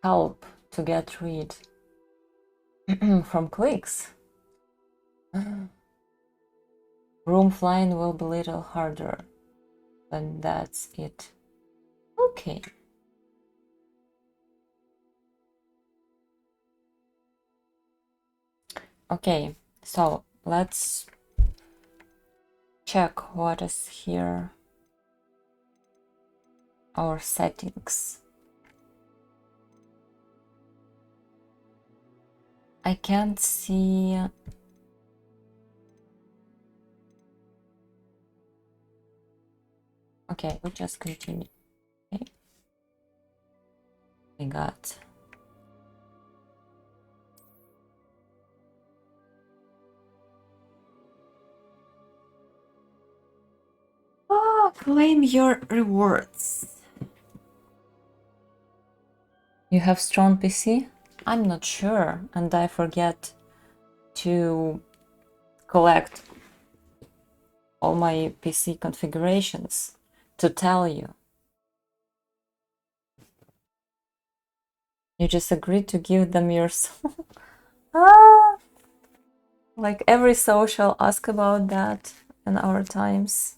help to get rid from clicks. Room flying will be a little harder, but that's it. Okay. Okay, so let's check what is here. Our settings. I can't see. Okay, we'll just continue. Okay. We got. Oh, claim your rewards. You have strong PC? I'm not sure, and I forget to collect all my PC configurations to tell you. You just agreed to give them your ah, like every social ask about that in our times.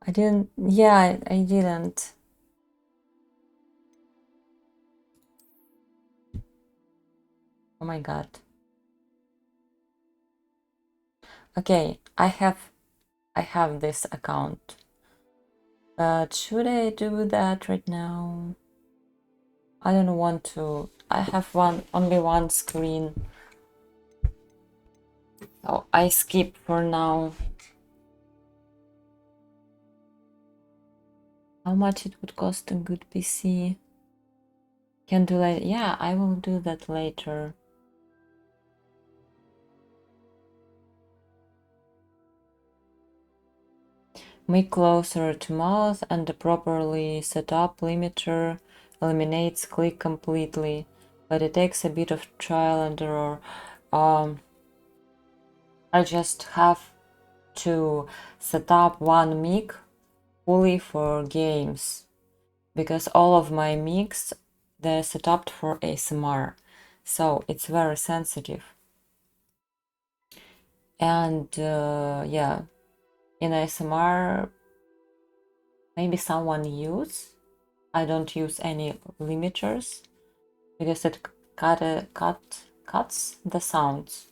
I didn't, yeah, I didn't. Oh my god. Okay, I have this account. But should I do that right now? I don't want to. I have only one screen. So I skip for now. How much it would cost a good PC? Can do later. Yeah, I will do that later. Mic closer to mouth and a properly set up limiter eliminates click completely, but it takes a bit of trial and error. I just have to set up one mic fully for games, because all of my mics, they're set up for ASMR, so it's very sensitive. And yeah, in ASMR, maybe someone use. I don't use any limiters because it cuts the sounds.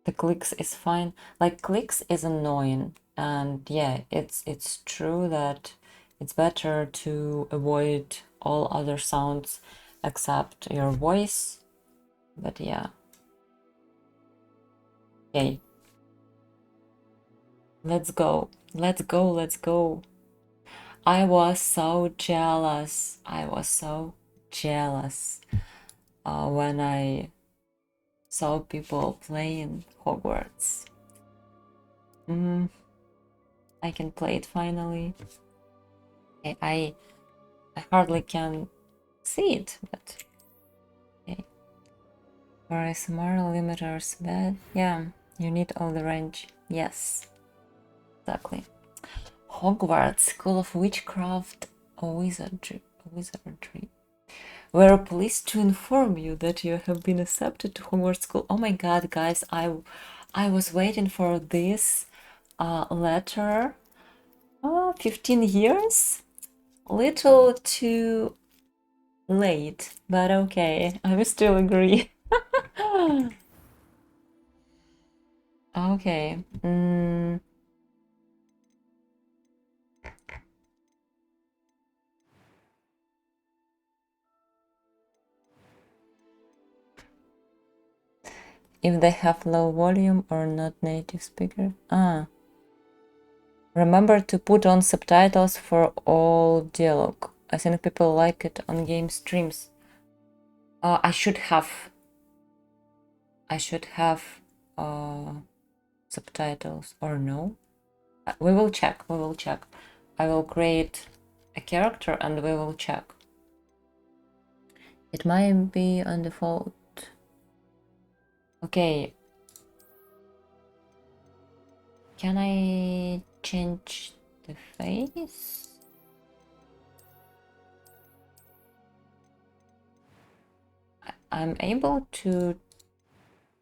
The clicks is fine. Like clicks is annoying, and yeah, it's true that it's better to avoid all other sounds except your voice. But yeah. Okay. Let's go. Let's go. Let's go. I was so jealous. I was so jealous when I saw people playing Hogwarts. I can play it finally. I hardly can see it, but okay. For ASMR limiters bad. Yeah, you need all the range. Yes, exactly. Hogwarts, School of Witchcraft or Wizardry. We're pleased to inform you that you have been accepted to Hogwarts School. Oh my god, guys, I was waiting for this letter 15 years? Little too late, but okay, I will still agree. Okay. If they have low volume or not native speaker. Remember to put on subtitles for all dialogue. I think people like it on game streams. I should have subtitles or no? We will check. I will create a character and we will check. It might be on default. Okay. Can I change the face? I'm able to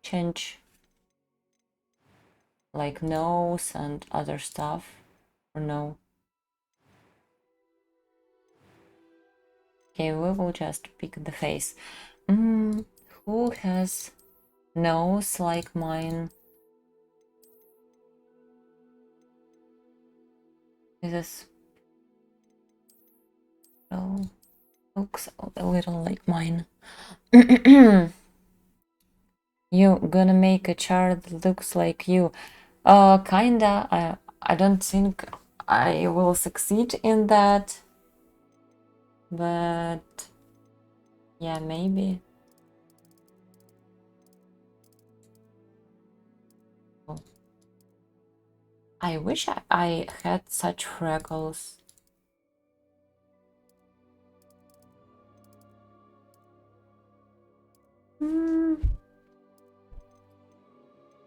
change like nose and other stuff, or no? Okay, we will just pick the face. Who has nose like mine? Is this... Oh, looks a little like mine. You gonna make a chart that looks like you? Kinda. I don't think I will succeed in that, but yeah, maybe. Oh. I wish I had such freckles.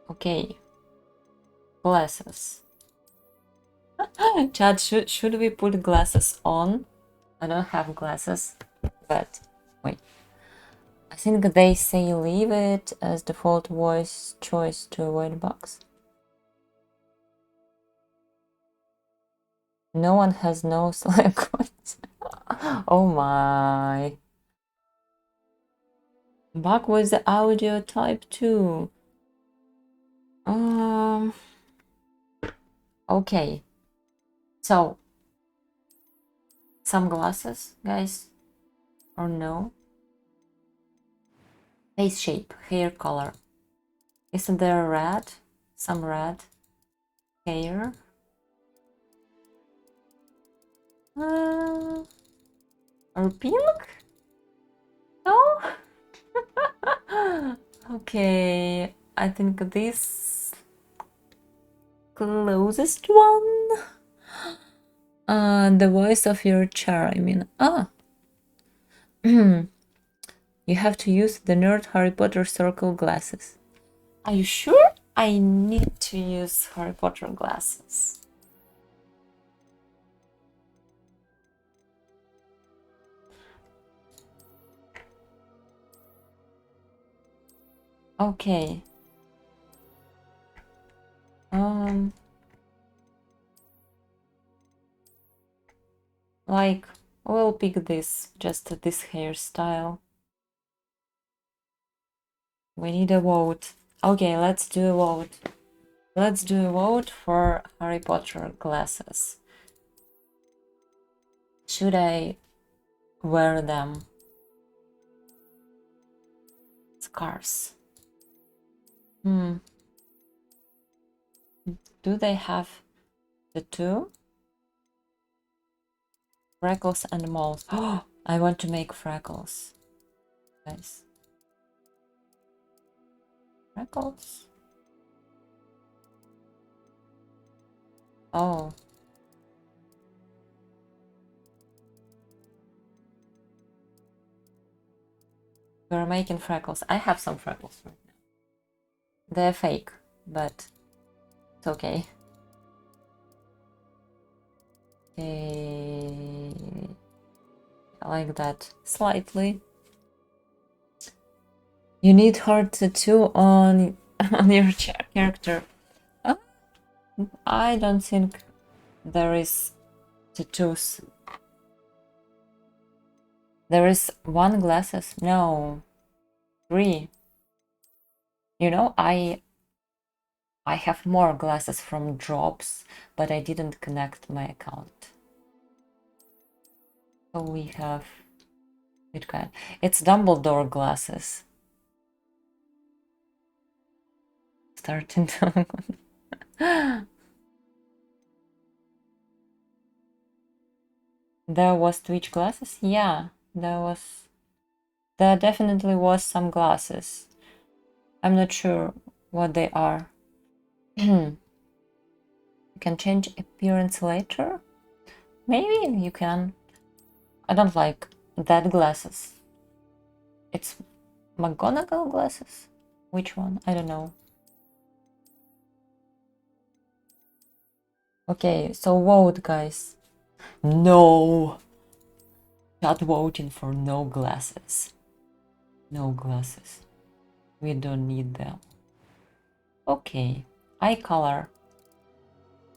Okay. Glasses. Chad, should we put glasses on? I don't have glasses, but wait. I think they say leave it as default voice choice to avoid bugs. No one has nose like what? Oh my. Bug was the audio type too. Okay. So, some glasses, guys? Or no? Face shape, hair color. Isn't there red? Some red hair? Or pink? No? Okay, I think this closest one. The voice of your chair, I mean. You have to use the nerd Harry Potter circle glasses. Are you sure I need to use Harry Potter glasses? Okay. Like, we'll pick this, just this hairstyle. We need a vote. Okay, let's do a vote. Let's do a vote for Harry Potter glasses. Should I wear them? Scars. Do they have the two? Freckles and moles. Oh, I want to make freckles. Guys. Freckles. Oh. We're making freckles. I have some freckles right now. They're fake, but it's okay. Okay. I like that slightly. You need heart tattoo on your character. I don't think there is tattoos. There is one glasses. No, 3. You know, I have more glasses from drops, but I didn't connect my account. So we have it kind. It's Dumbledore glasses. Starting to. There was Twitch glasses? Yeah, there definitely was some glasses. I'm not sure what they are. You can change appearance later? Maybe you can. I don't like that glasses. It's McGonagall glasses? Which one? I don't know. Okay, so vote, guys. No! Not voting for no glasses. No glasses. We don't need them. Okay. Eye color.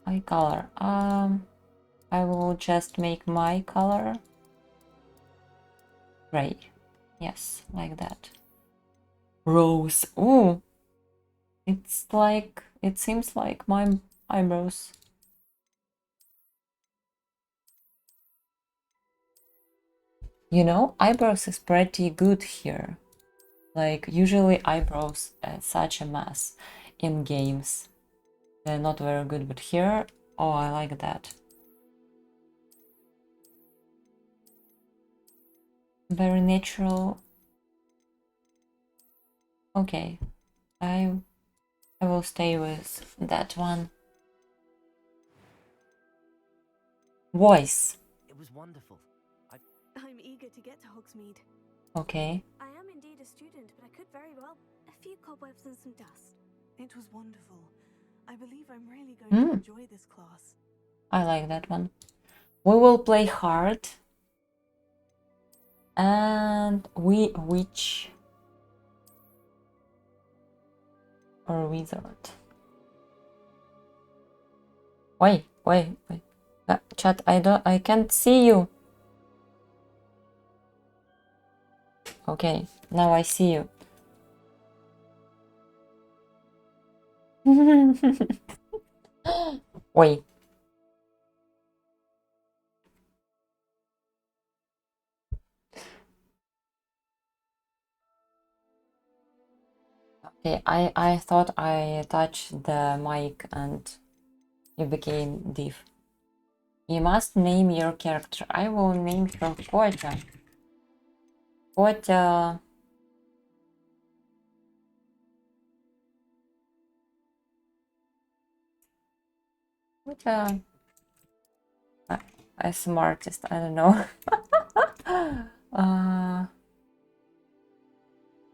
Eye color. I will just make my color gray. Yes, like that. Rose. Ooh. It's like, it seems like my eyebrows. You know, eyebrows is pretty good here. Like, usually eyebrows are such a mess in games. They're not very good, but here, oh, I like that. Very natural. Okay, I will stay with that one. Voice. It was wonderful. I'm eager to get to Hogsmeade. Okay. I am indeed a student, but I could very well. A few cobwebs and some dust. It was wonderful. I believe I'm really going to enjoy this class. I like that one. We will play hard. And witch or wizard. Wait. Chat, I can't see you. Okay, now I see you. Wait. Okay, I thought I touched the mic and you became div. You must name your character. I will name her Kotya. Kotya. Kotya. A smartest, I don't know.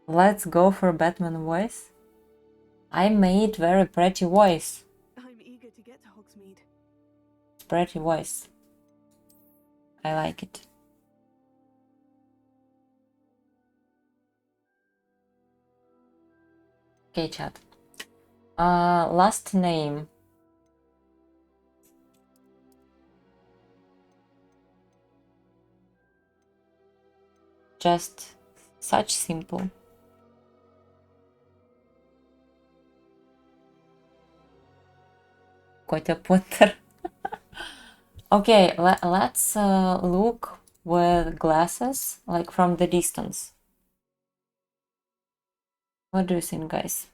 Let's go for Batman voice. I made very pretty voice. I'm eager to get to Hogsmeade. Pretty voice. I like it. Okay, chat. Last name. Just such simple. Kotya Potter. Okay, let's look with glasses, like from the distance. What do you think, guys?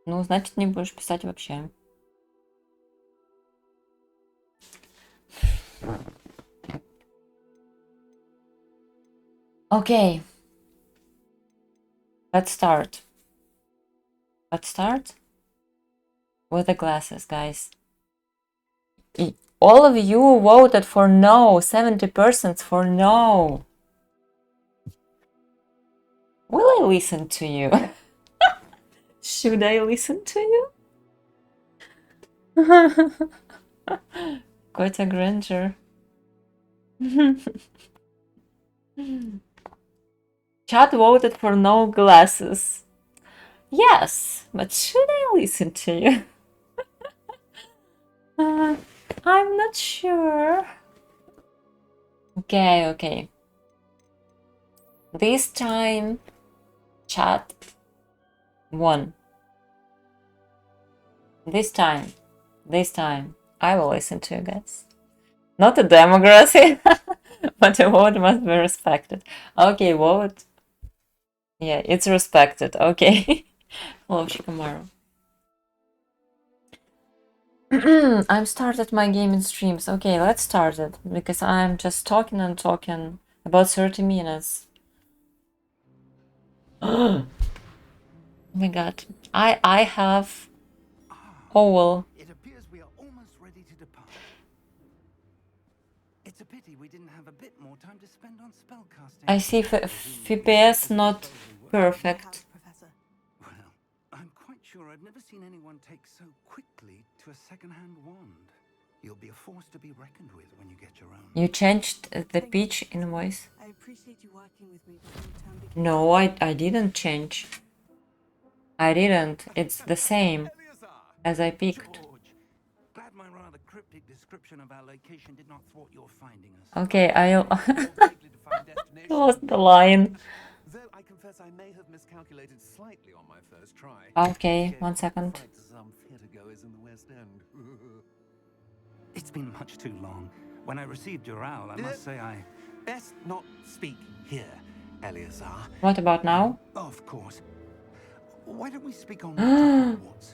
Ну, значит, не будешь писать вообще. Okay. Let's start. Let's start with the glasses, guys. All of you voted for no. 70% for no. Will I listen to you? Should I listen to you? Kotya Granger. Chat voted for no glasses. Yes, but should I listen to you? I'm not sure. Okay. This time, chat won. This time, I will listen to you guys. Not a democracy, but a vote must be respected. Okay, vote. Yeah, it's respected. Okay. Hello, Shikamaru. I'm started my gaming streams. Okay, let's start it because I'm just talking and talking about 30 minutes. Oh my god. I have Owl. It appears we are almost ready to depart. It's a pity we didn't have a bit more time to spend on spellcasting. I see FPS not perfect. Professor. Well, I'm quite sure I've never seen anyone take so quickly to a second-hand wand. You'll be a force to be reckoned with when you get your own. You changed the pitch in voice? I appreciate you working with me before the term begins. No, I didn't change. I didn't. It's the same as I picked. George, glad my rather cryptic description of our location did not thwart your finding us. Okay, I More likely to find destination. lost the line. Though I confess I may have miscalculated slightly on my first try. Okay, Gave 1 second. fright to some theatregoers in the West End. It's been much too long. When I received your owl, I must say I... Best not speak here, Eleazar. What about now? Of course. Why don't we speak on Hogwarts?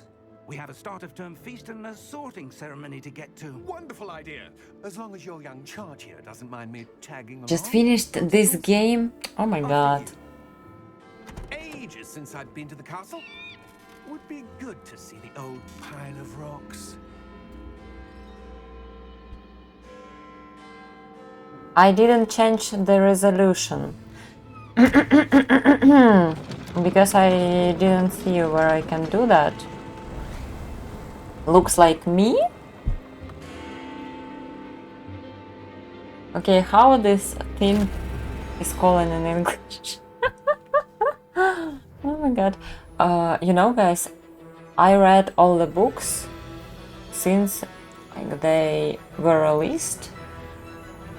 We have a start of term feast and a sorting ceremony to get to. Wonderful idea. As long as your young charge here doesn't mind me tagging along. Just finished this game? Oh my god. Ages since I'd been to the castle. Would be good to see the old pile of rocks. I didn't change the resolution. Because I didn't see where I can do that. Looks like me? Okay, how this thing is called in English? Oh my god. You know, guys, I read all the books since they were released,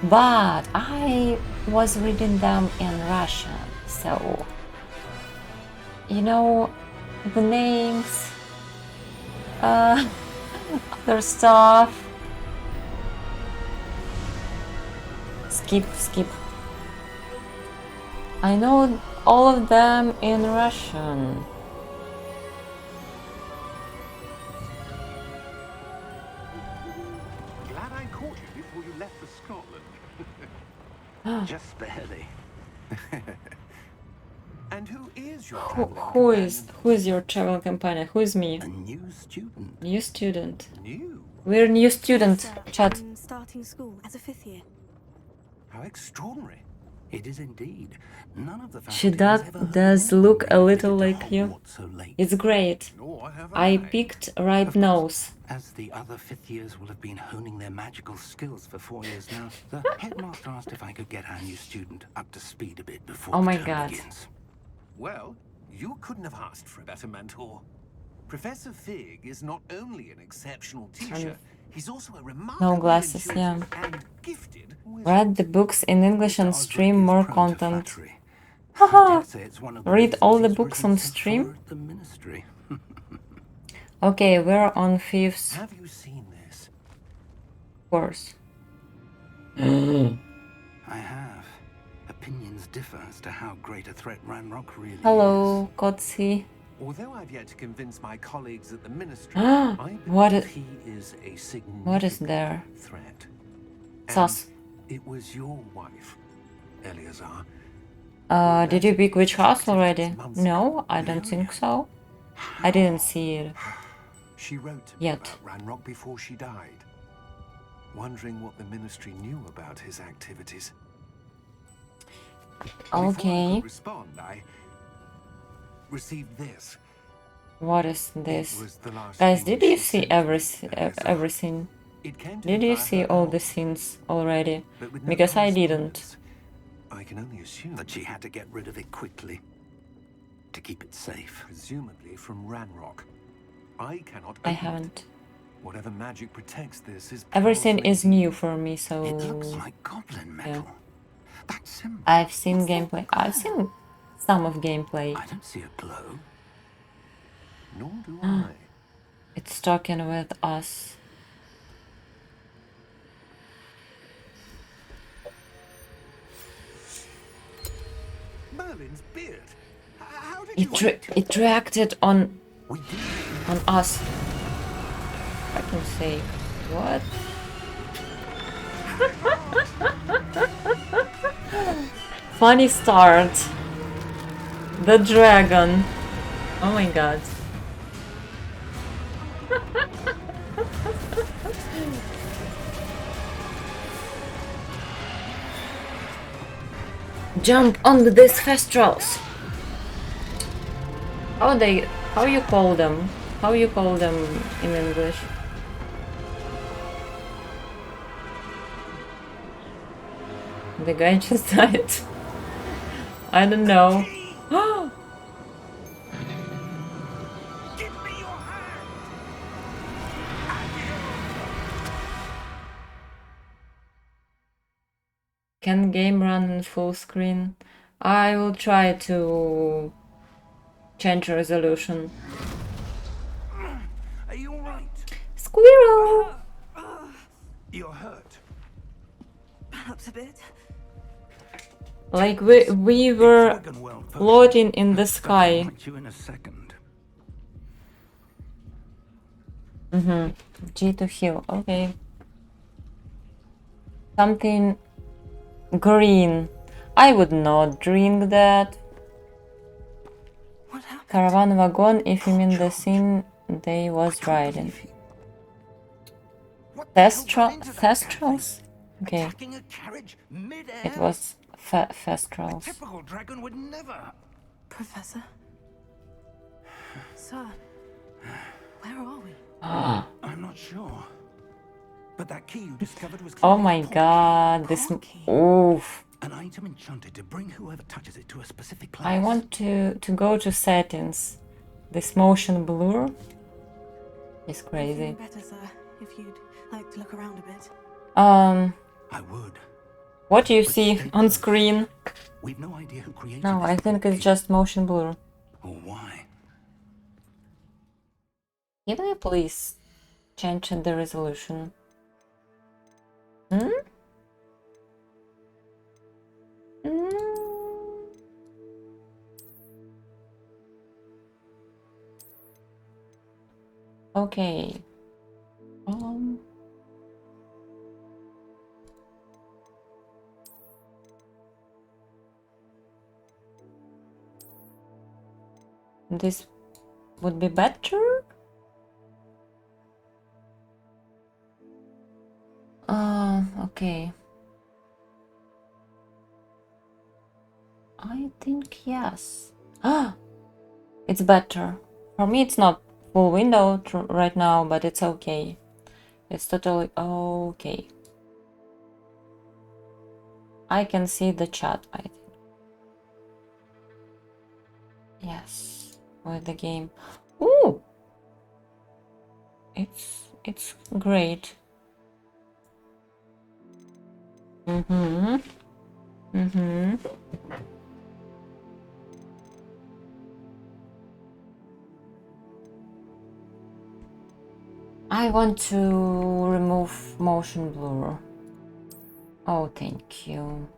but I was reading them in Russian, so you know the names, other stuff. Skip. I know all of them in Russian. Glad I caught you before you left for Scotland. Just barely. And who is your Who is your travel companion? Who is me? A new student. New student. new? We're new student. Sir, Chat. I'm starting school as a 5th year. How extraordinary. It is indeed. None of the She faculty has ever heard does anyone look a related little to like you. Hogwarts so late. It's great. Nor have I picked right Of course, nose. as the other fifth years will have been honing their magical skills for 4 years now, the headmaster asked if I could get our new student up to speed a bit before Oh the my term God. begins. Well, you couldn't have asked for a better mentor. Professor Fig is not only an exceptional teacher, he's also a remarkably glasses, intuitive and gifted wizard. Read the books in English and Osric stream is more prone to content. flattery. I Haha. dare say it's one of the Read reasons all the he's books risen on so stream? far at the ministry. Okay, we're on 5th Have you seen this? course. I have. Opinions differ as to how great a threat Ranrock really Hello, Kotya. Although I've yet to convince my colleagues at the ministry, What I believe is- he is a significant What is there? threat. Sus. And it was your wife, Eleazar. Did you pick which house already? No, I don't think so. I didn't see it. She wrote to me Yet. about Ranrock before she died, wondering what the ministry knew about his activities. Before I Okay. could respond, I received this. What is It this? was the last Guys, thing did you she see sent me, Eleazar. everything? It came to Did me you by see her all the help, scenes already? but with no Because I didn't. correspondence. I can only assume But she had to get rid of it quickly to keep it safe. presumably from Ranrock. I cannot I open it. haven't. Whatever magic protects this is Everything powerfully is new for me, so It looks like goblin metal. That symbol. I've seen gameplay. I've seen some of gameplay. I don't see a glow. Nor do I. It's talking with us. Merlin's beard. How did you It reacted on We did. us. I can say what? Funny start. The dragon. Oh my god. Jump on these festrels. How you call them? How you call them in English? The guy just died. I don't know. Give me your hand! Can game run in full screen? I will try to change resolution. Are you alright? Squirrel! You're hurt. Perhaps a bit. Like we were floating in the sky. You in a second. G to heal, okay. Something green. I would not drink that. What happened? Caravan wagon, if you mean the scene they was riding. Thestrals? Okay, Attacking a carriage mid-air? it was A Thestrals. typical dragon would never. Professor? Sir? Where are we? I'm not sure. But that key you discovered was Oh clearly my a portkey. god, this... Portkey. Oof. An item enchanted to bring whoever touches it to a specific place. I want to go to settings. This motion blur is I'm crazy. feeling better, sir. If you'd like to look around a bit. I would. What do you see on screen? We've no idea who created No, this I think it's portkey just motion blur. or why. Can I please change the resolution? Hmm? Okay. This would be better? Okay. I think yes. Ah, it's better. For me, it's not full window right now, but it's okay. It's totally okay. I can see the chat, I think. Yes, with the game. Ooh! It's great. I want to remove motion blur. Oh, thank you.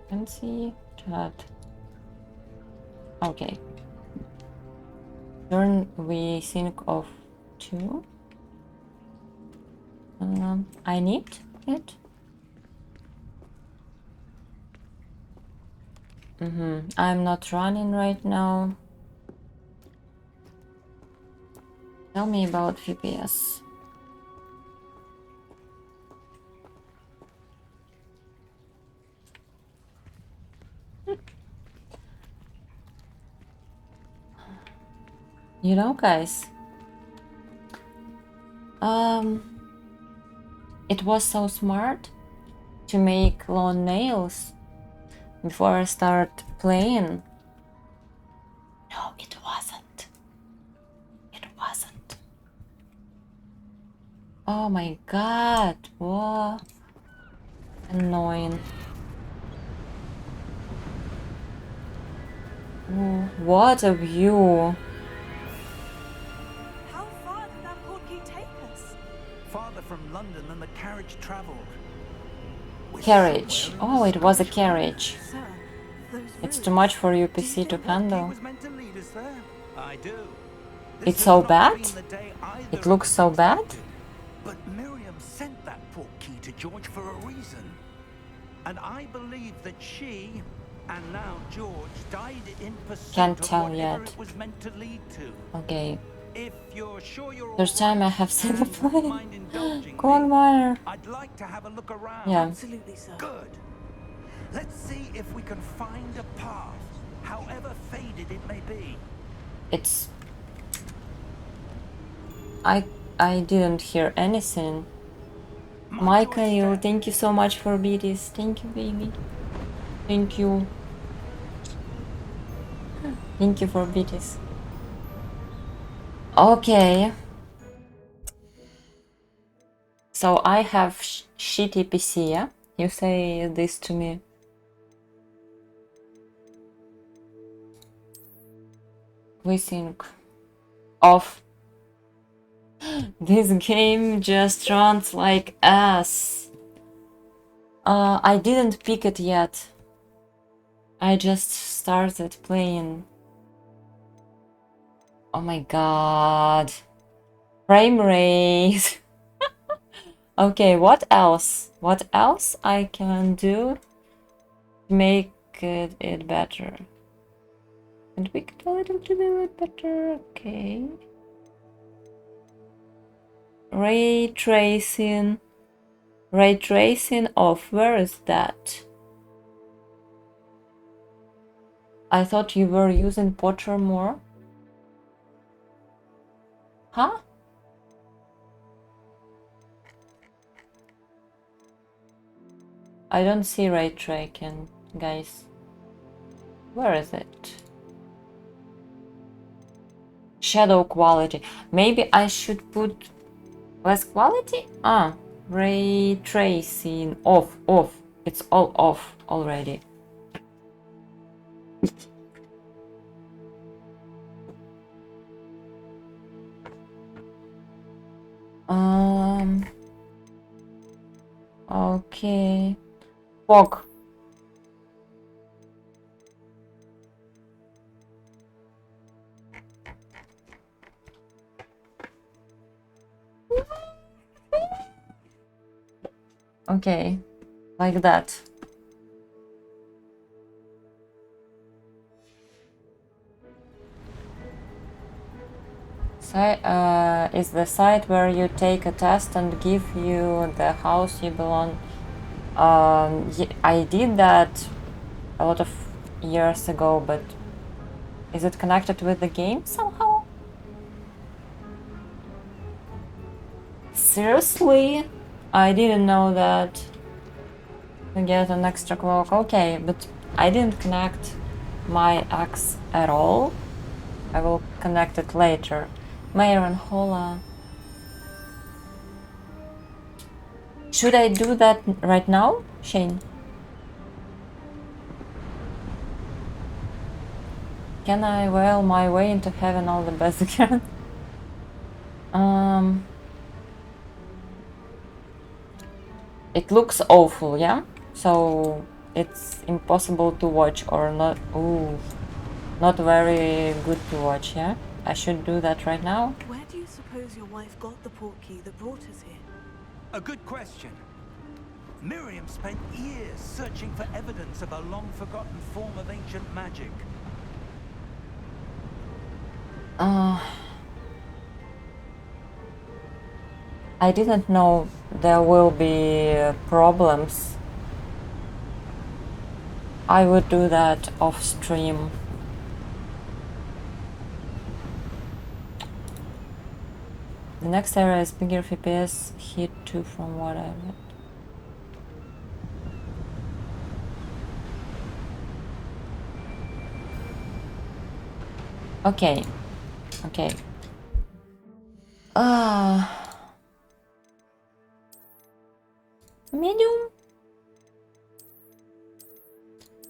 Can see chat. Okay. Turn we think of two. I need it. I'm not running right now. Tell me about VPS. You know, guys, it was so smart to make long nails before I start playing. No, it wasn't. It wasn't. Oh my god, what? Annoying. Oh, what a view. How far did that portkey take us? Farther from London than the carriage travelled. We're Carriage. somewhere in Oh, the it was a Scottish carriage. Sir, those It's roads. too much for your Do you PC to know what key handle. was meant to lead us there? I do. This It's has so not bad? been the day either It of looks us so bad? expected. But Miriam sent that portkey to George for a reason. And I believe that she, and now George, died in pursuit Can't of tell whatever yet. it was meant to lead to. Okay. If you're sure you're all First time I right have seen the and play. wouldn't mind indulging me, Quagmire. I'd like to have a look around. Yeah. Absolutely, sir. Good. Let's see if we can find a path, however faded it may be. It's... I didn't hear anything. My choice Michael, stands. thank you so much for BTs. Thank you, baby. Thank you. Thank you for BTs. Okay. So I have shitty PC, yeah? You say this to me. We think of this game just runs like ass. I didn't pick it yet. I just started playing. Oh my god. Frame rate. Okay, what else? What else I can do to make it better? And we could a little bit better. Okay. Ray tracing. Ray tracing off. Where is that? I thought you were using Potter more. Huh? I don't see ray tracing, guys. Where is it? Shadow quality. Maybe I should put less quality? Ah, ray tracing off, off. It's all off already. Okay. Fog. Okay, like that. Is the site where you take a test and give you the house you belong. I did that a lot of years ago, but is it connected with the game somehow? Seriously? I didn't know that. To get an extra clock. Okay, but I didn't connect my axe at all. I will connect it later. Mayor and Hola. Should I do that right now, Shane? Can I wail my way into heaven all the best again? It looks awful, yeah? So it's impossible to watch or not. Ooh, not very good to watch, yeah? I should do that right now. Where do you suppose your wife got the portkey that brought us here? A good question. Miriam spent years searching for evidence of a long-forgotten form of ancient magic. I didn't know there will be problems. I would do that off stream. The next area is bigger FPS hit 2 from what I read. Okay. Okay. Medium?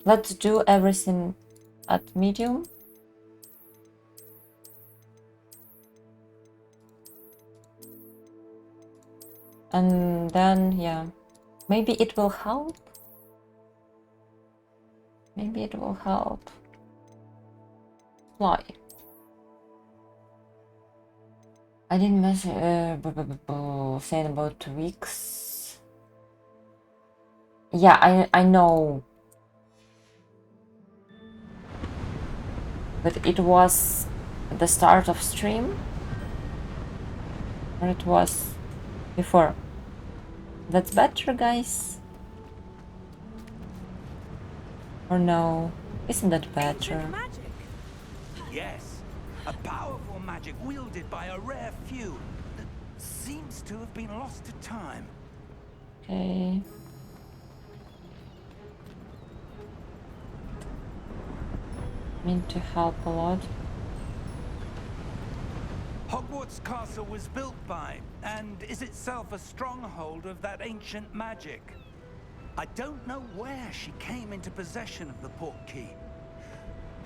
Let's do everything at medium. And then, yeah, maybe it will help. Maybe it will help. Fly. I didn't say about 2 weeks. Yeah, I know. But it was the start of stream? Or it was before? That's better, guys. Or no? Isn't that Ancient better? magic. Yes, a powerful magic wielded by a rare few that seems to have been lost to time. Okay. Mean to help a lot. Hogwarts Castle was built by, and is itself a stronghold of that ancient magic. I don't know where she came into possession of the portkey,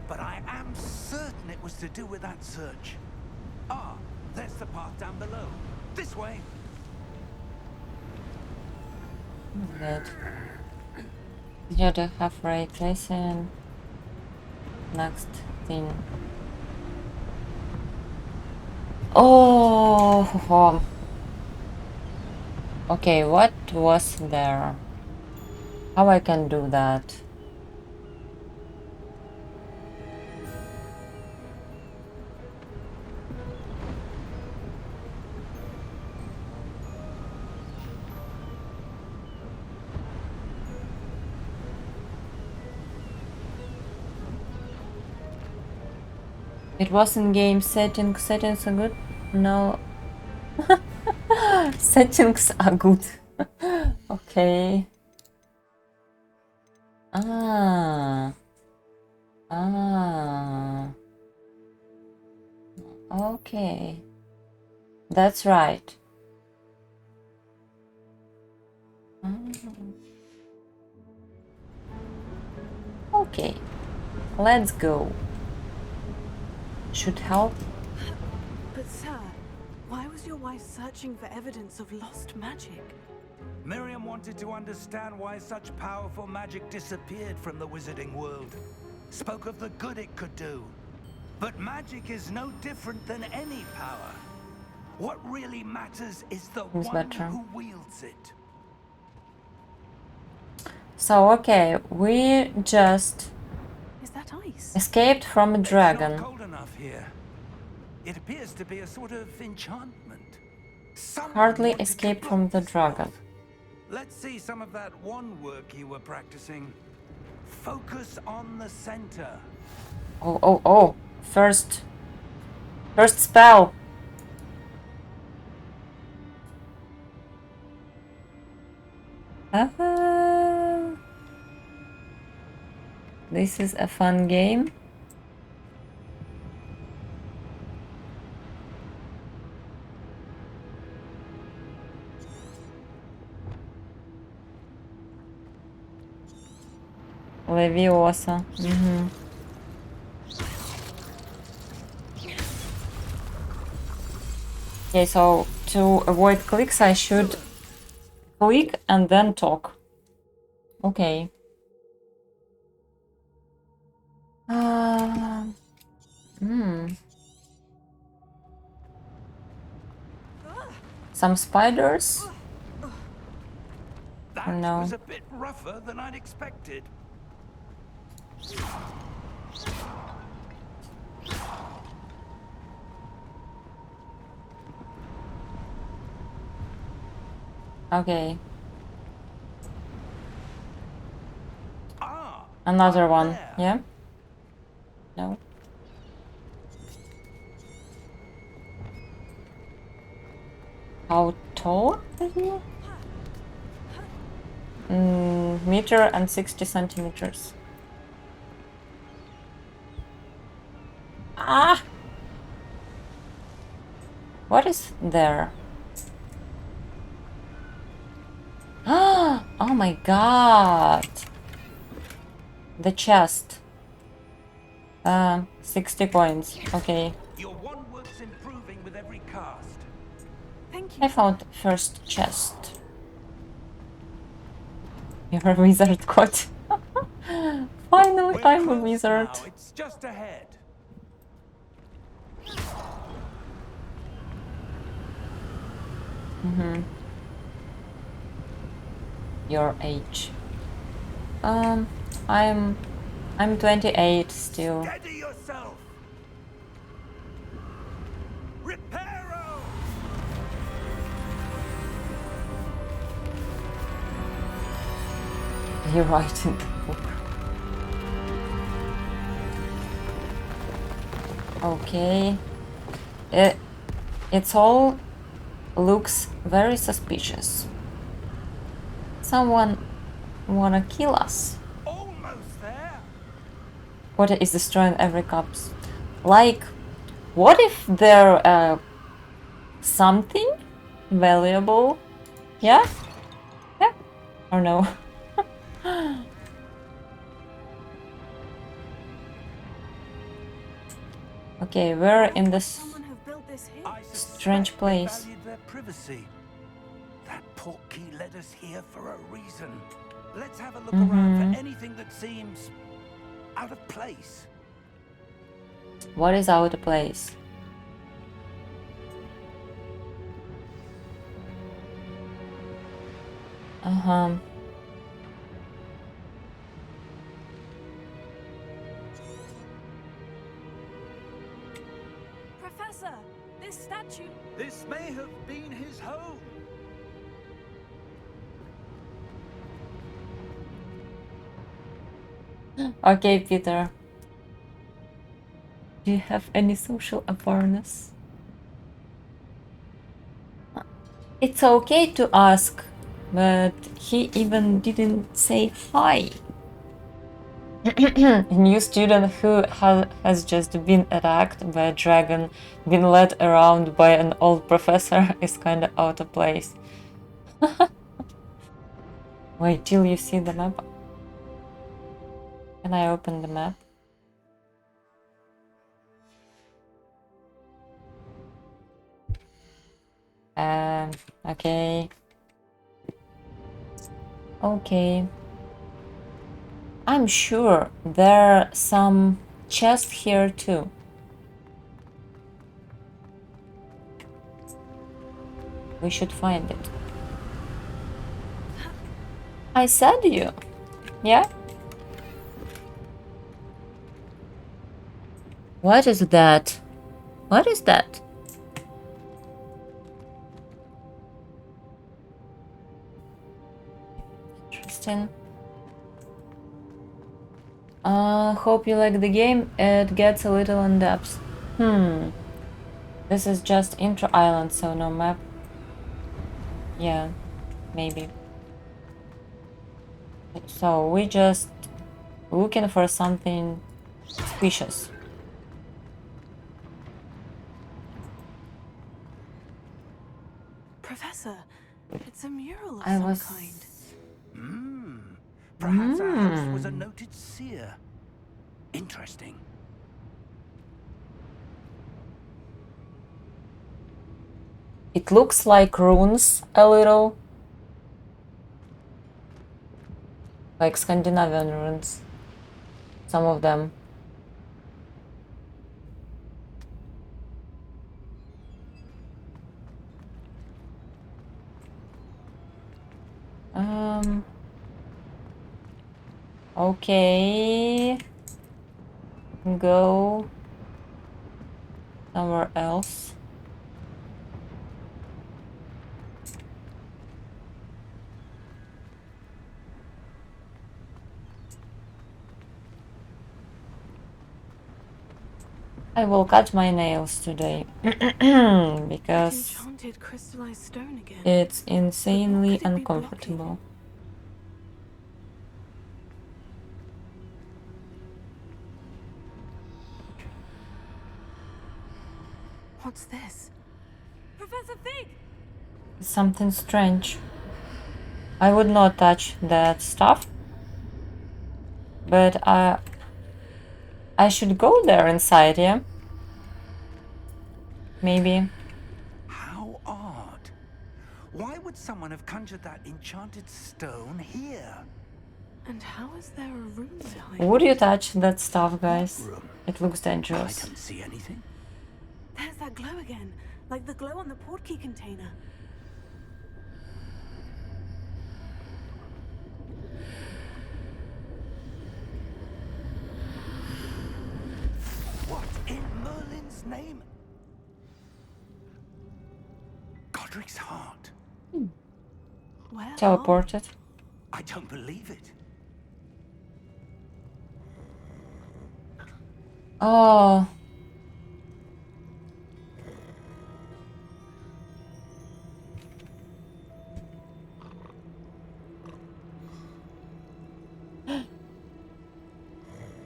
but I am certain it was to do with that search. Ah, there's the path down below. This way. Good. Here to have right lesson. Next thing. Oh. Okay, what was there? How I can do that? It was in game settings. Settings are good. No. Settings are good. Okay. Ah. Ah. Okay. That's right. Ah. Okay. Let's go. Should help. But sir, why was your wife searching for evidence of lost magic? Miriam wanted to understand why such powerful magic disappeared from the wizarding world. Spoke of the good it could do. But magic is no different than any power. What really matters is the It's one better. who wields it. So, okay, we just Is that ice? escaped from a It's dragon. not cold enough here. It appears to be a sort of enchantment. Someone Hardly wanted to escaped block from the this dragon. path. Let's see some of that one work you were practicing. Focus on the center. Oh. First spell. This is a fun game. Leviosa. Okay, so to avoid clicks, I should click and then talk. Okay. Some spiders? That No. was a bit rougher than I'd expected. Okay. Ah, Another up one. there. Yeah? No. How tall is he? Meter and 60 centimeters. Ah! What is there? Oh my god! The chest. 60 coins. Okay. Your one work's improving with every cast. Thank I you. found first chest. You're a wizard, Kotya. Finally, We're I'm a close wizard. now. It's just ahead. Your age. I'm 28 still. Steady yourself. Reparo. You write in the book. Okay. It's all looks very suspicious. Someone wanna kill us. Almost there. Kotya is destroying every corpse. Like, what if there something valuable? Yeah? Yeah? Or no? Okay, we're in this Someone have built this here. I strange suspect they place. valued their privacy. That portkey led us here for a reason. Let's have a look around for anything that seems out of place. What is out of place? Uh-huh. Professor, this statue. This may have been his home. Okay, Peter. Do you have any social awareness? It's okay to ask, but he even didn't say hi. A new student who has just been attacked by a dragon, been led around by an old professor, is kinda out of place. Wait till you see the map. Can I open the map? Okay. Okay. I'm sure there are some chests here too. We should find it. I said you. Yeah? What is that? What is that? Interesting. Hope you like the game. It gets a little in depth. This is just intro island, so no map. Yeah, maybe. So we just looking for something suspicious. Professor, it's a mural of I some was kind. Perhaps our host was a noted seer. Interesting. It looks like runes a little. Like Scandinavian runes. Some of them. Okay. Go somewhere else. I will cut my nails today because Enchanted crystallized stone again. it's insanely could it be uncomfortable. What's this? Professor Fig! Something strange. I would not touch that stuff, but I should go there inside, yeah? Maybe. How odd. Why would someone have conjured that enchanted stone here? And how is there a room behind? Would you touch that stuff, guys? Room. It looks I dangerous. don't see anything. There's that glow again, like the glow on the portkey container. What in Merlin's name? Godric's heart. Where Teleported. I don't believe it. Oh,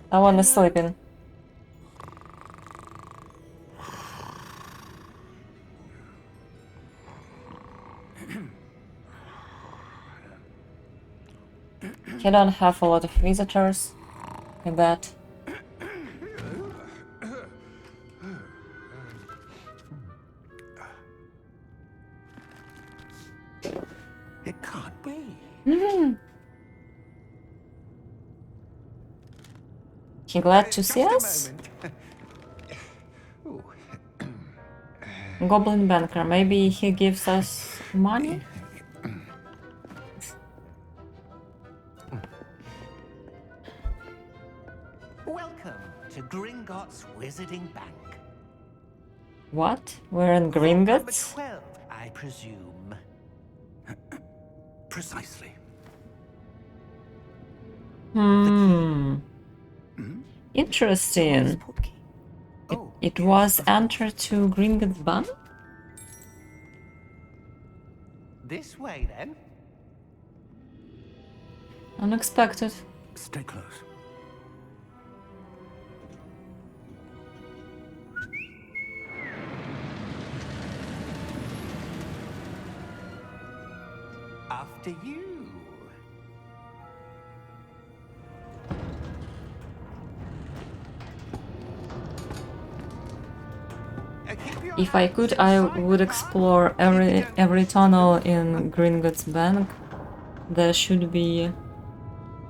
Someone is sleeping. He don't have a lot of visitors, I bet. It can't be. He glad to see Just a us? moment. Goblin banker, maybe he gives us money? Welcome to Gringotts Wizarding Bank. What? We're in Vault number Gringotts? 12, I presume. Precisely. Interesting. Portkey. Oh, It yes, was of course. entered to Gringotts Bank? This way, then. Unexpected. Stay close. After you. If I could, I would explore every tunnel in Gringotts Bank. There should be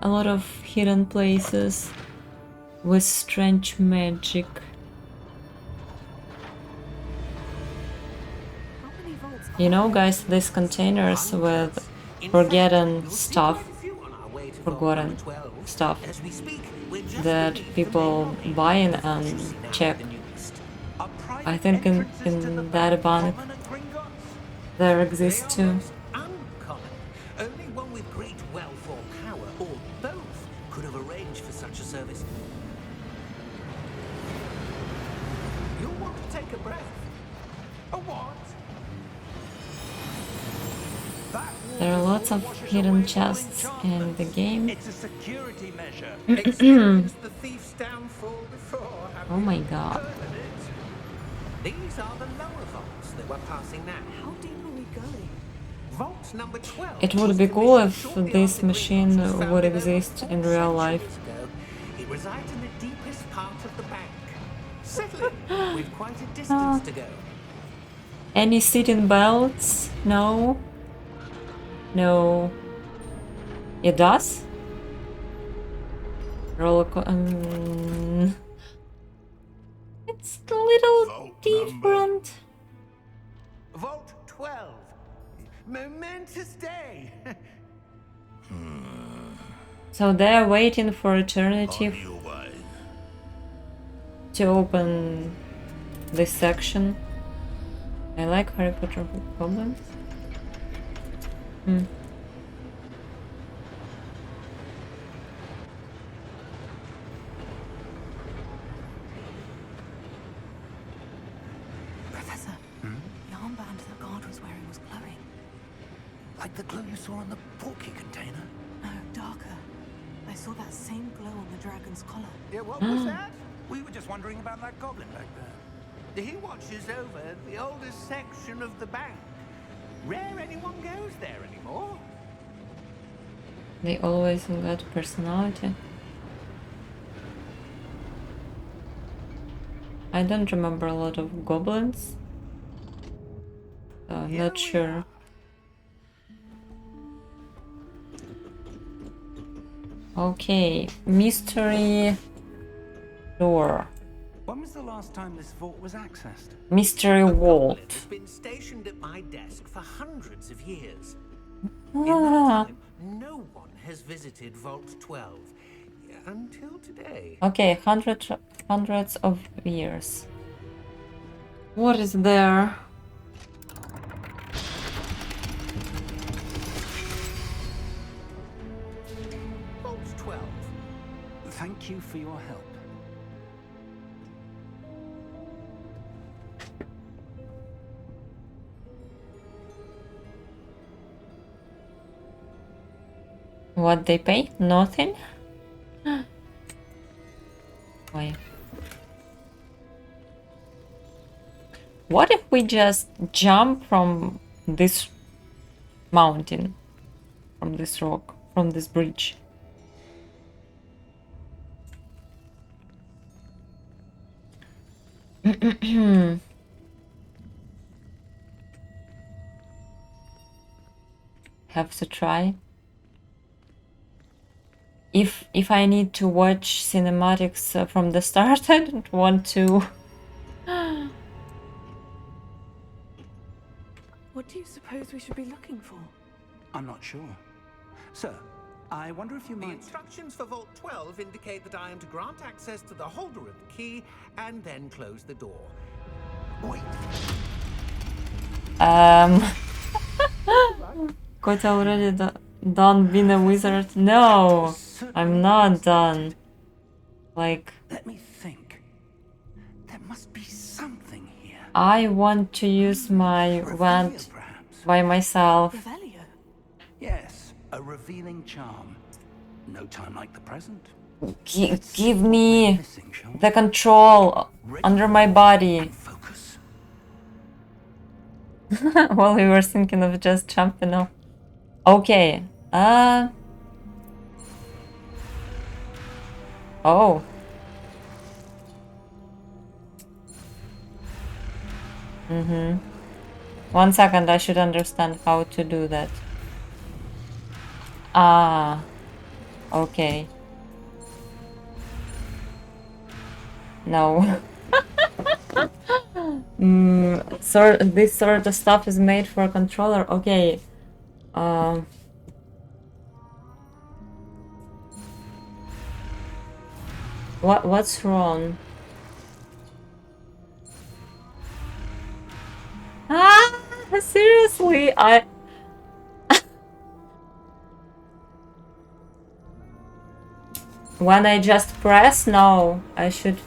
a lot of hidden places with strange magic. How many vaults You know, guys, these containers with forgotten stuff that people buy and check. I think in that bank there exists too. Uncommon. Only one with great wealth or power, or both, could have arranged for such a service. You'll want to take a breath. A what? There are lots of hidden chests in the game. It's a security measure. Experienced the thief's downfall before, have Oh you? my god. Heard of it? These are the lower vaults that we're passing now. How deep are we going? Vault number 12. It would was be cool if commissioned shortly this after machine Gringotts was would founded over exist 4 in real life. centuries ago. It resides in the deepest part of the bank. Settle in. We've quite a distance to go. Any sitting belts? No. No. It does? It's a little different. Vault 12. Momentous day. So they're waiting for eternity to open this section. I like Harry Potter goblins. Professor, the armband that guard was wearing was glowing. Like the glow you saw on the porky container. No, darker. I saw that same glow on the dragon's collar. Yeah, what was that? We were just wondering about that goblin back there. He watches over the oldest section of the bank. Rare anyone goes there anymore. They always got personality. I don't remember a lot of goblins. So I'm not sure. Okay, mystery door. When was the last time this vault was accessed? Mystery Goblin vault. has been stationed at my desk for hundreds of years. Ah, In that time, no one has visited Vault 12 until today. okay, hundreds of years. What is there? Vault 12. Thank you for your help. What they pay? Nothing? Wait. What if we just jump from this mountain, from this rock, from this bridge? Have to try. If I need to watch cinematics from the start, I don't want to. What do you suppose we should be looking for? I'm not sure. Sir, I wonder if you The might... instructions for Vault 12 indicate that I am to grant access to the holder of the key and then close the door. Wait. Kotya already done being a wizard? No, I'm not done. Like, Let me think. There must be something here. I want to use my Reveal, wand perhaps. by myself. Revelio. Yes, a revealing charm. No time like the present. Give me Missing, shall we? the control under my body. Focus. While we were thinking of just jumping off. Okay. Oh. Mm-hmm. 1 second, I should understand how to do that. Ah. Okay. No. This sort of stuff is made for a controller. Okay. What's wrong? Ah, seriously, when I just press, no, I should.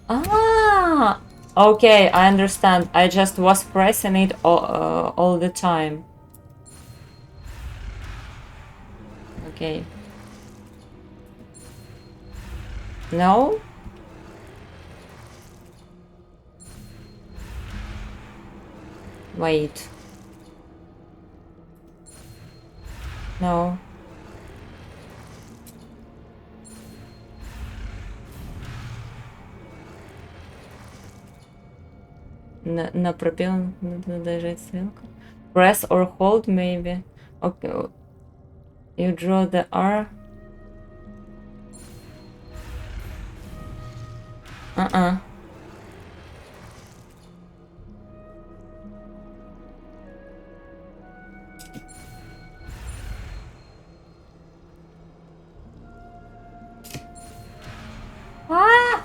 Ah, okay, I understand. I just was pressing it all the time. Okay. No? Wait. No. На пробел надо нажать стрелку. Press or hold maybe. Okay. You draw the R. Uh-uh. Ah!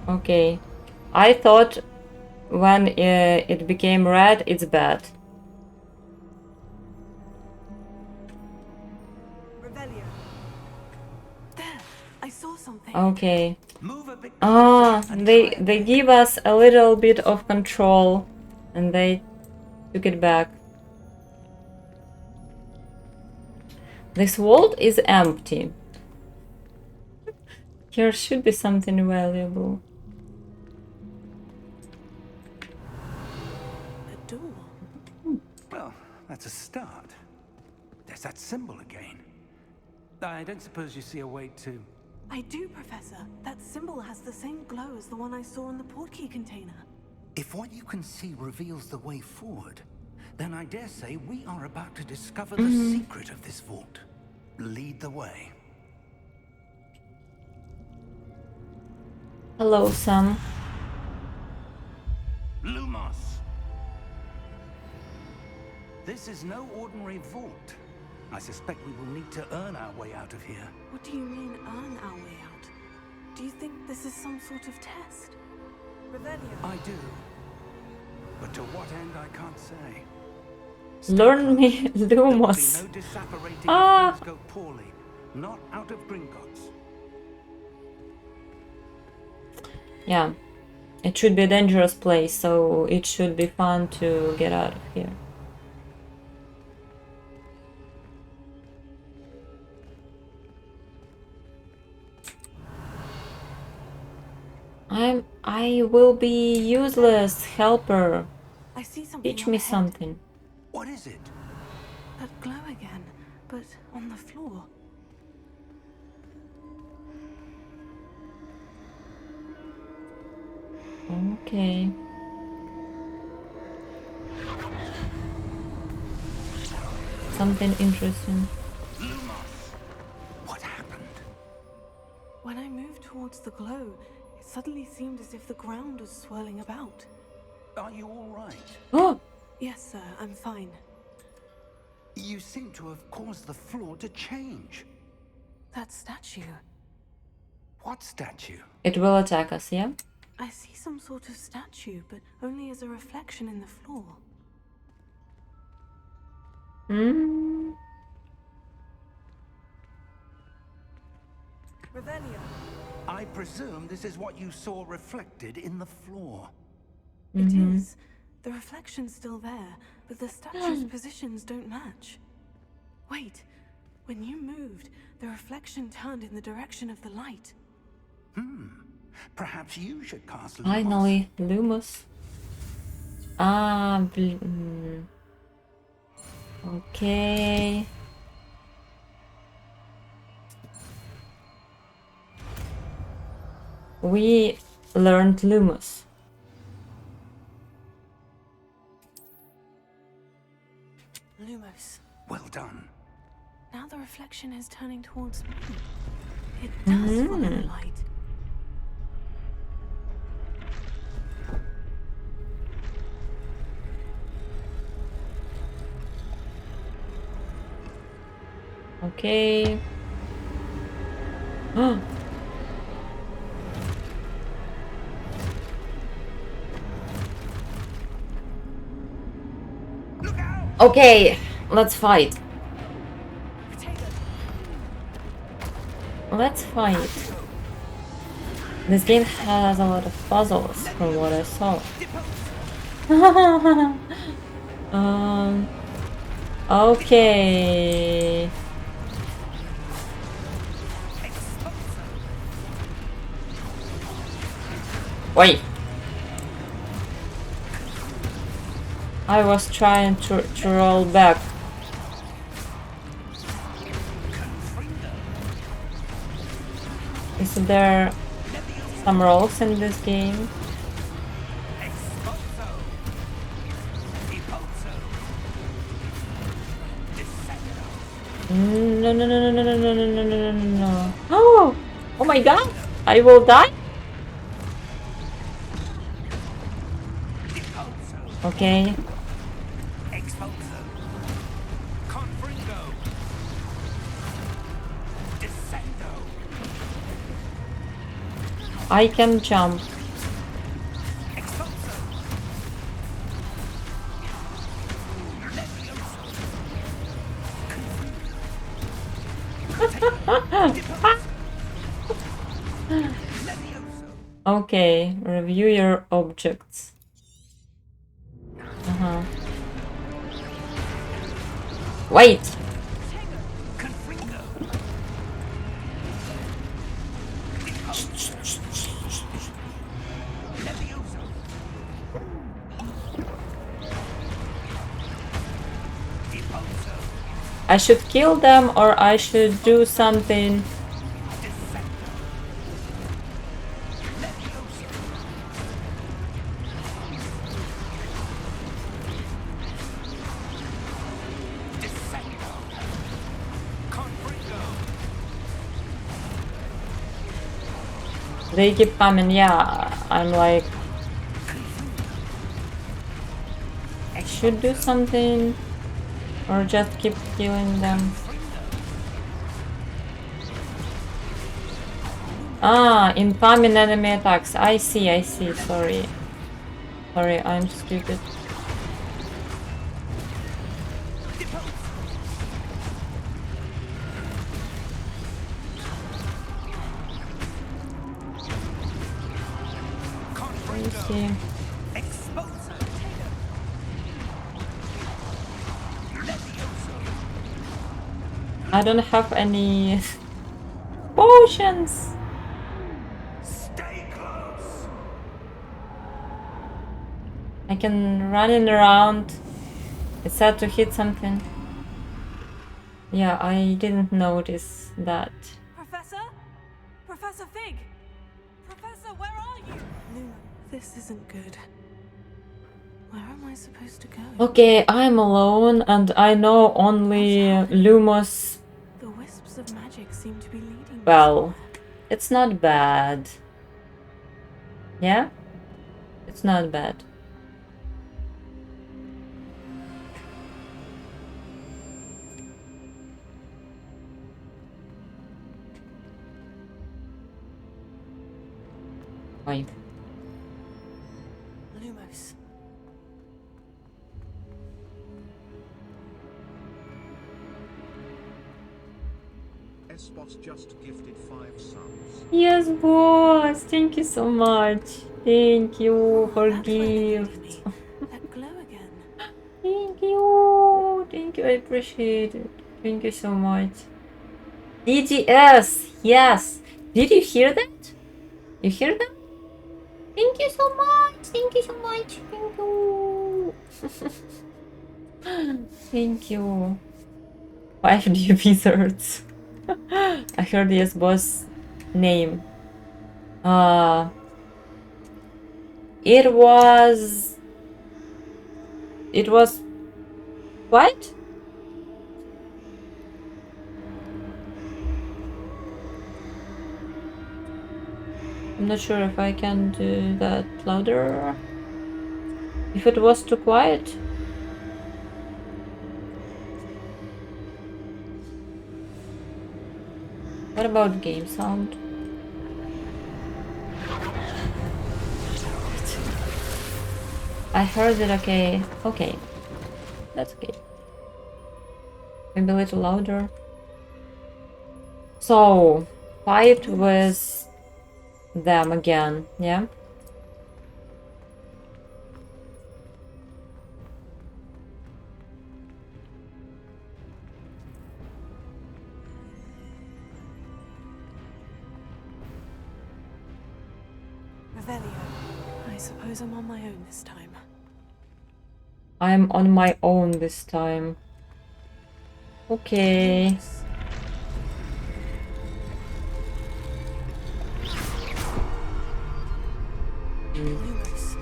Okay. I thought when it became red, it's bad. Revelio. There, I saw something. Okay. Move a bit Ah, closer and they try it. give us a little bit of control and they took it back. This vault is empty. Here should be something valuable. A door. Well, that's a start. There's that symbol again. I don't suppose you see a way to... I do, Professor. That symbol has the same glow as the one I saw in the portkey container. If what you can see reveals the way forward, then I dare say we are about to discover the secret of this vault. Lead the way. Hello, Sam. Lumos! This is no ordinary vault. I suspect we will need to earn our way out of here. What do you mean, earn our way out? Do you think this is some sort of test? Revelio. I do. But to what end, I can't say. Learn me There will be Lumos. no disapparating Ah. if things go poorly. Not out of Gringotts. Yeah. It should be a dangerous place, so it should be fun to get out of here. I will be useless, helper. I see something Teach up me ahead. something. What is it? That glow again, but on the floor. Okay. Something interesting. What happened? When I moved towards the glow, it suddenly seemed as if the ground was swirling about. Are you all right? Oh! Yes, sir, I'm fine. You seem to have caused the floor to change. That statue. What statue? It will attack us, yeah? I see some sort of statue, but only as a reflection in the floor. Hmm. Revelio. I presume this is what you saw reflected in the floor. It is. The reflection's still there, but the statue's positions don't match. Wait, when you moved, the reflection turned in the direction of the light. Perhaps you should cast Lumos. Finally, Lumos. Ah, okay. We learned Lumos. Lumos. Well done. Now the reflection is turning towards me. It does follow the light. Okay. Okay, let's fight. Let's fight. This game has a lot of puzzles from what I saw. Okay. Wait. I was trying to roll back. Is there some rolls in this game? No, no, no, no, no, no, no, no, no, no, no, no. Oh! Oh my god! I will die? Okay. I can jump. Okay, review your objects. Wait! I should kill them or I should do something. They keep coming, yeah, I'm like... I should do something or just keep killing them. Ah, incoming enemy attacks. I see, sorry. Sorry, I'm stupid. see. Expulsor. I don't have any potions. Stay close. I can run it around. It said to hit something. Yeah, I didn't notice that. Professor? Professor Fig! Professor, where are you? Luna, this isn't good. Where am I supposed to go? Okay, I'm alone and I know only Lumos. The wisps of magic seem to be leading me Well, somewhere. it's not bad. Yeah? It's not bad. Why? Lumos. S-Boss just gifted 5 subs. Yes, boss. Thank you so much. Thank you for That's where they're leading gift. me. That glow again. Thank you. Thank you. I appreciate it. Thank you so much. DGS. Yes. Did you hear that? You hear that? Thank you so much. Thank you so much. Thank you. Thank you. 5D wizards. I heard yes boss name. It was what? I'm not sure if I can do that louder. If it was too quiet. What about game sound? I heard it okay. Okay. That's okay. Maybe a little louder. So, fight with them again, yeah? Revelio. I suppose I'm on my own this time. I'm on my own this time. Okay. Lumos. Lumos.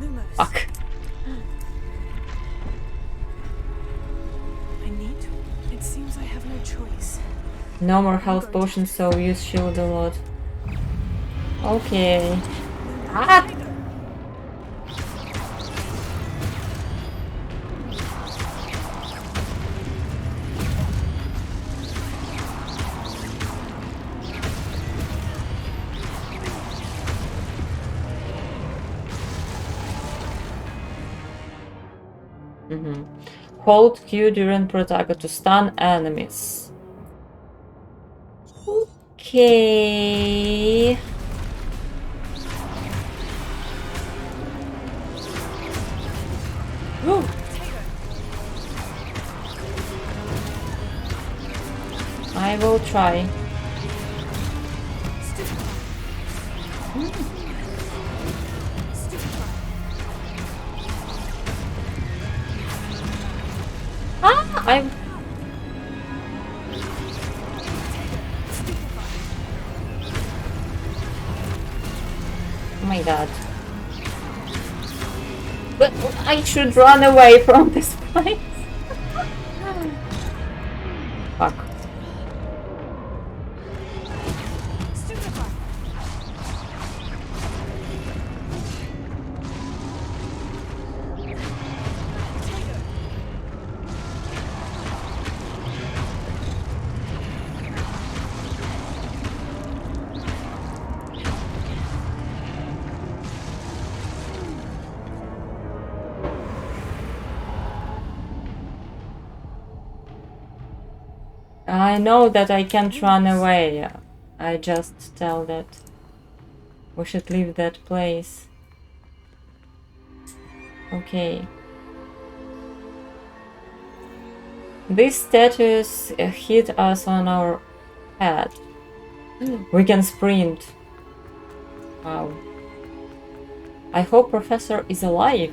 Lumos. Fuck. I need to. It seems I have no choice. No more health potions, so use shield a lot. Okay. Ah! Hold Q during Protego to stun enemies. Okay. Woo. I will try. I'm. Oh my god. But I should run away from this place. Fuck. I know that I can't run away. I just tell that we should leave that place. Okay. These statues hit us on our head. We can sprint. Wow. I hope Professor is alive.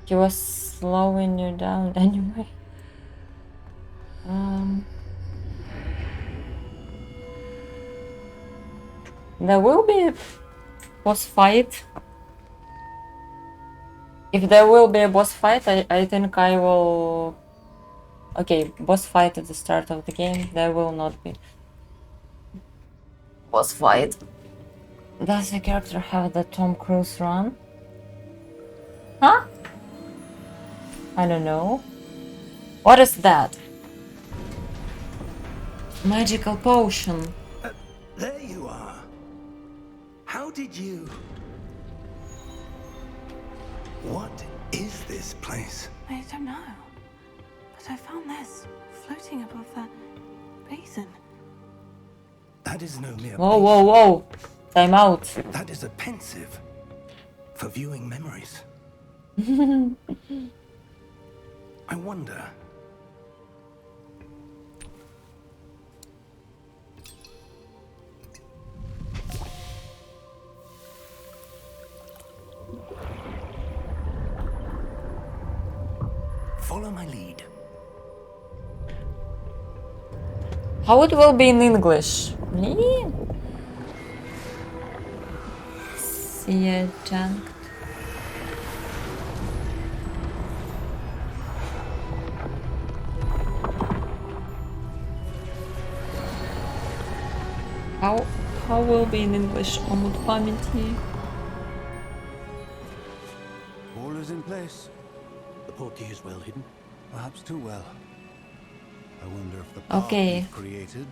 He was slowing you down anyway. There will be a boss fight. If there will be a boss fight, I think I will... Okay, boss fight at the start of the game. There will not be boss fight. Does the character have the Tom Cruise run? Huh? I don't know. What is that? Magical potion. There you are. How did you... What is this place? I don't know. But I found this floating above that basin. That is no mere Whoa, whoa, whoa. Time out. That is a pensive for viewing memories. I wonder. Follow my lead. How it will be in English? Me? See a junk. How will be in English? Omut pamяти. All is in place. The portkey is well hidden. Perhaps too well. I wonder if the path Okay. we've created...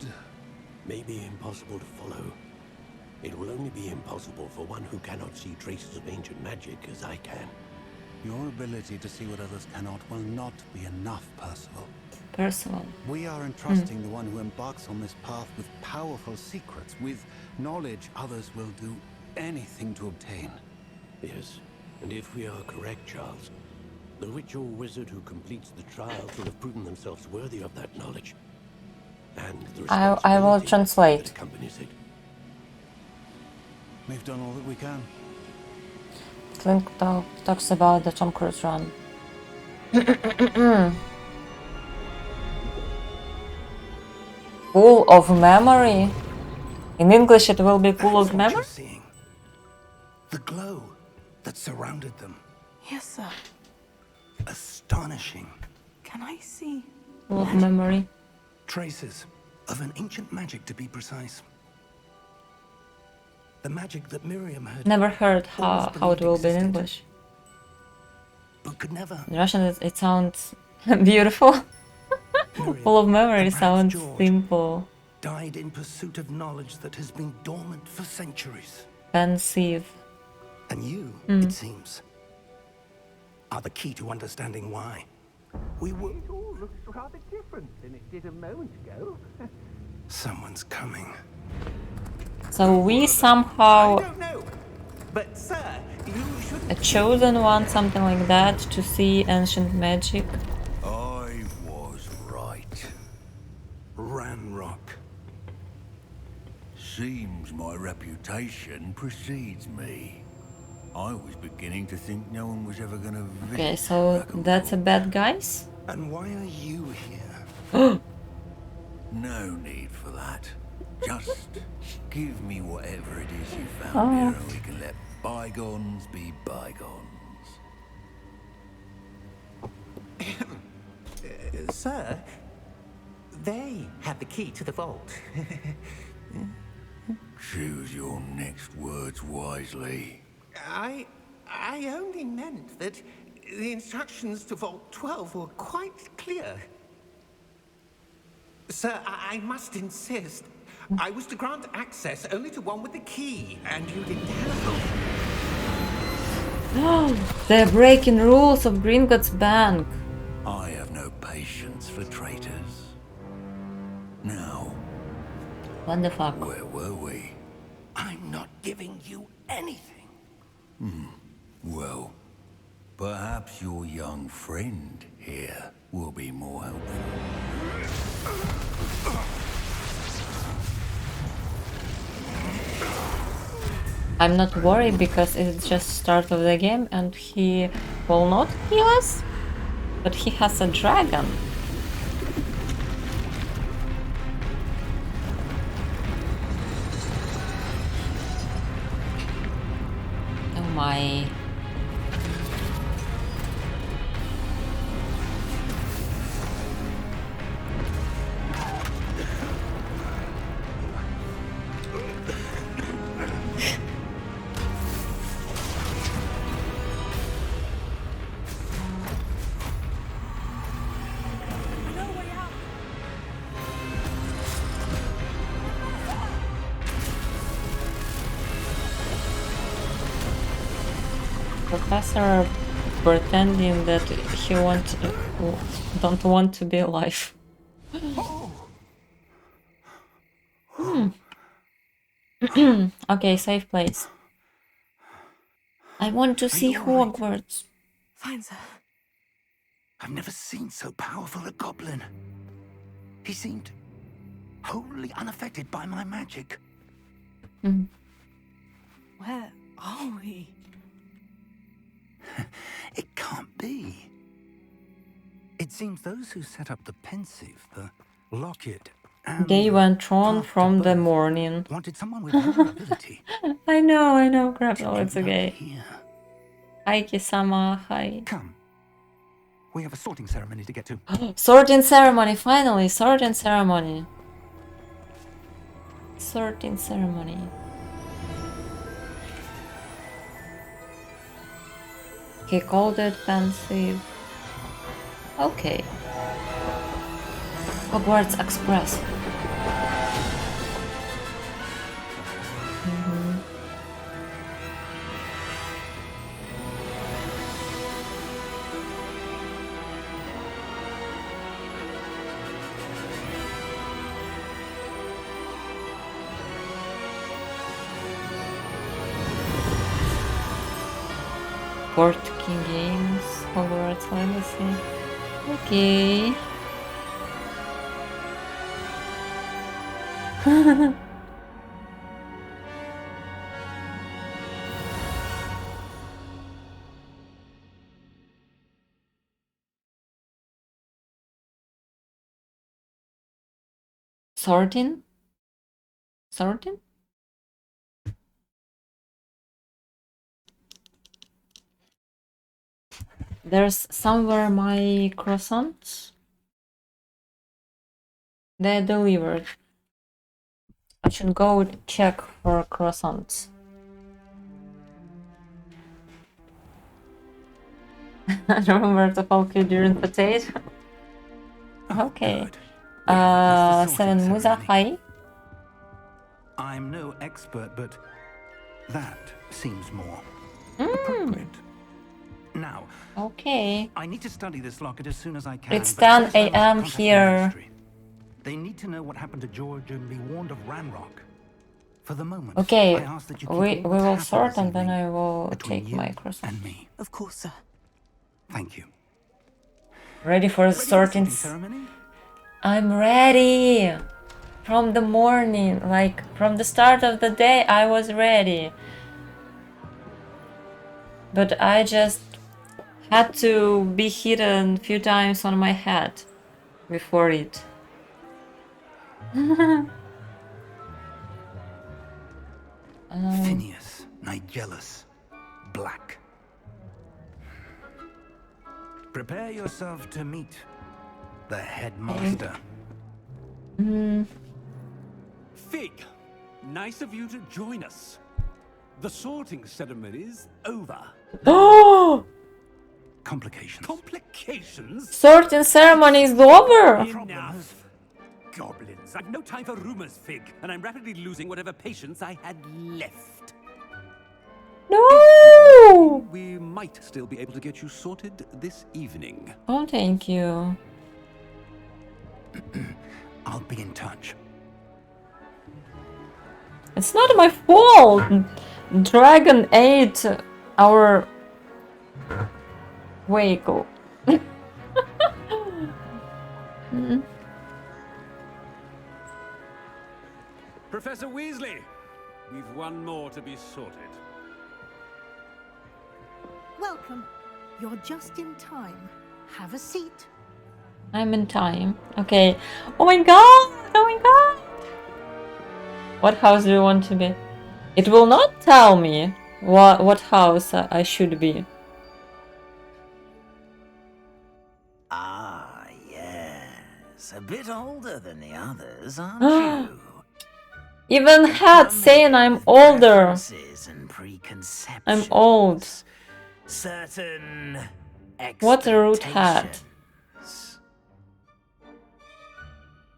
May be impossible to follow. It will only be impossible for one who cannot see traces of ancient magic as I can. Your ability to see what others cannot will not be enough, Percival. Percival. We are entrusting the one who embarks on this path with powerful secrets, with knowledge others will do anything to obtain. Yes, and if we are correct, Charles, the witch or wizard who completes the trials will have proven themselves worthy of that knowledge. And the I will responsibility translate. that accompanies it. We've done all that we can. Link talks about the Tom Cruise run. Full of memory? In English it will be full That is of what memory? you're seeing. The glow that surrounded them. Yes, sir. Astonishing. Can I see? Full of memory. Traces of an ancient magic, to be precise. The magic that Miriam had Never heard always how it believed will be in existed, English. but could never. In Russian it sounds beautiful. Miriam, Full of memory and perhaps sounds George, simple. died in pursuit of knowledge that has been dormant for centuries. Pensive. And you, it seems, are the key to understanding why. We were... It all looks rather different than it did a moment ago. Someone's coming. So we somehow I don't know. But, sir, you should... a chosen one, something like that, to see ancient magic. I was right. Ranrock. Seems my reputation precedes me. I was beginning to think no one was ever gonna visit. Okay, so that's a bad guys? And why are you here? No need for that. Just give me whatever it is you found here and we can let bygones be bygones. Sir, they have the key to the vault. Choose your next words wisely. I only meant that The instructions to Vault 12 were quite clear. Sir, I must insist. I was to grant access only to one with the key, and you didn't have. They're breaking rules of Gringotts Bank. I have no patience for traitors. Now, What the fuck? where were we? I'm not giving you anything. Well, perhaps your young friend here will be more helpful. I'm not worried because it's just start of the game and he will not kill us. But he has a dragon. Oh my. Professor pretending that he don't want to be alive. Okay, safe place. I want to see Hogwarts. Fine, sir. I've never seen so powerful a goblin. He seemed wholly unaffected by my magic. Where are we? It can't be. It seems those who set up the pensive, the locket, and They went on path to from the birth morning. wanted someone with vulnerability. I know, crap, to no, it's end up okay. Here. Hi, Kisama, hi. Come. We have a sorting ceremony to get to. Sorting ceremony, finally, sorting ceremony. Sorting ceremony. He called it pensive. Okay. Hogwarts Express. Port King Games, Hogwarts Legacy. Okay. Sorting? Sorting? There's somewhere my croissants. They're delivered. I should go check for croissants. Remember to poke you during potato? Okay. Good. We haven't missed the Seven sorting Musa, ceremony. hi. I'm no expert, but that seems more appropriate. Now, Okay. I need to study this locket as soon as I can. It's but 10 first I must a.m. contact the here. ministry. They need to know what happened to George and be warned of Ranrock. For the moment, Okay, I ask that you keep we all will that happened sort this and then evening I will between take you my croissant. and me. Of course, sir. Thank you. Ready for the Ready for the sorting? sorting ceremony? I'm ready! From the morning, like from the start of the day, I was ready. But I just had to be hidden a few times on my head before it. Phineas, Nigellus, Black. Prepare yourself to meet the headmaster. Fig, nice of you to join us. The sorting ceremony's over. Oh! complications. Complications? Sorting ceremony is over. Enough. Goblins. I've no time for rumors, Fig, and I'm rapidly losing whatever patience I had left. No! We might still be able to get you sorted this evening. Oh, thank you. I'll be in touch. It's not my fault. Dragon ate our vehicle. Professor Weasley, we've one more to be sorted. Welcome. You're just in time. Have a seat. I'm in time. Okay. Oh my god! Oh my god! What house do you want to be? It will not tell me what house I should be. Ah, yes. A bit older than the others, aren't you? Even had saying I'm older. I'm old. Certain What a rude hat.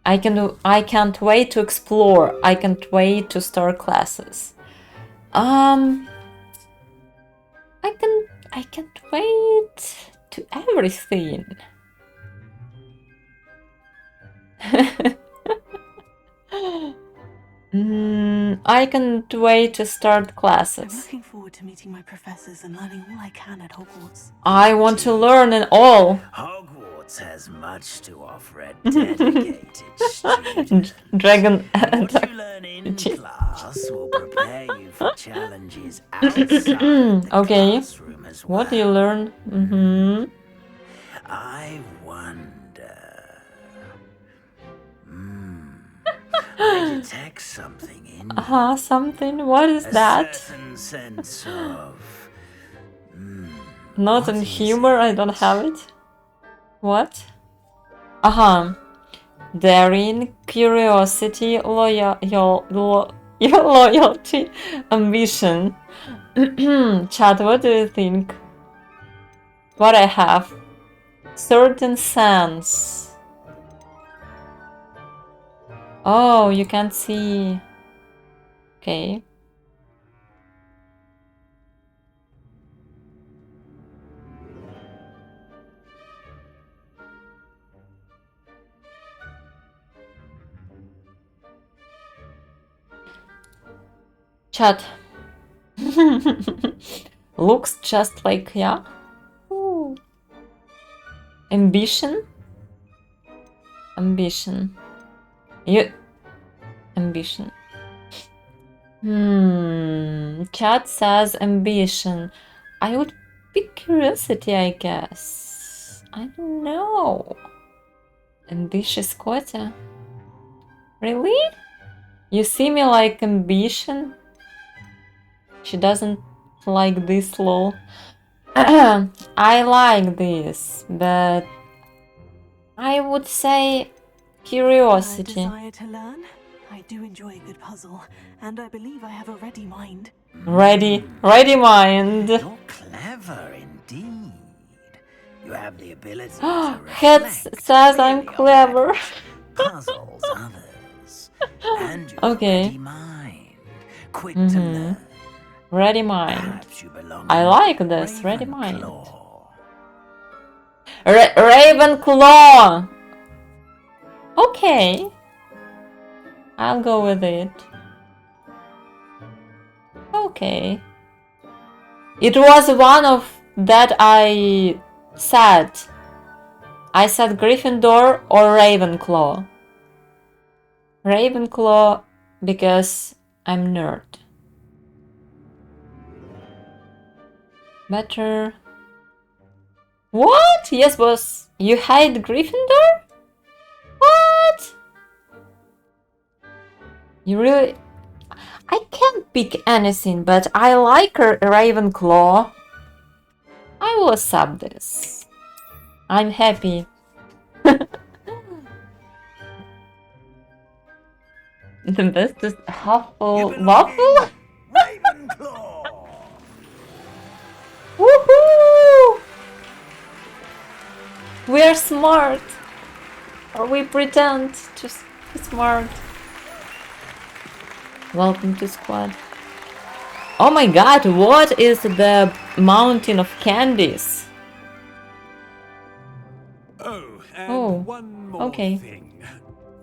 I can't wait to explore. I can't wait to start classes. I can't wait to everything. I can't wait to start classes. I'm looking forward to meeting my professors and learning all I can at Hogwarts. I want to learn it all. Hogwarts has much to offer a dedicated student. Dragon. What you learn in class will prepare you for challenges outside the Okay. classroom as well. What do you learn? I wonder. I detect something in you. Something. What is that? Certain sense of. Not in humor. I don't have it. What? Daring, curiosity, loyalty, ambition. Chat, what do you think? What I have? Certain sense. Oh, you can't see. Okay. Chat. Looks just like, yeah. Ooh. Ambition. Ambition. Ambition. Chat says ambition. I would pick curiosity, I guess. I don't know. Ambitious Kotya. Really? You see me like ambition? She doesn't like this lol. I like this, but I would say curiosity. Desire to learn? I do enjoy a good puzzle, and I believe I have a ready mind. Ready mind. You're clever indeed. You have the ability to Heads says I'm clever. puzzles others. And you Okay. ready mind. Quick to learn. Ready mind. I like this. Ready mind. Ravenclaw. Okay. I'll go with it. Okay. It was one of that I said. I said Gryffindor or Ravenclaw. Ravenclaw because I'm nerd. Better. What? Yes, boss. You hate Gryffindor? What? You really... I can't pick anything, but I like Ravenclaw. I will accept this. I'm happy. The best is Hufflepuff. Ravenclaw. Woohoo! We are smart. Or we pretend to be smart. Welcome to squad. Oh my god, what is the mountain of candies? Oh, and one more okay. thing.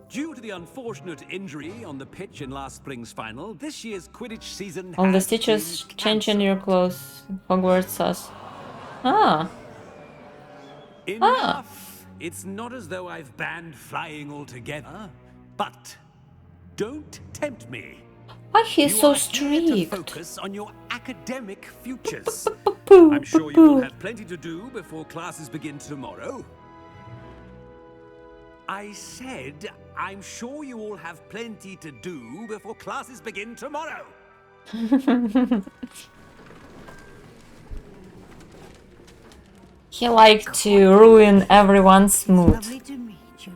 Due to the unfortunate injury on the pitch in last spring's final, this year's Quidditch season All the has stitches been changing your clothes. Hogwarts sauce. Ah. Enough! It's not as though I've banned flying altogether, but don't tempt me. Why he's so Here strict? to focus on your academic futures. I'm sure you will have plenty to do before classes begin tomorrow. I said, I'm sure you all have plenty to do before classes begin tomorrow. He liked to ruin everyone's mood. Lovely to meet you.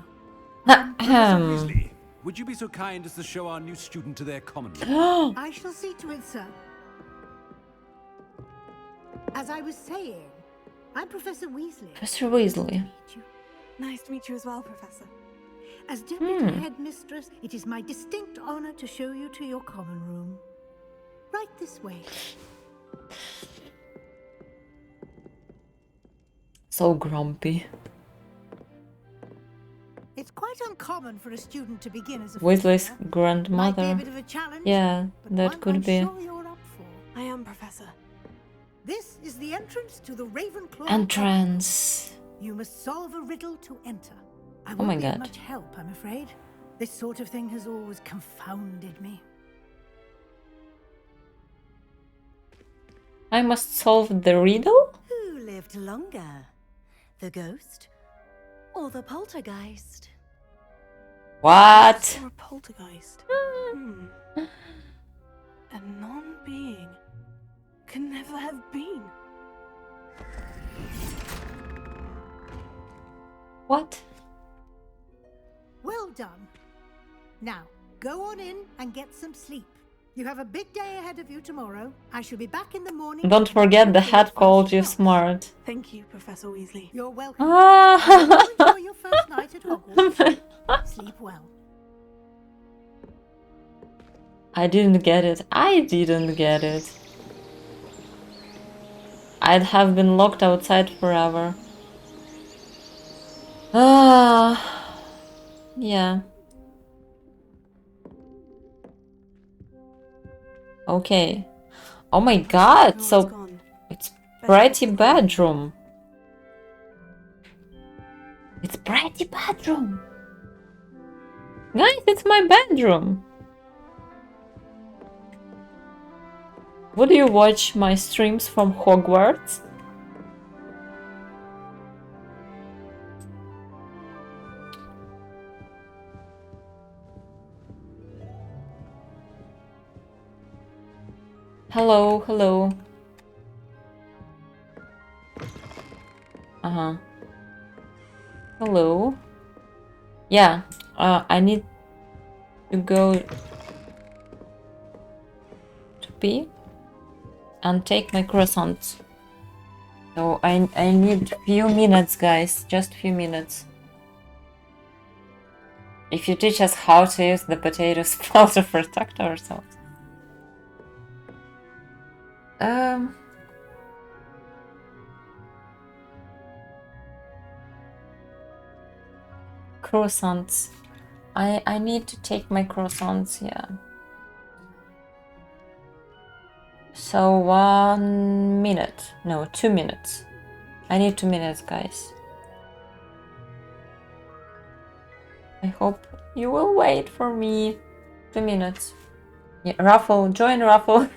Weasley, would you be so kind as to show our new student to their common room? I shall see to it, sir. As I was saying, I'm Professor Weasley. Professor Weasley. Nice to meet you as well, Professor. As Deputy Headmistress, it is my distinct honor to show you to your common room. Right this way. So grumpy. It's quite uncommon for a student to begin as a Weasley's foreigner. grandmother. Might be a bit of a challenge, Yeah, but that one could I'm be. Sure you're up for. I am, Professor. This is the entrance to the Ravenclaw. Entrance. You must solve a riddle to enter. I Oh won't my be god. of much help, I'm afraid. This sort of thing has always confounded me. I must solve the riddle? Who lived longer? The ghost or the poltergeist? What? Or a poltergeist. A non-being can never have been. What? Well done. Now, go on in and get some sleep. You have a big day ahead of you tomorrow. I shall be back in the morning. Don't forget the head called you smart. Thank you, Professor Weasley. You're welcome. Ah. Enjoy your first night at Hogwarts. Sleep well. I didn't get it. I didn't get it. I'd have been locked outside forever. Ah. Yeah. Okay. Oh my god, so it's pretty bedroom. It's pretty bedroom. Guys, it's my bedroom. Would you watch my streams from Hogwarts? Hello, hello. Uh-huh. Hello. Yeah, I need to go to pee and take my croissants. So I need few minutes, guys. Just few minutes. If you teach us how to use the potato spell to protect ourselves. Croissants. I need to take my croissants, yeah. So 1 minute. No, 2 minutes. I need 2 minutes, guys. I hope you will wait for me. 2 minutes. Yeah, Raffle, join Raffle.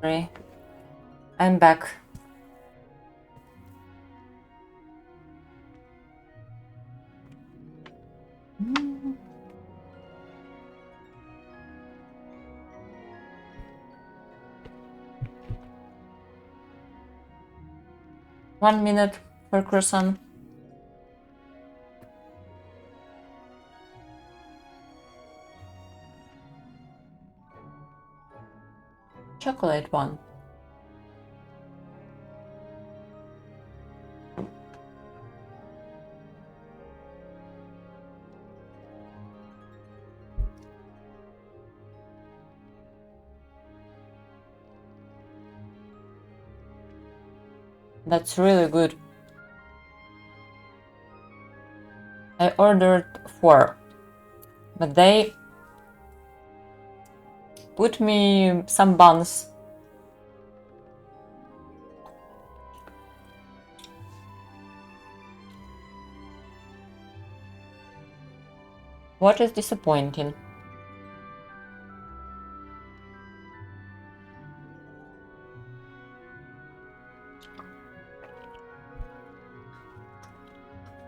Sorry. I'm back. One minute for croissant. Chocolate one. That's really good. I ordered 4, but they put me some buns. What is disappointing?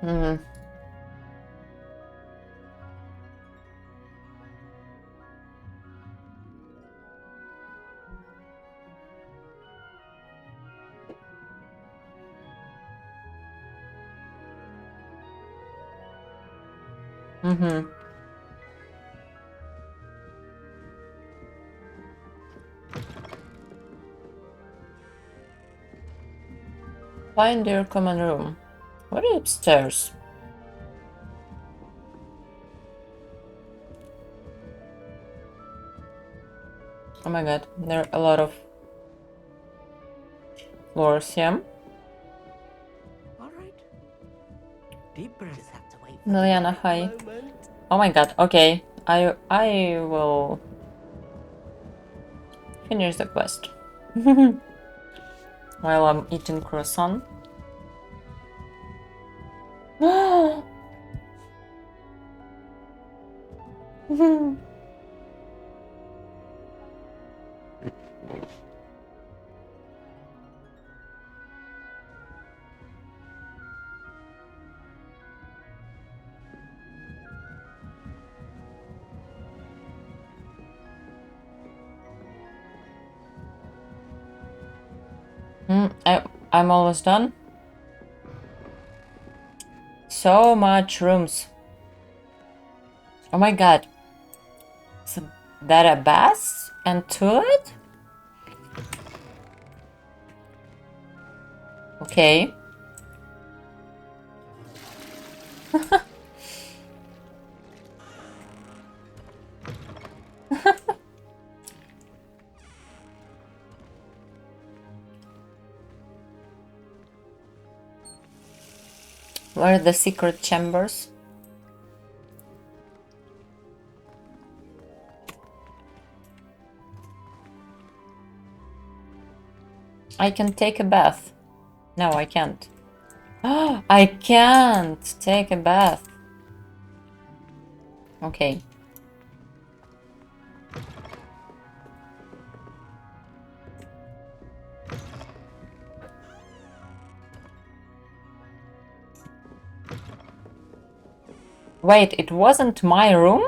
Mm. Mm-hmm. Find your common room. What is upstairs? Oh my god, there are a lot of floors here. Alright. Deep breaths have to wait. Liliana, hi. Oh my god, okay. I will finish the quest. While I'm eating croissant. I'm almost done. So much rooms. Oh my god. Is that a bath and toilet? Okay. Where are the secret chambers? I can take a bath. No, I can't. I can't take a bath. Okay. Wait, it wasn't my room?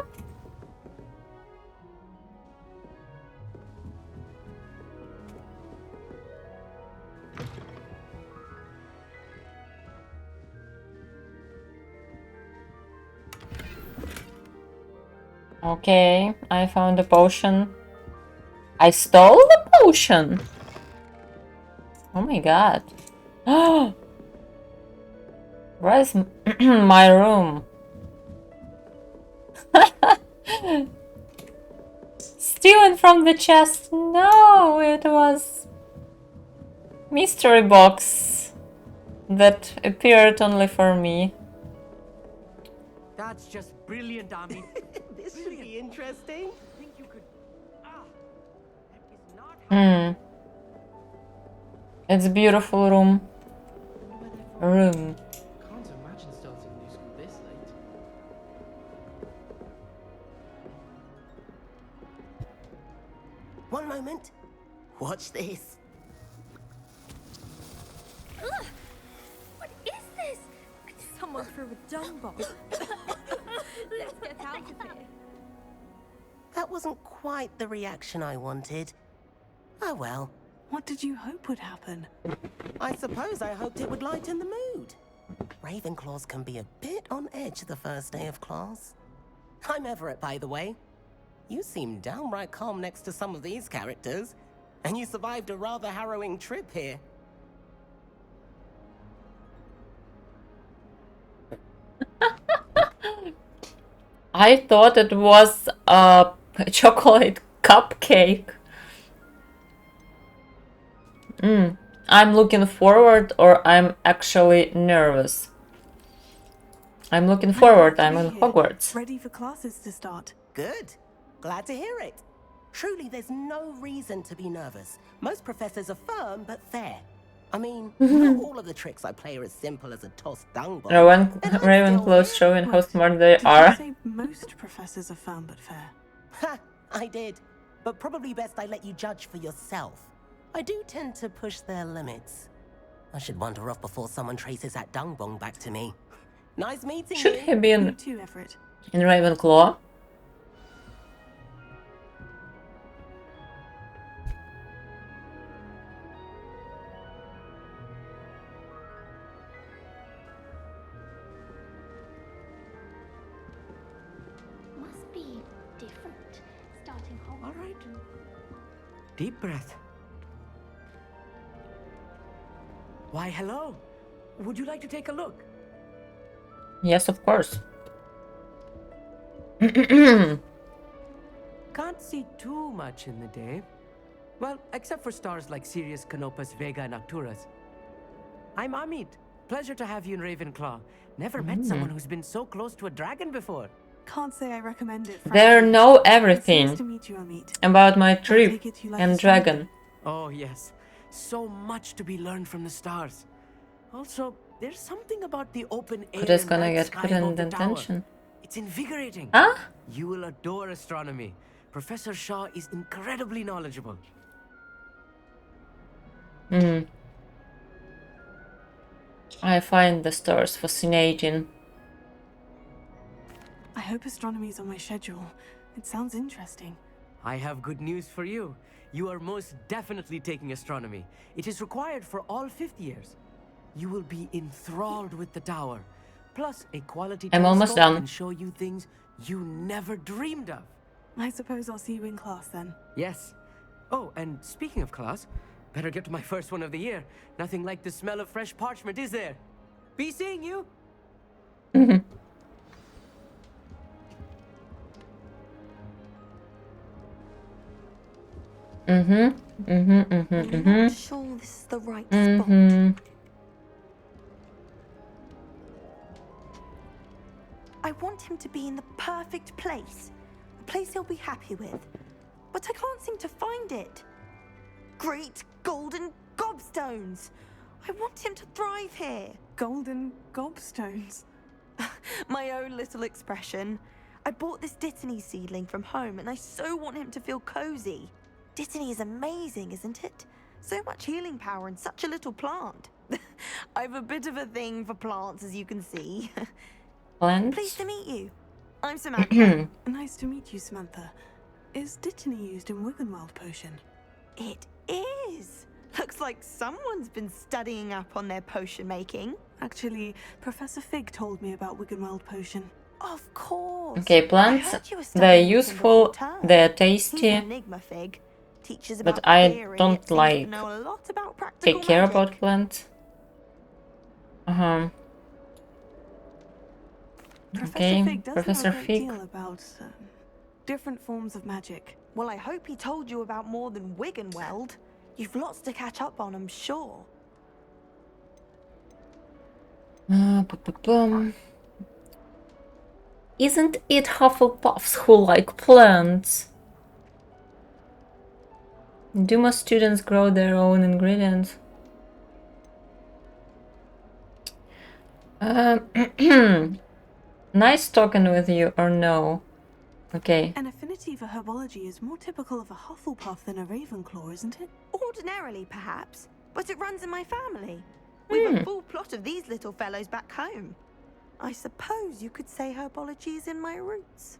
Okay, I found a potion. I stole the potion! Oh my god. Where's my room? Stealing from the chest. No, it was mystery box that appeared only for me. That's just brilliant, Army. This should be interesting. Think you could. Hmm. It's a beautiful room. Can't imagine starting new school this late. One moment. Watch this. Ugh! What is this? Someone threw a dung bomb. Let's get out of here. That wasn't quite the reaction I wanted. Oh well. What did you hope would happen? I suppose I hoped it would lighten the mood. Ravenclaws can be a bit on edge the first day of class. I'm Everett, by the way. You seem downright calm next to some of these characters, and you survived a rather harrowing trip here. I thought it was a chocolate cupcake. I'm looking forward, or I'm actually nervous. I'm looking forward. I'm in Hogwarts. Ready for classes to start. Good. Glad to hear it. Truly, there's no reason to be nervous. Most professors are firm but fair. I mean, not all of the tricks I play are as simple as a tossed dung bomb. Ravenclaws showing how smart they Did you are. say most professors are firm but fair? Ha! I did. But probably best I let you judge for yourself. I do tend to push their limits. I should wander off before someone traces that dung bomb back to me. Nice meeting Should you. he be You in too, Everett. Ravenclaw? Must be different. Starting Hogwarts. All right. Deep breath. Why, hello. Would you like to take a look? Yes, of course. Can't see too much in the day. Well, except for stars like Sirius, Canopus, Vega, and Arcturus. I'm Amit. Pleasure to have you in Ravenclaw. Never met someone who's been so close to a dragon before. Can't say I recommend it. They know everything Nice to meet you, Amit. about my trip take it you like and astronomy. dragon. Oh, yes. So much to be learned from the stars. Also, there's something about the open air Who is and gonna night get sky put in above the tower. detention? It's invigorating. Huh? You will adore astronomy. Professor Shaw is incredibly knowledgeable. I find the stars fascinating. I hope astronomy's on my schedule. It sounds interesting. I have good news for you. You are most definitely taking astronomy. It is required for all 5th years. You will be enthralled with the tower. Plus, a quality I'm almost telescope done. can show you things you never dreamed of. I suppose I'll see you in class then. Yes. Oh, and speaking of class, better get to my first one of the year. Nothing like the smell of fresh parchment, is there? Be seeing you. I'm not sure this is the right spot. I want him to be in the perfect place. A place he'll be happy with. But I can't seem to find it. Great golden gobstones! I want him to thrive here. Golden gobstones. My own little expression. I bought this Dittany seedling from home and I so want him to feel cozy. Dittany is amazing, isn't it? So much healing power in such a little plant. I've a bit of a thing for plants, as you can see. Plants? Pleased to meet you. I'm Samantha. Nice to meet you, Samantha. Is Dittany used in Wiggenweld potion? It is. Looks like someone's been studying up on their potion making. Actually, Professor Fig told me about Wiggenweld potion. Of course. Okay, I plants, heard you were they're studying with him useful, before term. they're He's tasty, an Enigma Fig. Teaches but about I theory, don't seems to like know a lot about practical take care magic. about plants. Professor Okay, Fig does Professor know a great Fig. deal about different forms of magic. Well, I hope he told you about more than Wiggenweld. You've lots to catch up on, I'm sure. Isn't it Hufflepuffs who like plants? Do most students grow their own ingredients? Nice talking with you, or no? Okay. An affinity for herbology is more typical of a Hufflepuff than a Ravenclaw, isn't it? Ordinarily, perhaps, but it runs in my family. We've a full plot of these little fellows back home. I suppose you could say herbology is in my roots.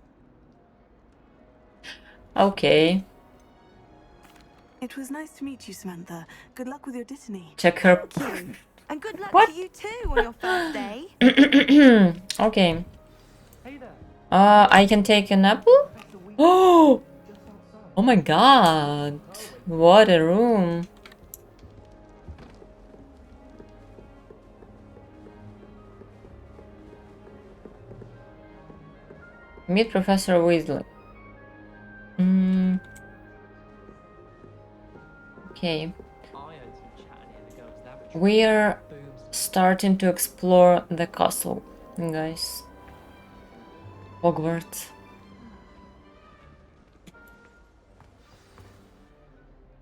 Okay. It was nice to meet you, Samantha. Good luck with your dittany. Check her. Thank you. And good luck What? to you too on your first day. Okay. I can take an apple? Oh! Oh my god. What a room. Meet Professor Weasley. Okay. We're starting to explore the castle, guys. Hogwarts.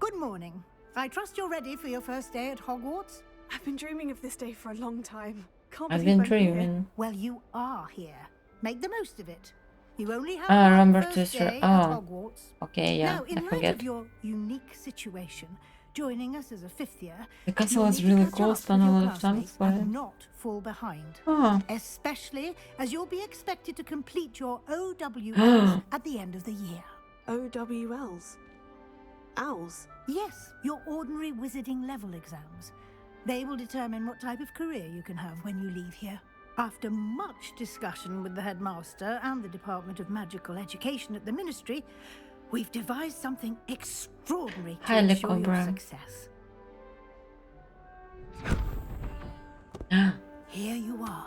Good morning. I trust you're ready for your first day at Hogwarts? I've been dreaming of this day for a long time. Can't I've believe been I'm here. dreaming. Well, you are here. Make the most of it. You only have Ah, one remember first to day at oh. Hogwarts. Okay, yeah, Now, in I light forget. of your unique situation, joining us as a 5th year, The castle you'll is need to really catch cool, up spent with a your lot of time classmates for it. and not fall behind. Oh. Especially as you'll be expected to complete your OWLs at the end of the year. OWLs? Owls? Yes, your ordinary wizarding level exams. They will determine what type of career you can have when you leave here. After much discussion with the headmaster and the Department of Magical Education at the Ministry, we've devised something extraordinary to Highly ensure your Cobra. success. Here you are.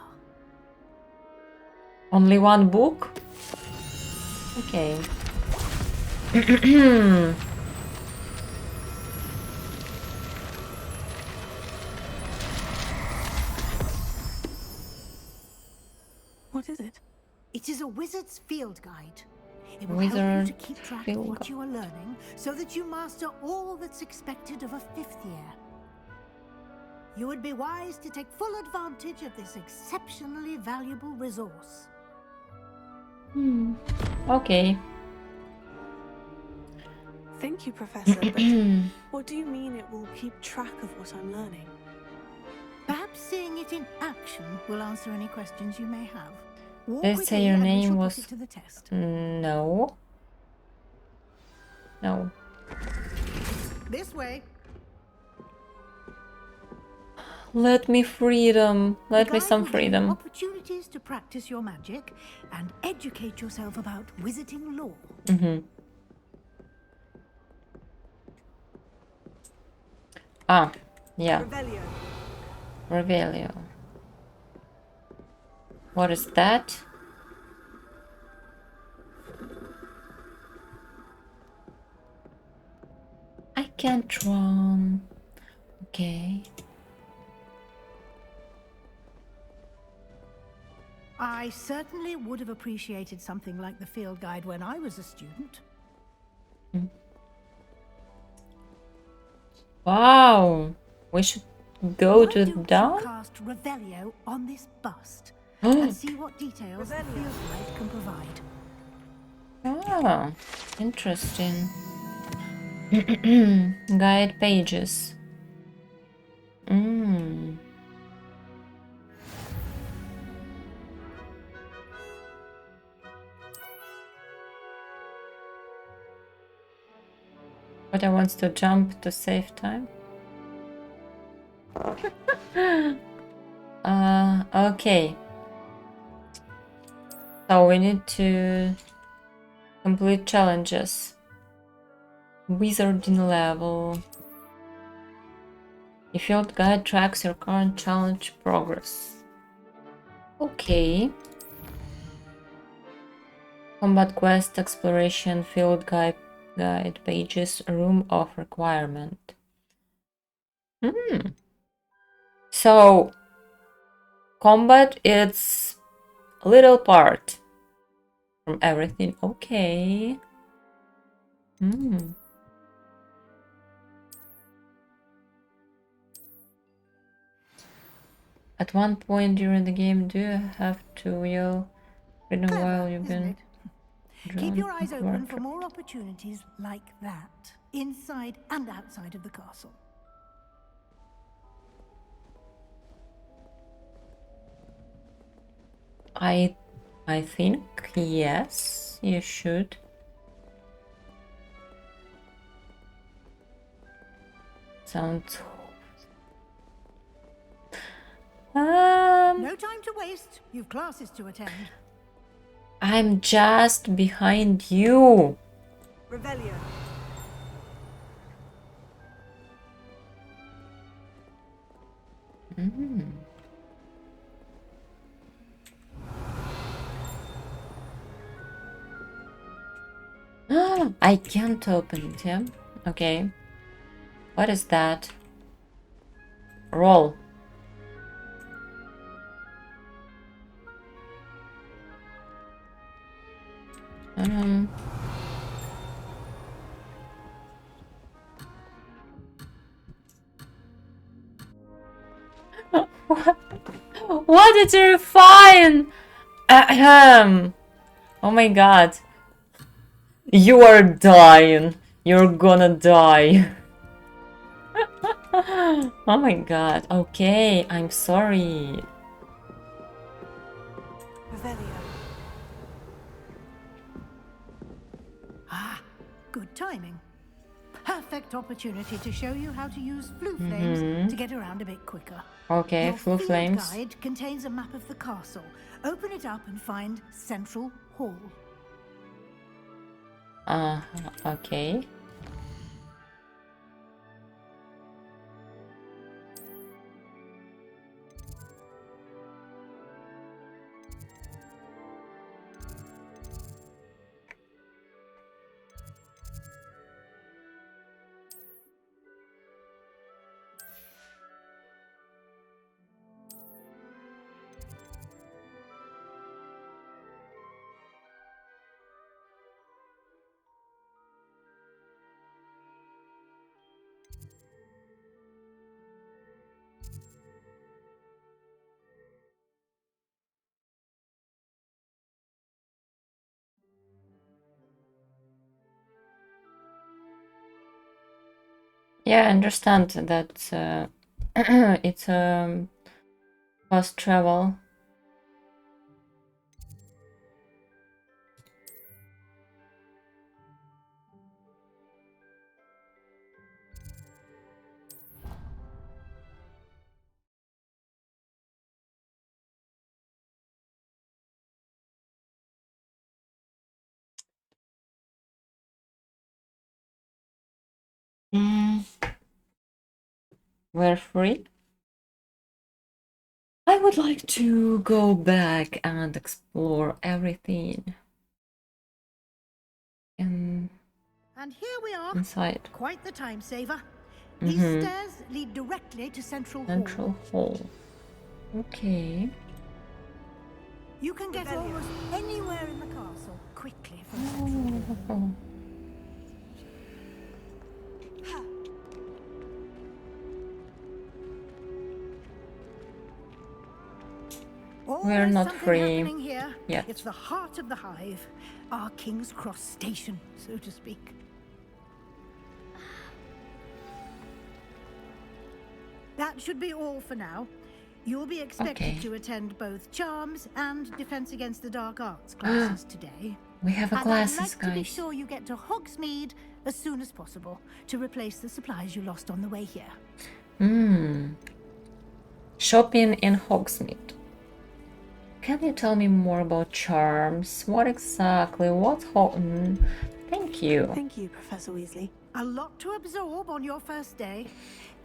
Only one book? Okay. What is it? It is a wizard's field guide. It will help you to Wizard keep track of field what guide. you are learning so that you master all that's expected of a 5th year. You would be wise to take full advantage of this exceptionally valuable resource. Okay. Thank you, Professor, but what do you mean it will keep track of what I'm learning? Perhaps seeing it in action will answer any questions you may have. Walk Let's with say me your and we name shall put was... it to the test. No. No. This way. Let me freedom. Let The me guide some will give you freedom. opportunities to practice your magic and educate yourself about wizarding lore. Ah, yeah. Revelio. Revelio. What is that? I can't run. Okay. I certainly would have appreciated something like the field guide when I was a student. Wow. We should go to down? Cast Revelio on this bust and see what details the field guide can provide. Ah, interesting. Guide pages. But I want to jump to save time. Okay. So we need to complete challenges. Wizarding level. The field guide tracks your current challenge progress. Okay. Combat quest, exploration, field guide pages, room of requirement. So combat, it's a little part from everything. Okay. At one point during the game, do you have to yell while you've been... Keep your eyes open for more opportunities like that, inside and outside of the castle. I think yes, you should. Sounds. No time to waste. You've classes to attend. I'm just behind you. Revelio. I can't open it, yeah? Okay. What is that? Roll. What a terrifying! Ahem. Oh my god. You are dying. You're gonna die. Oh my god. Okay, I'm sorry. Revelio. Ah, good timing. Perfect opportunity to show you how to use flue flames to get around a bit quicker. Okay, Your flue field flames. guide contains a map of the castle. Open it up and find Central Hall. Okay. Yeah, I understand that it's fast travel. We're free. I would like to go back and explore everything. And here we are. Inside. Quite the time saver. These stairs lead directly to Central Hall. Okay. You can get almost anywhere in the castle quickly from Central Hall. We're not free here. yet. It's the heart of the hive, our King's Cross station, so to speak. That should be all for now. You'll be expected to attend both Charms and Defense Against the Dark Arts classes today. We have a classes, I'd like guys. to be sure you get to Hogsmeade as soon as possible to replace the supplies you lost on the way here. Shopping in Hogsmeade. Can you tell me more about Charms? What exactly? Thank you. Thank you, Professor Weasley. A lot to absorb on your first day,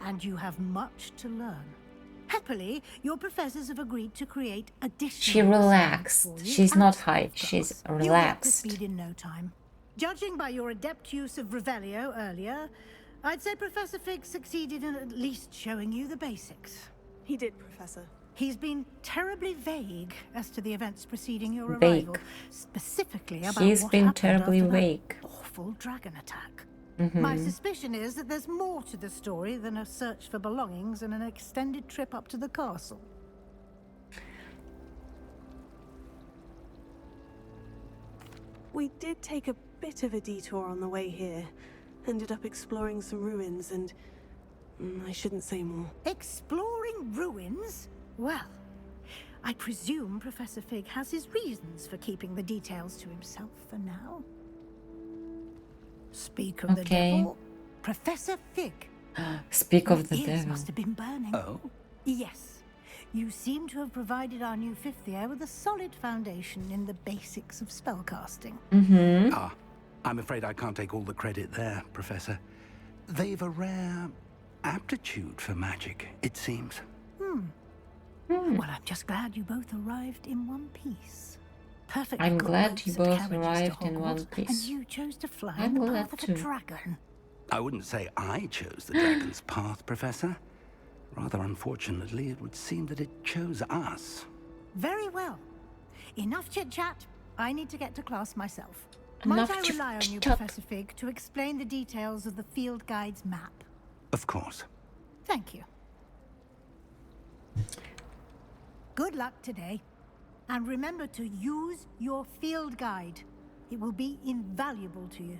and you have much to learn. Happily, your professors have agreed to create additional. She relaxed. She's not high. She's relaxed. You'll get to speed in no time. Judging by your adept use of Revelio earlier, I'd say Professor Fig succeeded in at least showing you the basics. He did, Professor. He's been terribly vague as to the events preceding your Vague. arrival, specifically about He's what been happened terribly after that vague. awful dragon attack. My suspicion is that there's more to the story than a search for belongings and an extended trip up to the castle. We did take a bit of a detour on the way here. Ended up exploring some ruins and... I shouldn't say more. Exploring ruins? Well, I presume Professor Fig has his reasons for keeping the details to himself for now. Speak of the devil, Professor Fig. Speak of the Your ears devil. must have been burning. Oh? Yes. You seem to have provided our new fifth year with a solid foundation in the basics of spellcasting. Ah, I'm afraid I can't take all the credit there, Professor. They've a rare aptitude for magic, it seems. Well, I'm just glad you both arrived in one piece. Perfect. I'm good glad boats you and both carriages to arrived in Hogwarts, one piece. And you chose to fly I'm on the glad path of too. a dragon. I wouldn't say I chose the dragon's path, Professor. Rather unfortunately, it would seem that it chose us. Very well. Enough chit-chat. I need to get to class myself. Enough Might I rely on you, chit-chat. Professor Fig, to explain the details of the field guide's map? Of course. Thank you. Good luck today. And remember to use your field guide. It will be invaluable to you.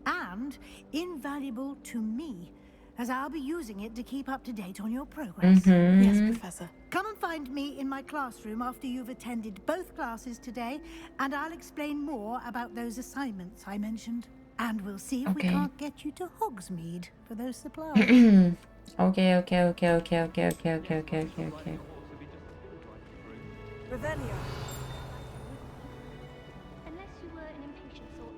And invaluable to me, as I'll be using it to keep up to date on your progress. Yes, Professor. Come and find me in my classroom after you've attended both classes today, and I'll explain more about those assignments I mentioned. And we'll see if we can't get you to Hogsmeade for those supplies. Okay. Revelio. Unless you were an impatient sort.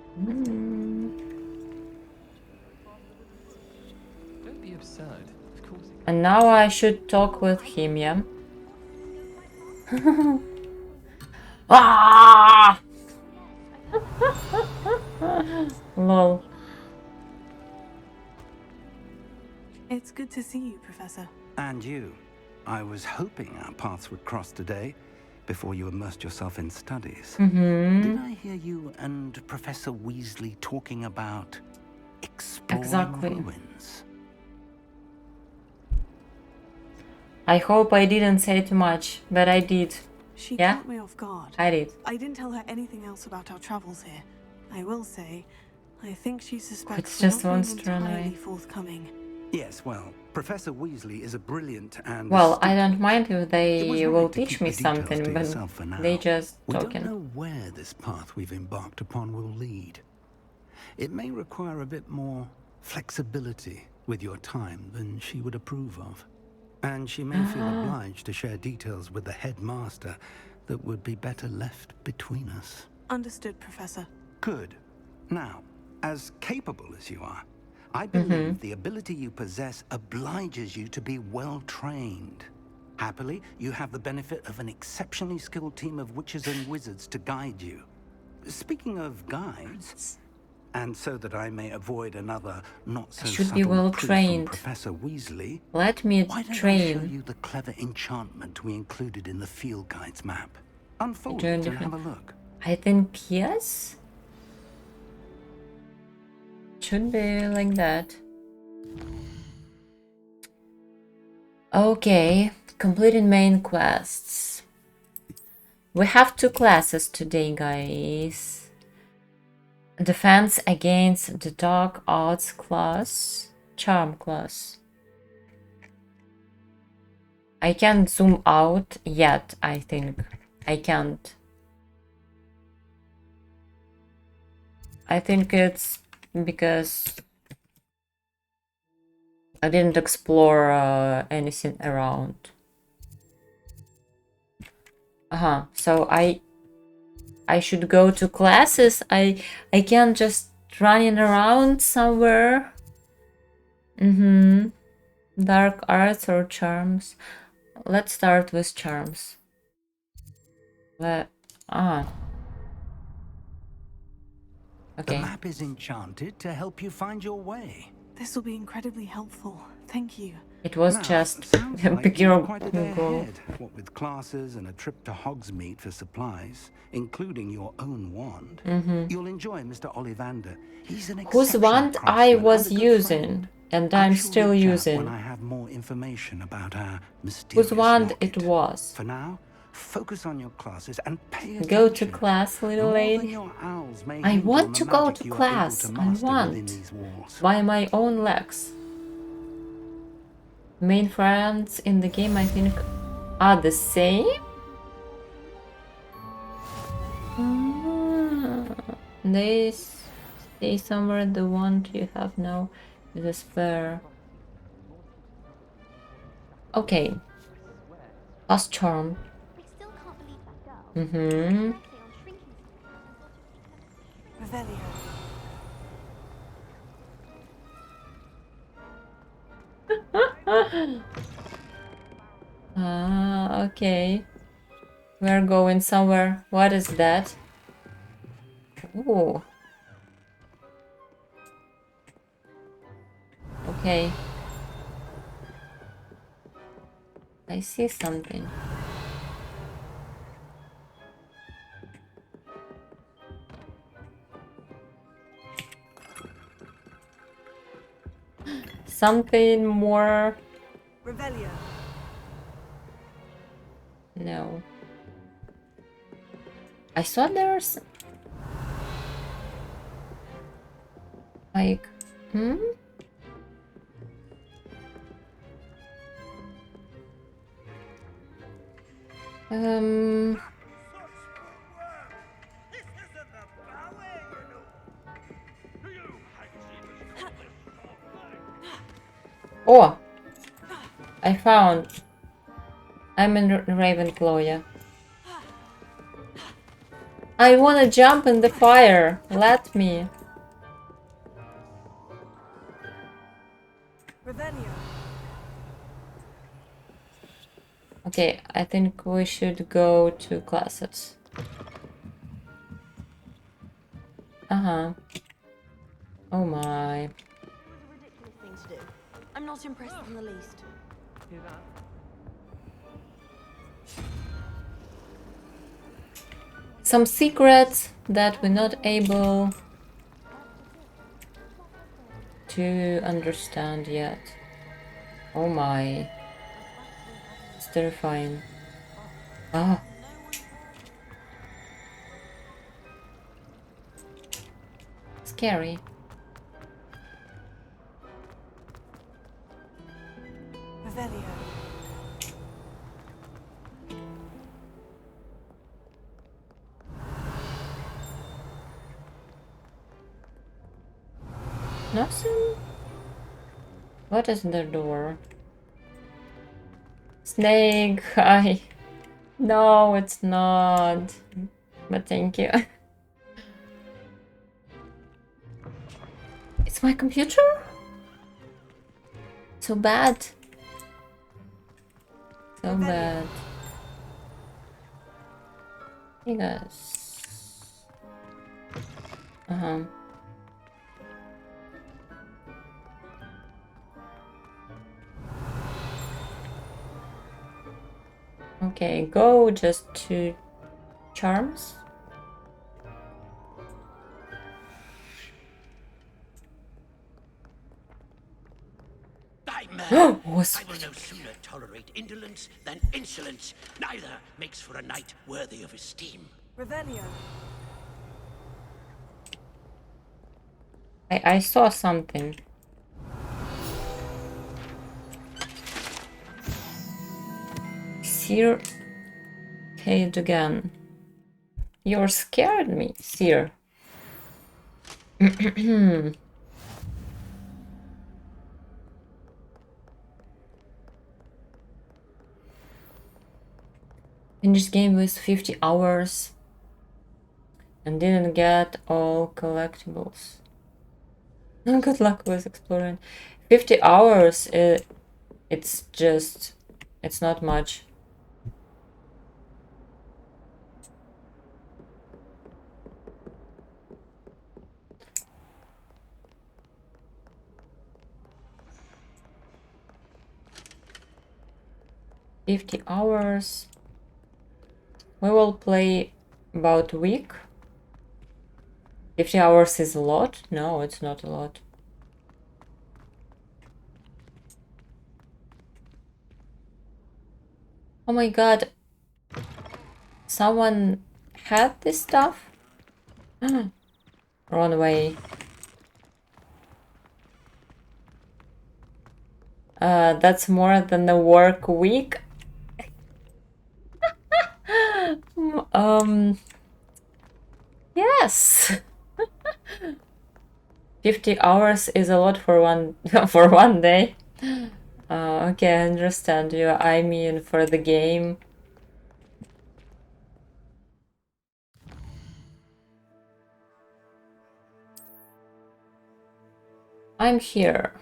Don't be absurd. Of course. And now I should talk with him, yeah? Ah! Lol. It's good to see you, Professor. And you. I was hoping our paths would cross today, before you immersed yourself in studies. Did I hear you and Professor Weasley talking about exploring ruins? I hope I didn't say too much, but I did. She Yeah? caught me off guard. I did. I didn't tell her anything else about our travels here. I will say, I think she suspects just we're not wants being to run entirely away. forthcoming. Yes, well, Professor Weasley is a brilliant and... Well, I don't mind if It was they right will to teach keep me the details something, to but yourself for now. they just We talking. don't know where this path we've embarked upon will lead. It may require a bit more flexibility with your time than she would approve of. And she may feel obliged to share details with the headmaster that would be better left between us. Understood, Professor. Good. Now, as capable as you are, I believe the ability you possess obliges you to be well trained. Happily, you have the benefit of an exceptionally skilled team of witches and wizards to guide you. Speaking of guides, and so that I may avoid another not so should subtle be well reproof from trained. Professor Weasley, Let me why don't I show train. you the clever enchantment we included in the field guide's map? Unfold Join it and different- have a look. I think yes. Should be like that. Okay, completing main quests. We have 2 classes today, guys. Defense against the dark arts class, charm class. I can't zoom out yet, I think. I can't. I think it's because I didn't explore anything around. So I should go to classes. I can't just running around somewhere. Dark arts or charms. Let's start with charms. Okay. The map is enchanted to help you find your way. This will be incredibly helpful. Thank you. It was Now, just sounds a like big you're Euro quite a day goal. ahead, what with classes and a trip to Hogsmeade for supplies, including your own wand. You'll enjoy Mr. Ollivander. He's an Whose exceptional wand I craftsman was and a good using, friend. and I I'm shall still reach out using. when I have more information about our mysterious Whose wand locket. it was. For now, Focus on your classes and pay attention. Go to class, little More than lady. your owls may I hinge want on the to go magic to you are able class. to I master within want. these walls. By my own legs. Main friends in the game, I think, are the same. They stay somewhere. The one you have now is a spare. Okay. Last charm. Mm-hmm. Okay. We're going somewhere. What is that? Ooh. Okay. I see something. Something more. Revelio. No. I saw there's like Oh, I found. I'm in Ravenclaw, yeah. I wanna jump in the fire. Let me. Okay, I think we should go to classes. Uh-huh. Oh my. Ridiculous thing to do. I'm not impressed in the least. Some secrets that we're not able to understand yet. Oh my. It's terrifying. Ah. Scary. Revelio. Nothing? What is the door? Snake, hi. No, it's not. But thank you. It's my computer? So bad. So bad. Hey guys. Uh-huh. Okay, go just to charms. I will no sooner tolerate indolence than insolence. Neither makes for a knight worthy of esteem. Revelio. I saw something. Sir Cade again. You're scared me, Sir. Finished game with 50 hours and didn't get all collectibles. Good luck with exploring. 50 hours, it's not much. $50 hours. We will play about a week. 50 hours is a lot? No, it's not a lot. Oh my god. Someone had this stuff? Wrong way. That's more than a work week. Yes. 50 hours is a lot for one for one day. Okay, I understand you. I mean, for the game. I'm here.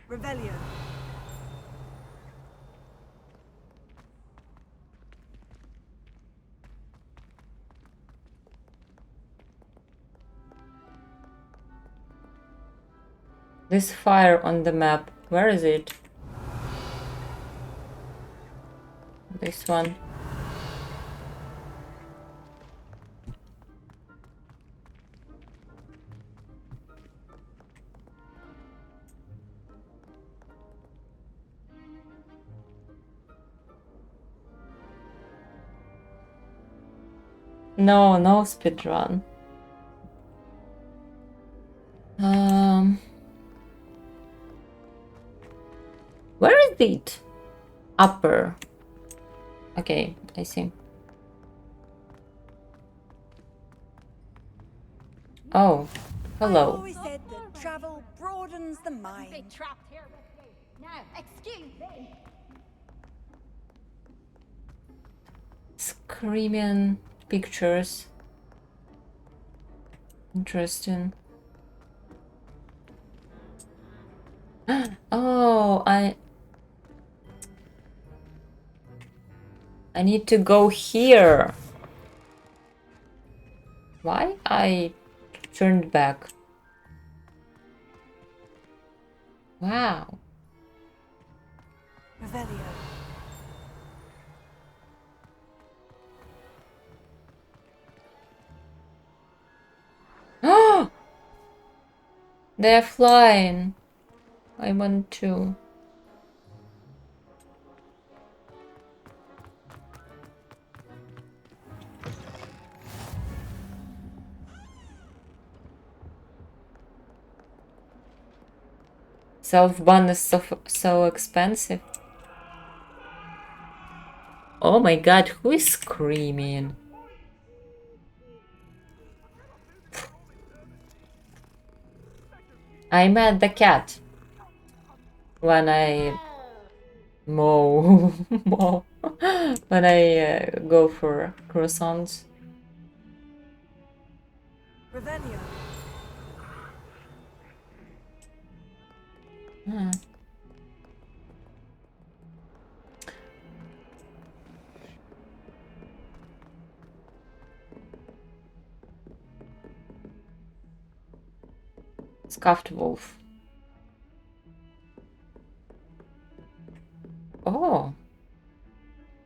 Revelio. This fire on the map, where is it? This one. No, no speedrun. Where is it? Upper. Okay, I see. Oh, hello. I've always said that travel broadens the mind. Be trapped here with you. Now, excuse me. Screaming pictures. Interesting. Oh, I need to go here. Why I turned back? Wow. Revelio. Oh! They're flying. I want to. Self-ban is so expensive. Oh my god, who is screaming? I met the cat when I mow when I go for croissants. Revelio. Hmm. Scuffed wolf. Oh,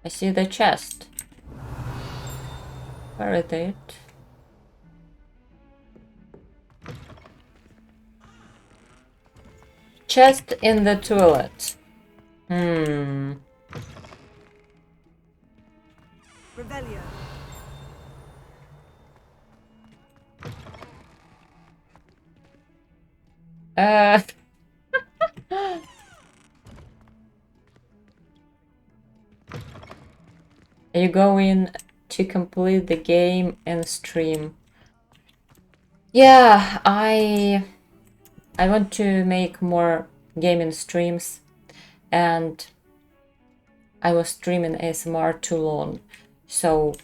I see the chest. Where is it? Chest in the toilet. Revelio. Are you going to complete the game and stream? Yeah, I want to make more gaming streams, and I was streaming ASMR too long, so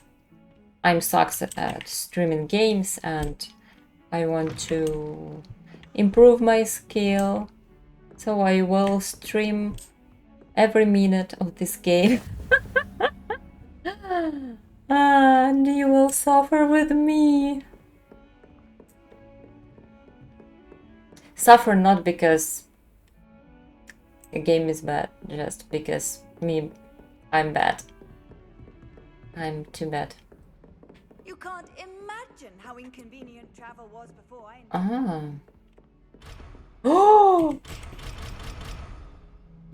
I'm sucks at streaming games, and I want to improve my skill, so I will stream every minute of this game. And you will suffer with me. Suffer not because the game is bad, just because I'm bad. I'm too bad. You can't imagine how inconvenient travel was before I. Ah.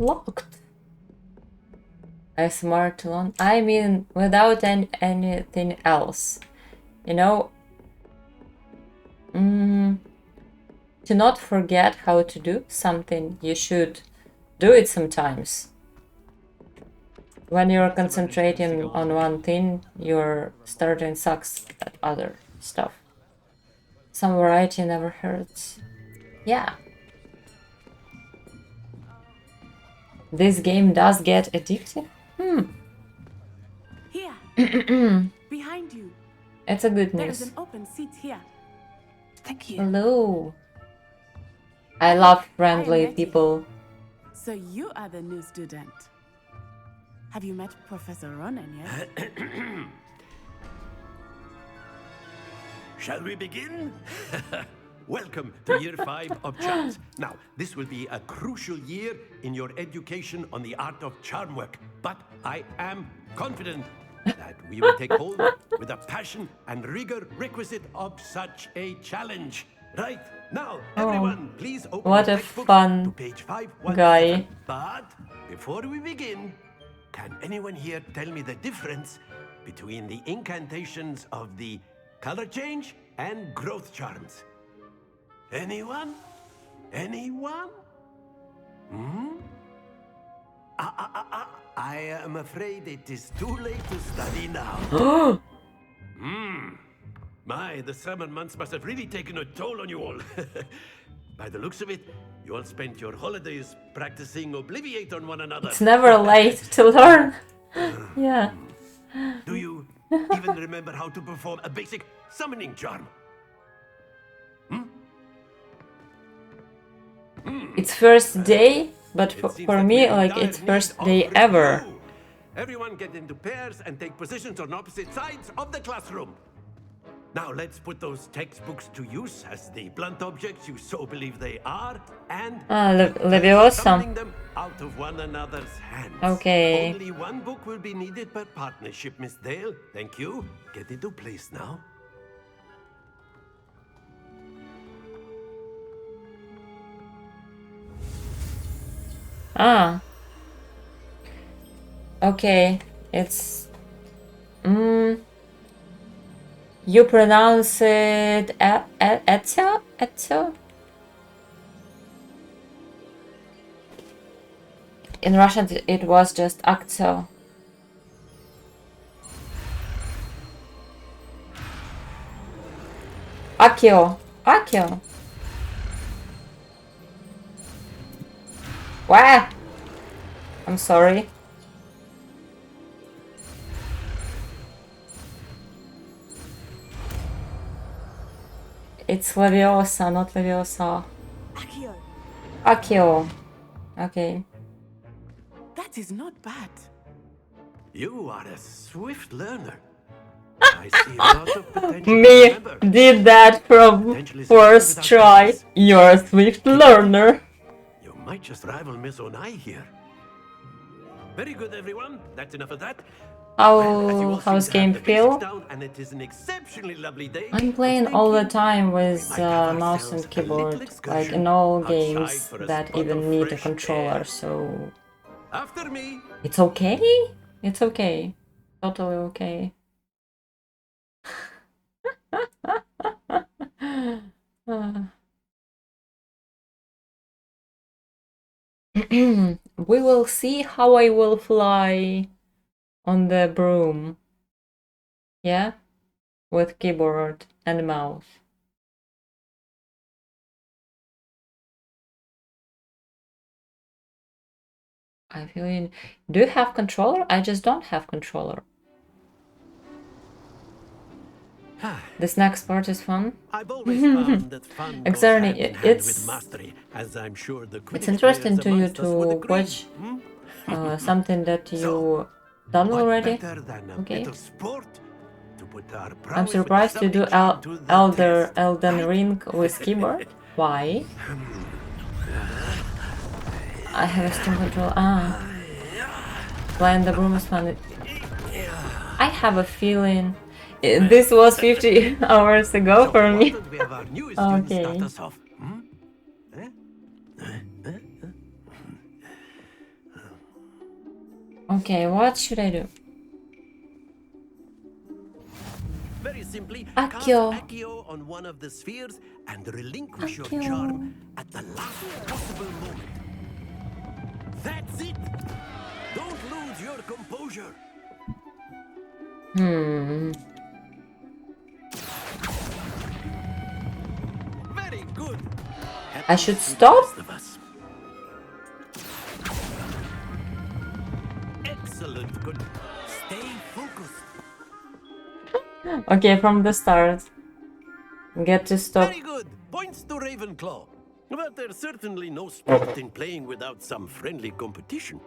Locked. ASMR too long. I mean, without anything else. You know, to not forget how to do something, you should do it sometimes. When you're concentrating on one thing, you're starting sucks at other stuff. Some variety never hurts. Yeah. This game does get addictive? Here. Behind you. It's a good There is news. an open seat here. Thank you. Hello. I love friendly people. So you are the new student. Have you met Professor Ronan yet? Shall we begin? Welcome to year 5 of charms. Now, this will be a crucial year in your education on the art of charm work, but I am confident that we will take hold with the passion and rigor requisite of such a challenge. Right, now, everyone, please open What your a textbooks fun to page 517. guy. But before we begin, can anyone here tell me the difference between the incantations of the color change and growth charms? Anyone? Anyone? I am afraid it is too late to study now. My, the summer months must have really taken a toll on you all. By the looks of it, you all spent your holidays practicing Obliviate on one another. It's never late to learn. Yeah. Do you even remember how to perform a basic summoning charm? It's first day, but for me, like, it's first day ever. Everyone get into pairs and take positions on opposite sides of the classroom. Now let's put those textbooks to use as the blunt objects you so believe they are, and Leviosa. summoning them out of one another's hands. Okay. Only one book will be needed per partnership, Miss Dale. Thank you. Get into place now. Ah. Okay, it's... You pronounce it Etzo? Etzo? In Russian it was just Akzo. Akio. Akio. Wow. I'm sorry. It's Leviosa, not Leviosa. Akio. Akio. Okay. That is not bad. You are a swift learner. I see a lot of potential. Me Remember, did that from first try. You're a swift learner. you might just rival Miss Onai here. Very good, everyone. That's enough of that. How's game feel? And it is an exceptionally lovely day. I'm playing all the time with mouse and keyboard, like in all games that even need a controller, so... After me. It's okay? It's okay. Totally okay. We will see how I will fly on the broom. Yeah? With keyboard and mouse. I feel in... Do you have controller? I just don't have controller. This next part is fun. I've always found that fun goes Exactly, hand in hand it's with mastery, as I'm sure the it's Quidditch interesting players to you amongst us would to agree. watch something that you done already. Better than a Okay. bit of sport to put our I'm prowess with surprised to do something to the Elden Ring with keyboard. Why? I have a Steam control. Ah. Flying the broom is fun. I have a feeling this was 50 hours ago for me. Okay. Okay, what should I do? Very simply, Accio. cast Accio on one of the spheres and relinquish your Accio. charm at the last possible moment. That's it! Don't lose your composure. Very good. I should stop? Excellent. Good. Stay focused. Okay, from the start. Get to stop. Very good. Points to Ravenclaw. But there's certainly no sport in playing without some friendly competition.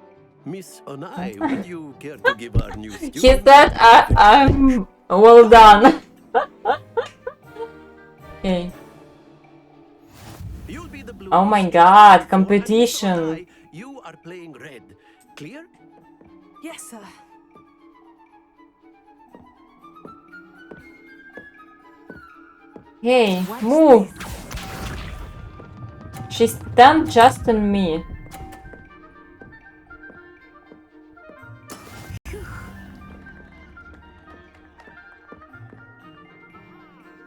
Miss Onai, would you care to give our new student... He said I'm well done. Okay. You'll be the blue. Oh my god, competition. You are playing red. Clear? Yes, sir. Hey, move. She stand just on me.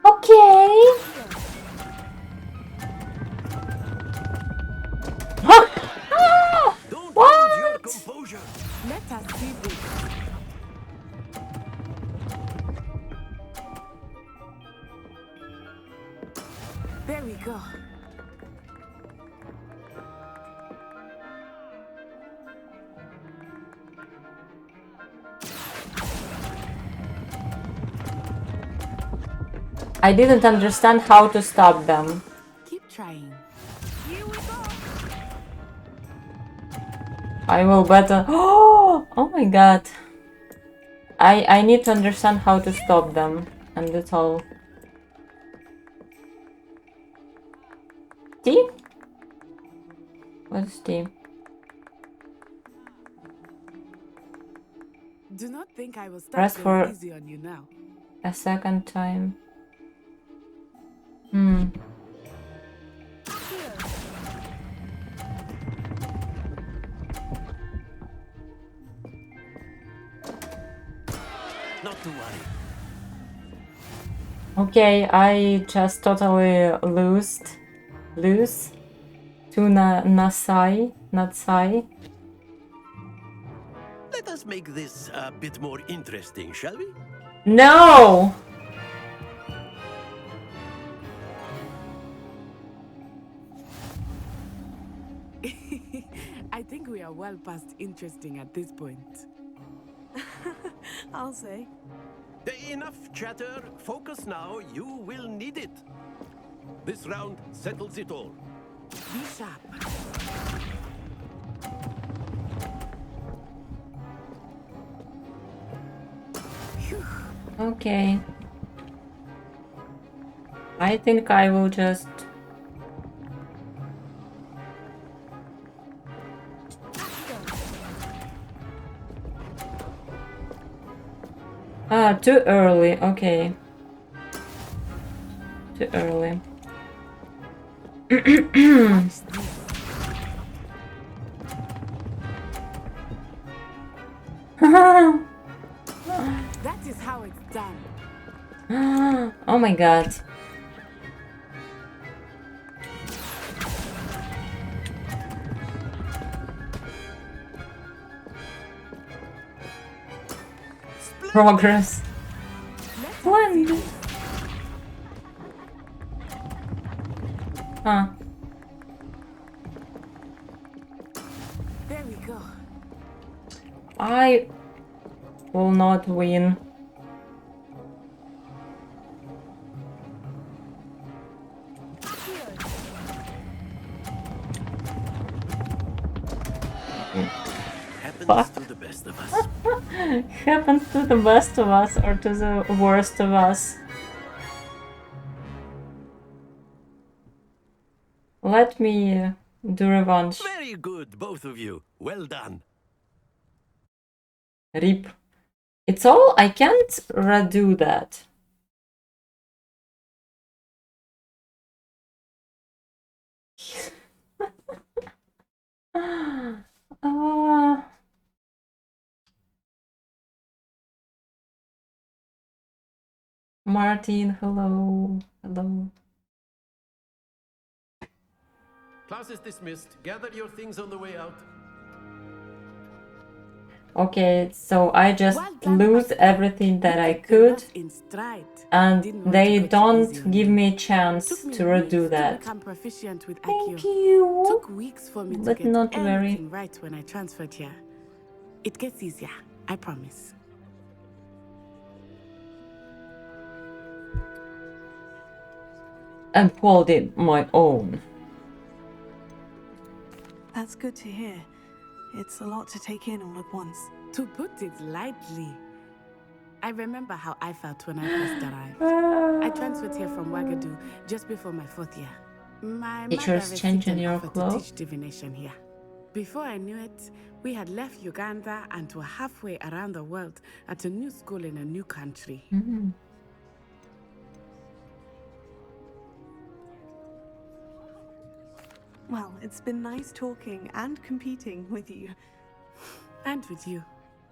Okay. Don't lose your composure. Let us see this. There we go. I didn't understand how to stop them. Keep trying. I will better. Oh my god. I need to understand how to stop them, and that's all. T? What's T? Do not think I will start Press going for easy on you now. a second time. Not to worry. Okay, I just totally lose to Natsai. Let us make this a bit more interesting, shall we? No! I think we are well past interesting at this point. I'll say. Enough chatter. Focus now. You will need it. This round settles it all. Be sharp. Okay. I think I will just... too early. Okay. Too early. That is how it's done. Oh my god. Progress. When? Huh. There we go. I will not win. Happens to the best of us. Happens to the best of us or to the worst of us. Let me do revenge. Very good, both of you. Well done. RIP. It's all? I can't redo that. Martin. Hello. Hello. Class is dismissed. Gather your things on the way out. Okay, so I just lose everything that I could, and they don't give me a chance to redo that. Thank you. Took weeks for me to But get not very. everything right when I transferred here. It gets easier, I promise. And pulled it my own. That's good to hear. It's a lot to take in all at once. To put it lightly, I remember how I felt when I first arrived. I transferred here from Wagadu just before my 4th year. My Teachers mother changing received an your offer to clothes? teach divination here. Before I knew it, we had left Uganda and were halfway around the world at a new school in a new country. Mm. Well, it's been nice talking and competing with you. And with you.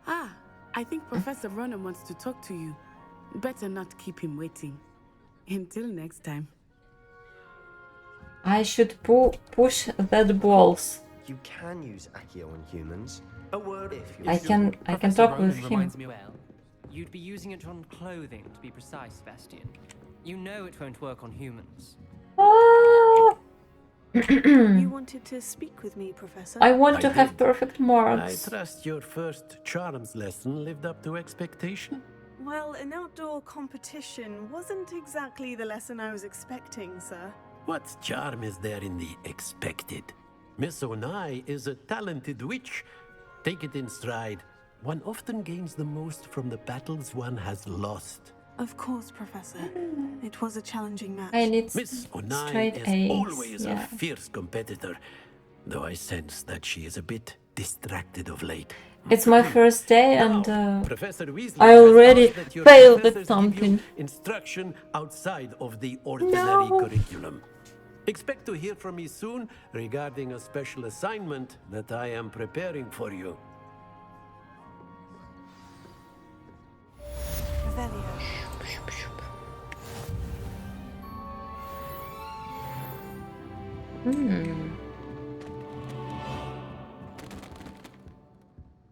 Ah, I think Professor Ronan wants to talk to you. Better not keep him waiting. Until next time. I should push that balls. You can use Accio on humans. A word if you I can talk with him. Reminds me well. You'd be using it on clothing, to be precise, Sebastian. You know it won't work on humans. You wanted to speak with me, Professor? I want to have did. perfect marks. I trust your first charms lesson lived up to expectation. Well, an outdoor competition wasn't exactly the lesson I was expecting, sir. What charm is there in the expected? Miss Onai is a talented witch. Take it in stride. One often gains the most from the battles one has lost. Of course, Professor. It was a challenging match. I need Miss Onai straight is A's. always Yeah. a fierce competitor, though I sense that she is a bit distracted of late. It's my first day, and Professor Weasley I has already asked that your failed professors at give something. you instruction outside of the ordinary No. curriculum. Expect to hear from me soon regarding a special assignment that I am preparing for you. Revelio.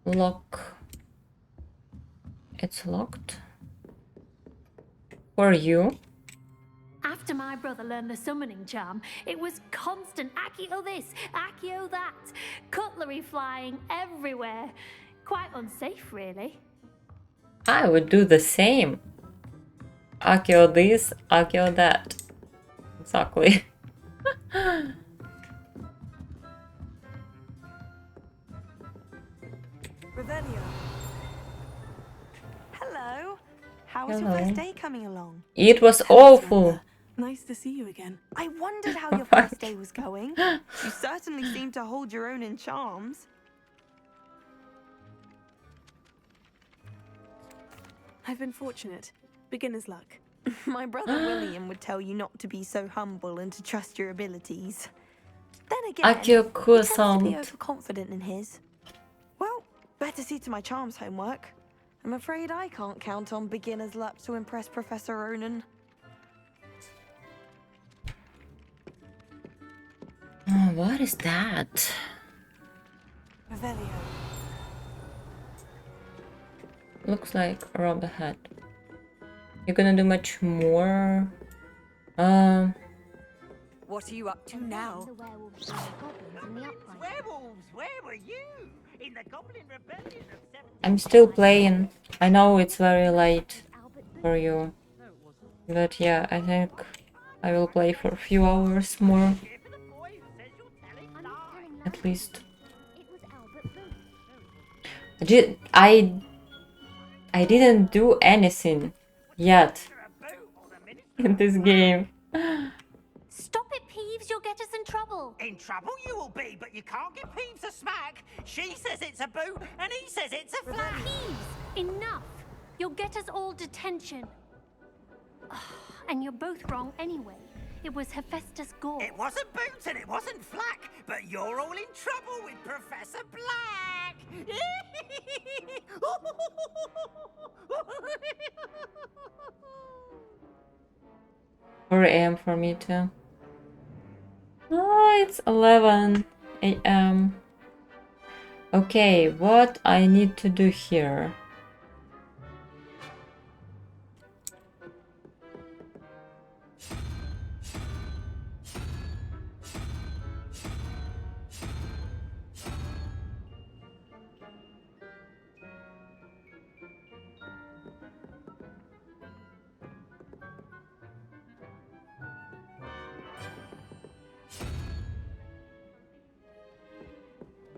Lock. It's locked. For you. After my brother learned the summoning charm, it was constant Accio this, Accio that, cutlery flying everywhere. Quite unsafe, really. I would do the same. Accio this, Accio that. Exactly. Revelio. Hello. How was your Hello. first day coming along? It was awful. Nice to see you again. I wondered how your first day was going. You certainly seem to hold your own in charms. I've been fortunate. Beginner's luck. My brother William would tell you not to be so humble and to trust your abilities. Then again, Accio he tends to be croissant. overconfident in his. Well, better see to my charms homework. I'm afraid I can't count on beginner's luck to impress Professor Ronan. Oh, what is that? Revelio. Looks like a rubber hat. You're gonna do much more. What are you up to now? Werewolves, where were you? In the Goblin Rebellion of 7... I'm still playing. I know it's very late for you. But yeah, I think I will play for a few hours more. At least. I didn't do anything yet in this game. Stop it, Peeves, you'll get us in trouble. In trouble you will be, but you can't give Peeves a smack. She says it's a boot, and he says it's a flag. Peeves, enough. You'll get us all detention. And you're both wrong anyway. It was Hephaestus Gore. It wasn't boot and it wasn't flack, but you're all in trouble with Professor Black. 4 a.m. for me too. Oh, it's 11 a.m. Okay, what I need to do here?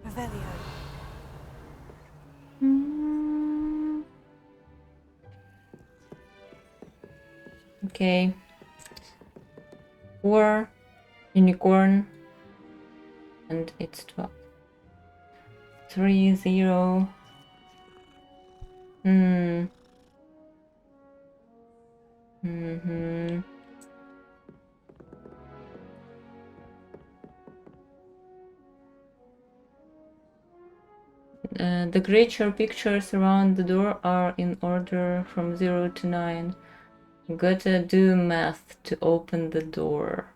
Revelio. Okay. 4 unicorn and it's 12. 3 0. The creature pictures around the door are in order from 0 to 9. Gotta do math to open the door.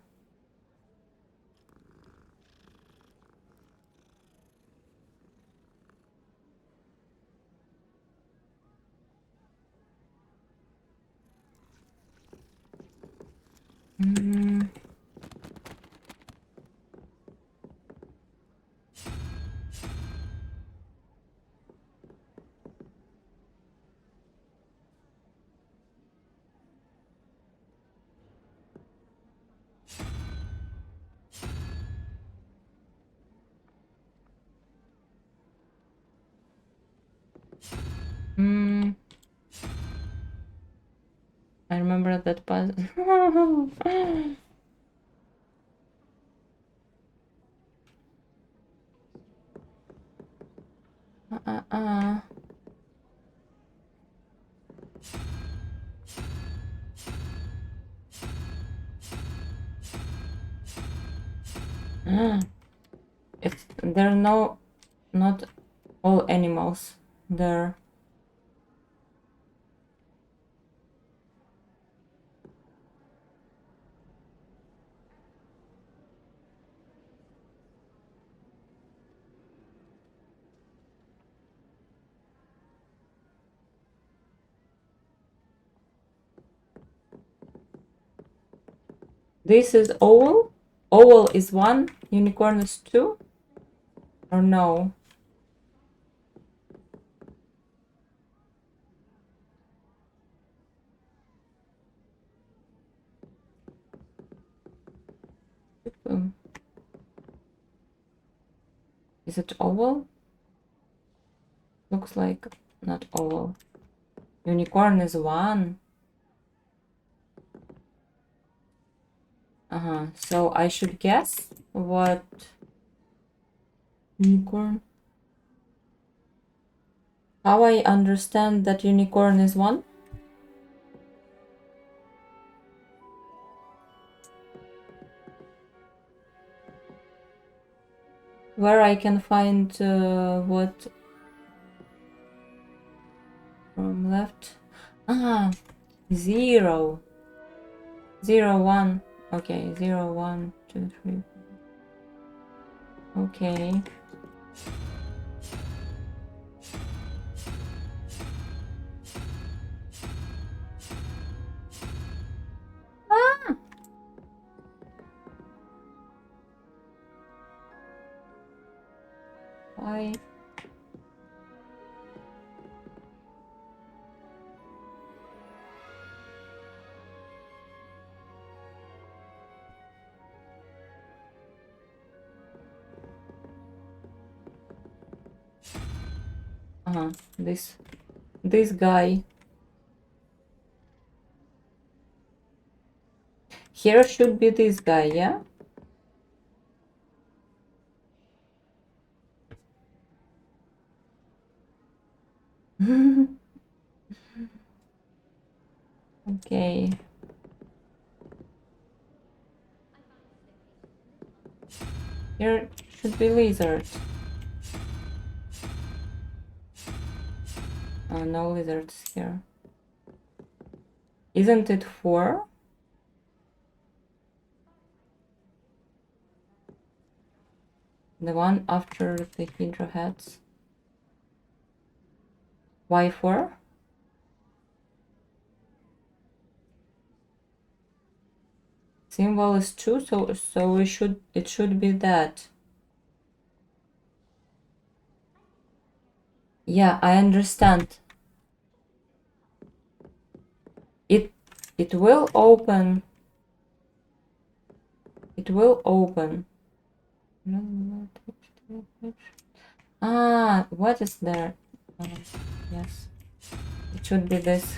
I remember that puzzle. If there are not all animals there. This is owl. Owl is 1, unicorn is 2, or no? Is it owl? Looks like not owl. Unicorn is 1. So I should guess what unicorn. How I understand that unicorn is 1? Where I can find what from left? 0. 0 1. Okay, 0 1 2 3. Okay. Why? This guy. Here should be this guy, yeah? Okay. Here should be lizards. Oh, no lizards here. Isn't it 4? The one after the Hydra heads. Why 4? Symbol is 2, so it should be that. Yeah, I understand. It will open. It will open. Ah, what is there? Yes. It should be this.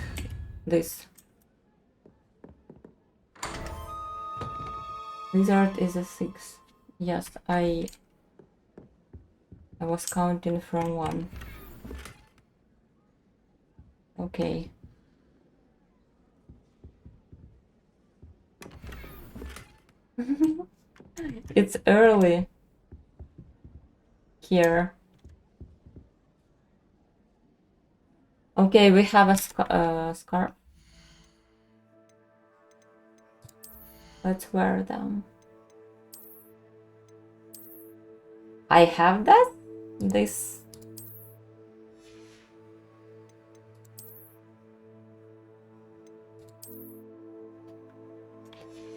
Wizard is a 6. Yes, I was counting from 1. Okay. It's early here. Okay, we have a scarf. Let's wear them. I have that? This.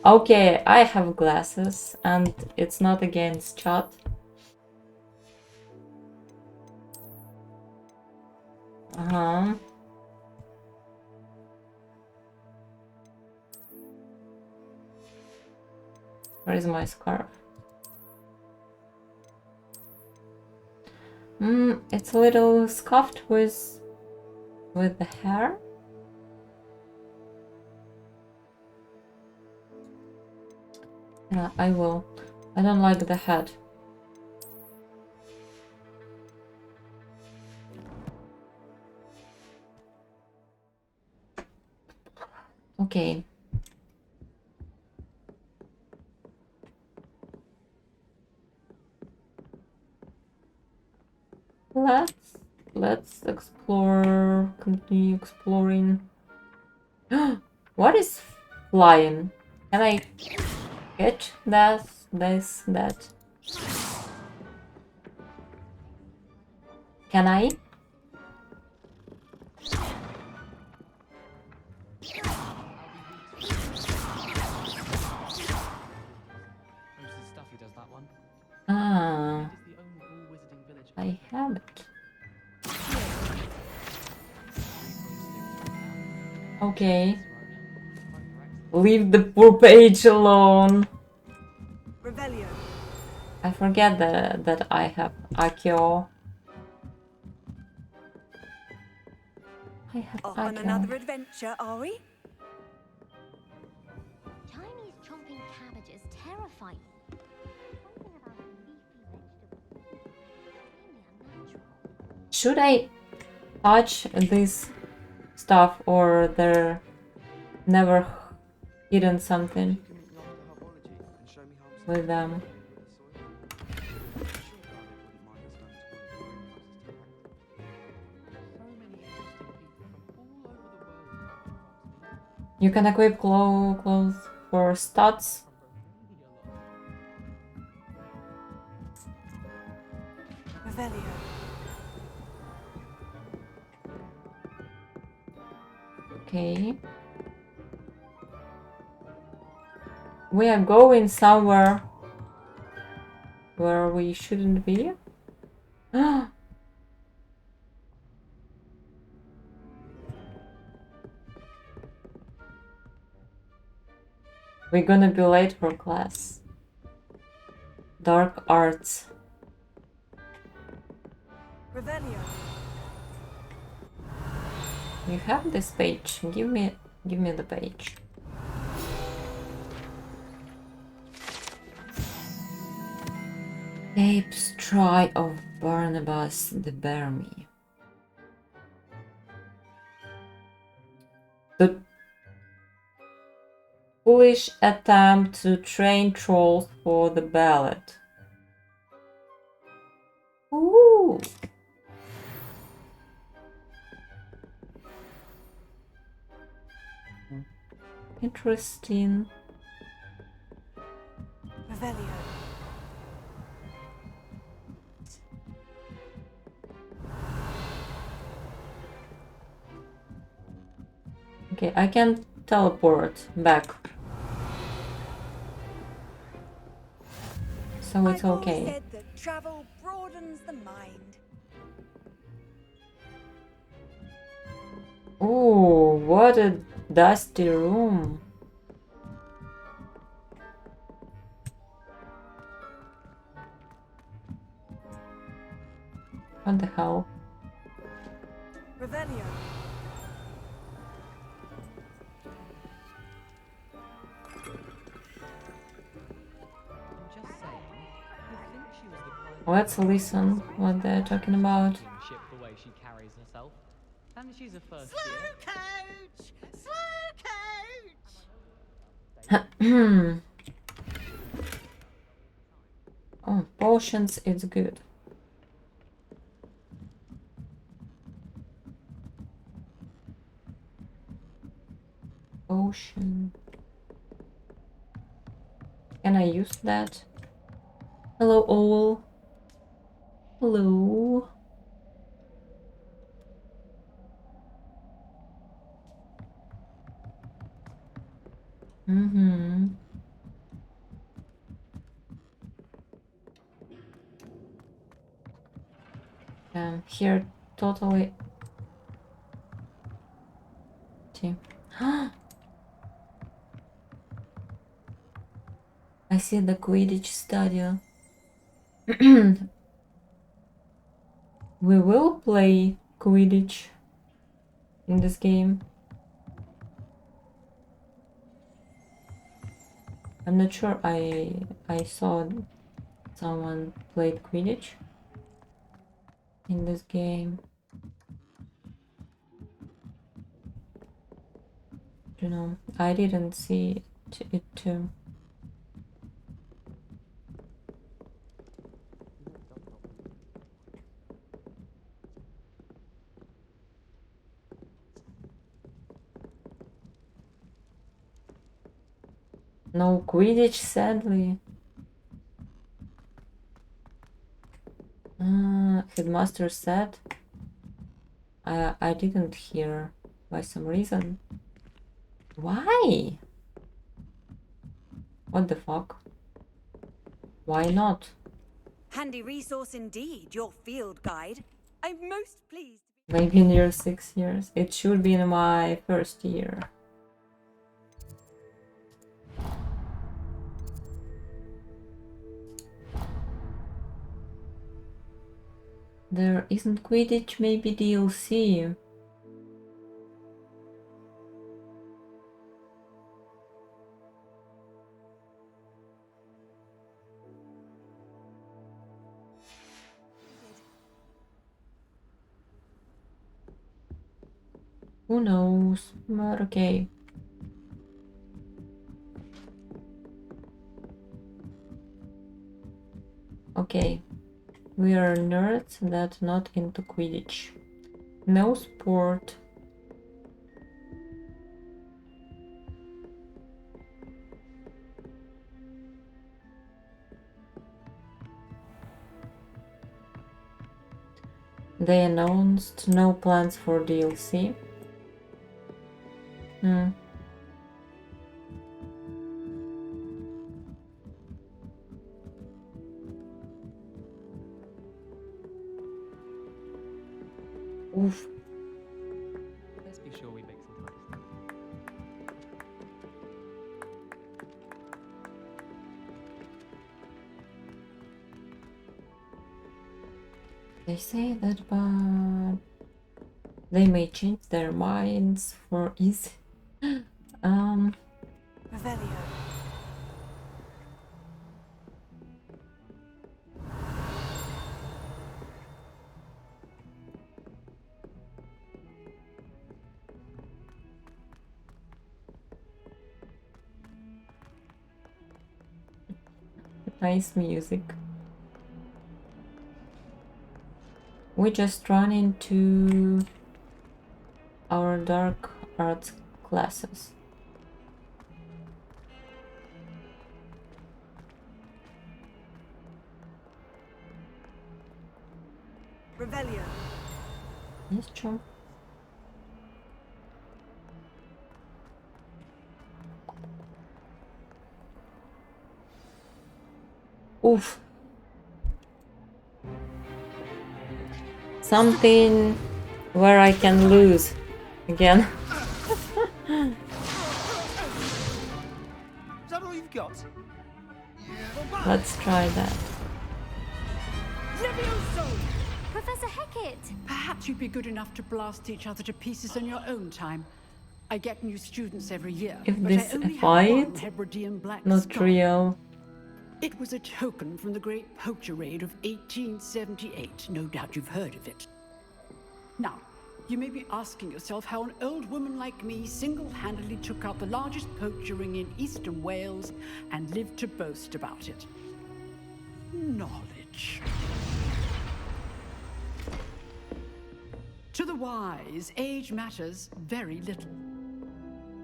Okay, I have glasses and it's not against chat. Uh-huh. Where is my scarf? It's a little scuffed with the hair. Yeah, I will. I don't like the head. Okay. Let's explore, continue exploring. What is flying? Can I catch that? Can I? Ah, I have it. Okay. Leave the poor page alone. Revelio. I forget that I have Akio. I have Off Akio. on another adventure, are we? Chinese chomping cabbage is terrifying. Something about leafy vegetables is extremely unnatural. Should I touch this stuff or there never hidden something with them? You can equip clothes for stats. Revelio. Okay. We are going somewhere where we shouldn't be. We're gonna be late for class. Dark arts. Revelio. You have this page. Give me the page. Apes try of Barnabas the Barmy. The foolish attempt to train trolls for the ballot. Ooh. Interesting. Revelio. Okay, I can teleport back. So it's I've always okay. said that travel broadens the mind. Oh, what a dusty room. What the hell? Revelio. Let's listen what they're talking about. The way she carries herself. And she's a first Slow coach! Slow coach! Oh, potions, it's good. Potion. Can I use that? Hello, all. Hello. Mm-hmm. Here, totally. I see the Quidditch stadium. We will play Quidditch in this game. I'm not sure I saw someone played Quidditch in this game. You know, I didn't see it too. No Quidditch, sadly. Headmaster said. I didn't hear by some reason. Why? What the fuck? Why not? Handy resource indeed, your field guide. I'm most pleased. Maybe in your 6 years. It should be in my first year. There isn't Quidditch, maybe DLC. Who knows? But okay. Okay. We are nerds that not into Quidditch. No sport. They announced no plans for DLC. Oof. Let's be sure we make some time. They say that, but they may change their minds for easy. Revelio. Nice music. We just run into our dark arts classes. Revelio. Yes, true. Oof. Something where I can lose again. Is that all you've got? Let's try that. Professor Hecat! Perhaps you'd be good enough to blast each other to pieces in your own time. I get new students every year. If but this I only fight, have one Hebridean black not skull. real. It was a token from the Great Poacher Raid of 1878. No doubt you've heard of it. Now, you may be asking yourself how an old woman like me single-handedly took out the largest poacher ring in eastern Wales and lived to boast about it. Knowledge. To the wise, age matters very little.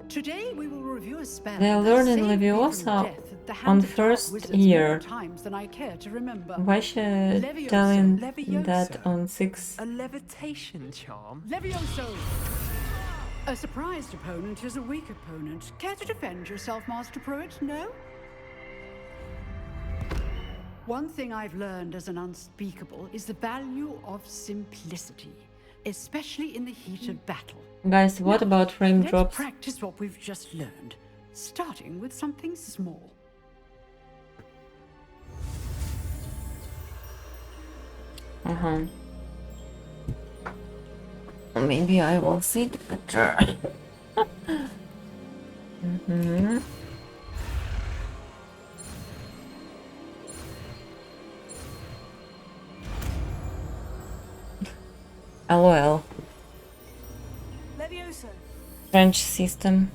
Today we will review a spell They that learn in saved me from Leviosa death at the on hands of dark first wizards more year. times than I care to remember. Why should Leviosa. tell him Leviosa. that on 6? A levitation charm? Levioso! A surprised opponent is a weak opponent. Care to defend yourself, Master Pruitt? No? One thing I've learned as an unspeakable is the value of simplicity, especially in the heat of battle. Guys, what about frame Let's drops? practice what we've just learned, starting with something small. Maybe I will see it better. LOL. Levioso. French system.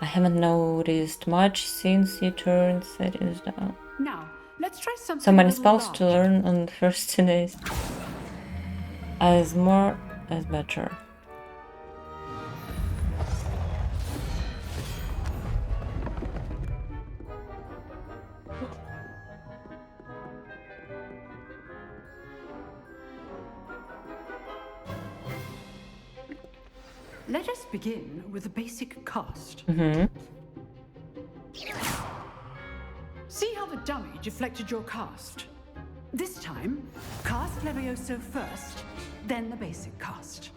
I haven't noticed much since you turned settings down. Now, let's try something So many a little spells to learn on the first 2 days. As more, as better. Let us begin with a basic cast. See how the dummy deflected your cast? This time, cast Levioso first, then the basic cast.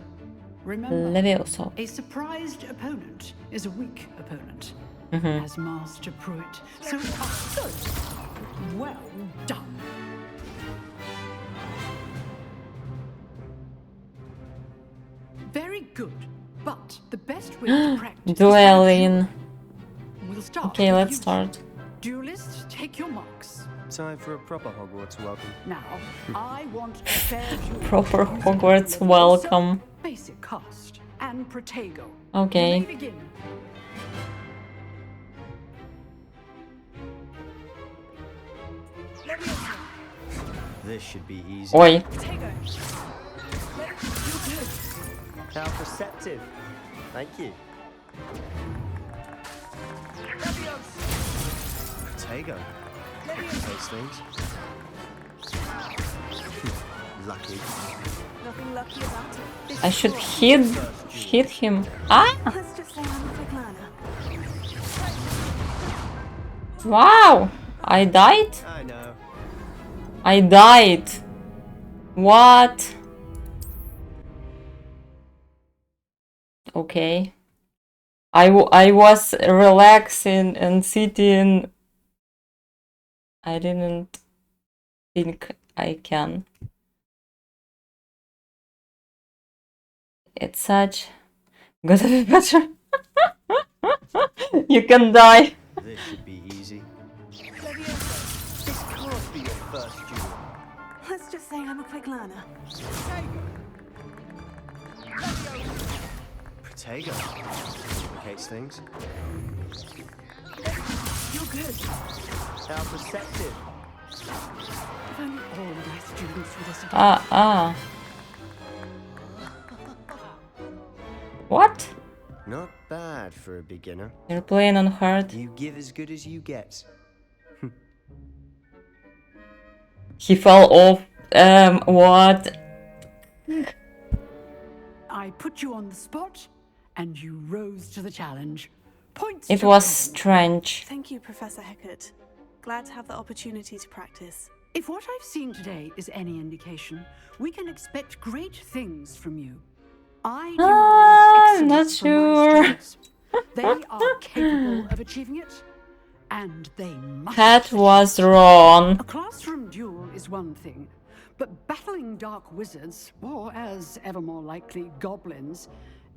Remember, Levioso. a surprised opponent is a weak opponent. Mhm. As Master Pruitt, so good. Well done. Very good, but the best way to practice. Dueling. We'll start. Okay, with let's you. start. Duelists, take your marks. Time for a proper Hogwarts welcome. Now, I want a fair view. Proper Hogwarts welcome. Basic cast and Protego. Okay. You may begin. This should be easy. Oi. How perceptive. Thank you. Protego. Those things. Lucky. Nothing lucky about it. I should hit him. Ah! Let's just say I'm a quick learner. Wow! I died? I know. I died. What? Okay. I was relaxing and sitting. I didn't think I can. It's such. Gotta be better. You can die. This should be easy. This can't be your first duel. Let's just say I'm a quick learner. Protego. Complicates things. You're good. How perceptive. If only all my students would listen. Ah. What? Not bad for a beginner. You're playing on hard. You give as good as you get. He fell off. What? I put you on the spot, and you rose to the challenge. Points It to was Raven. strange. Thank you, Professor Heckert. Glad to have the opportunity to practice. If what I've seen today is any indication, we can expect great things from you. I I'm demand not excellence from my sure. students. They are capable of achieving it, and they must. That was wrong. A classroom duel is one thing, but battling dark wizards, or as ever more likely, goblins,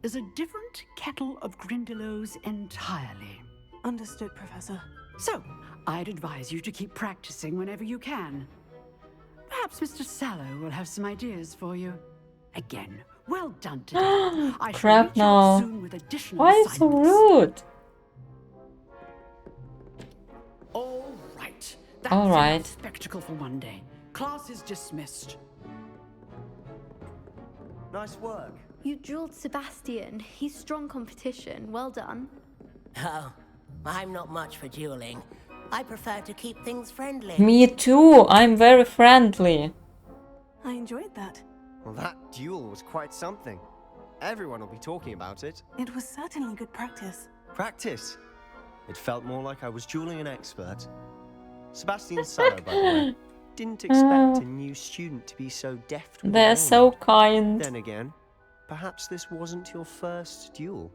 is a different kettle of Grindylows entirely. Understood, Professor. So, I'd advise you to keep practicing whenever you can. Perhaps Mr. Sallow will have some ideas for you. Again, well done today. I shall Crap, reach out no. soon with additional Why is so assignments. rude? All right. That's All right. enough spectacle for one day. Class is dismissed. Nice work. You drilled Sebastian. He's strong competition. Well done. Oh, I'm not much for dueling. I prefer to keep things friendly. Me too. I'm very friendly. I enjoyed that. Well, that duel was quite something. Everyone will be talking about it. It was certainly good practice. Practice. It felt more like I was dueling an expert. Sebastian Sallow, by the way. Didn't expect a new student to be so deft with They're a so wand. kind. Then again, perhaps this wasn't your first duel.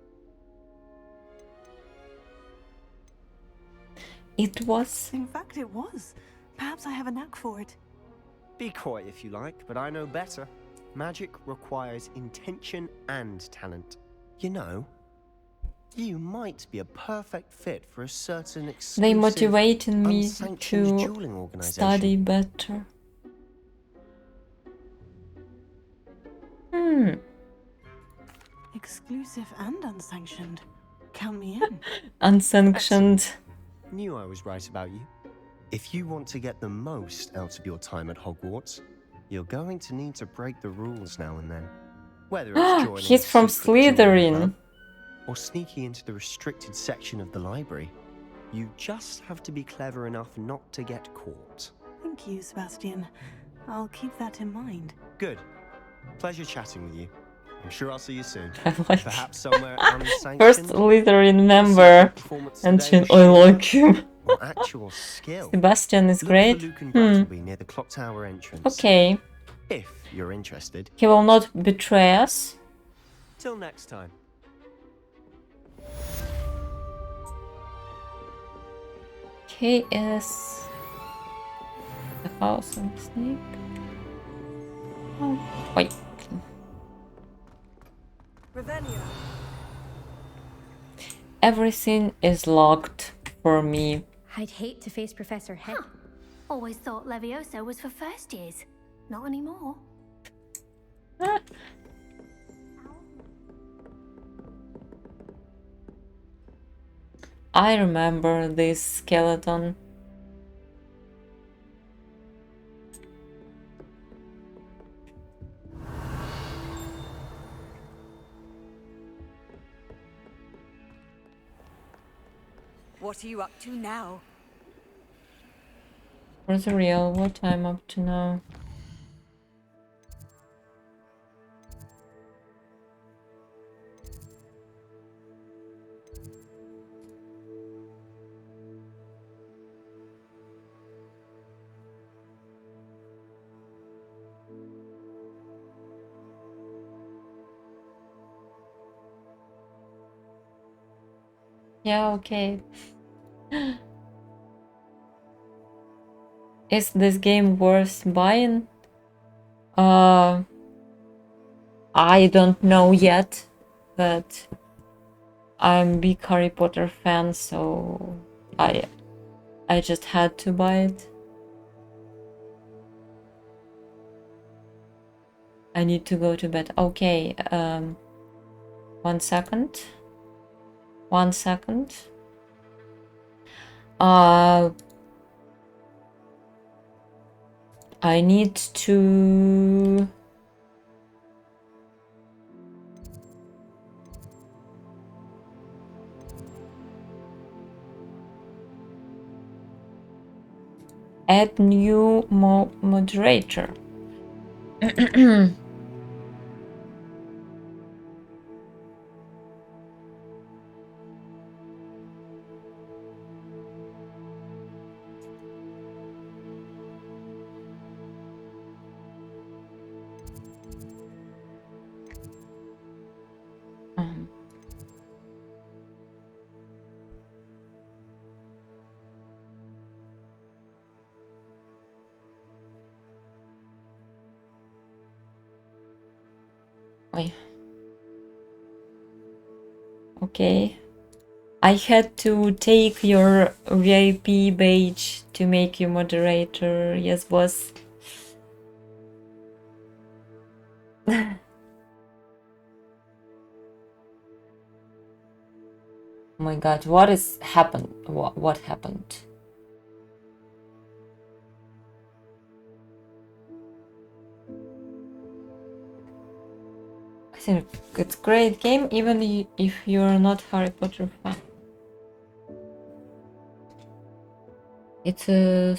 It was. In fact, it was. Perhaps I have a knack for it. Be coy if you like, but I know better. Magic requires intention and talent. You know, you might be a perfect fit for a certain exclusive, They motivated me unsanctioned to dueling organization. study better. Exclusive and unsanctioned. Count me in. Unsanctioned. Knew I was right about you. If you want to get the most out of your time at Hogwarts, you're going to need to break the rules now and then. Whether it's joining He's a from secret dueling Slytherin. club or sneaking into the restricted section of the library, you just have to be clever enough not to get caught. Thank you, Sebastian. I'll keep that in mind. Good. Pleasure chatting with you. I'm sure I'll see you soon. like Perhaps somewhere unsanctioned. First Slytherin member. Performance And today I was like him. or actual skill. Sebastian is Look great. for Luke and Brattleby near the clock tower entrance. Okay. If you're interested. He will not betray us. Till next time. He is the house of the snake. Oh, wait. Revelio. Everything is locked for me. I'd hate to face Professor Heck. Always thought Levioso was for first years. Not anymore. I remember this skeleton. What are you up to now? For the real, what I'm up to now. Yeah, okay. Is this game worth buying? I don't know yet, but I'm a big Harry Potter fan, so I just had to buy it. I need to go to bed. Okay, 1 second. 1 second. I need to... add new moderator. Oi. Okay. I had to take your VIP badge to make you moderator. Yes, boss. Oh my god, what is happened? What happened? I think it's a great game, even if you're not Harry Potter fan. It's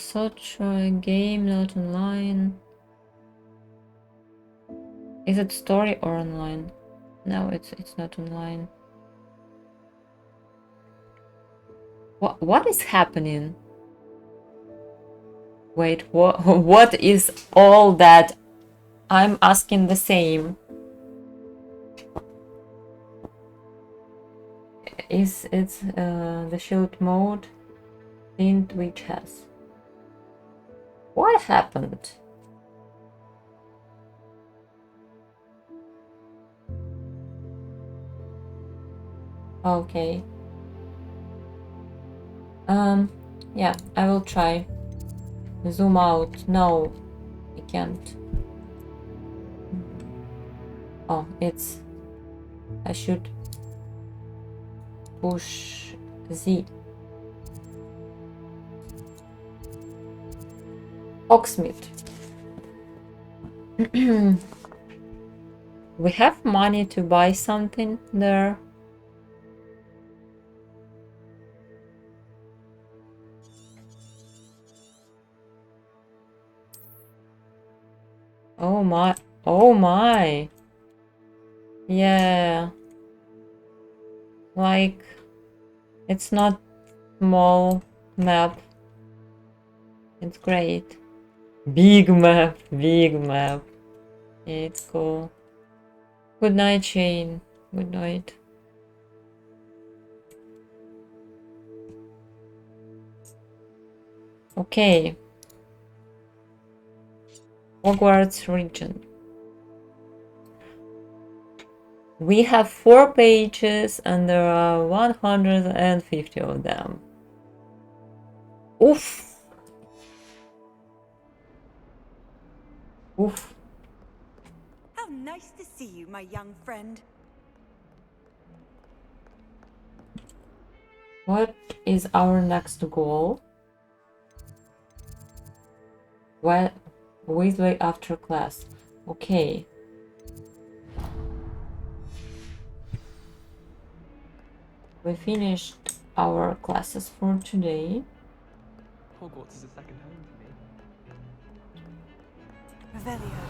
such a game, not online. Is it story or online? No, it's not online. What is happening? Wait, what is all that? I'm asking the same. Is it the shield mode? Didn't which has? What happened? Okay. Yeah, I will try. Zoom out. No, I can't. Oh, it's... I should push Z. Oxmith. We have money to buy something there. Oh my. Oh my. Yeah. Like, it's not small map. It's great. Big map. Big map. Yeah, it's cool. Good night, Shane. Good night. Okay. Hogwarts region. We have 4 pages and there are 150 of them. Oof. Oof. How nice to see you, my young friend. What is our next goal? Well, Weasley after class. Okay. We finished our classes for today. Hogwarts is a second home for me. Revelio.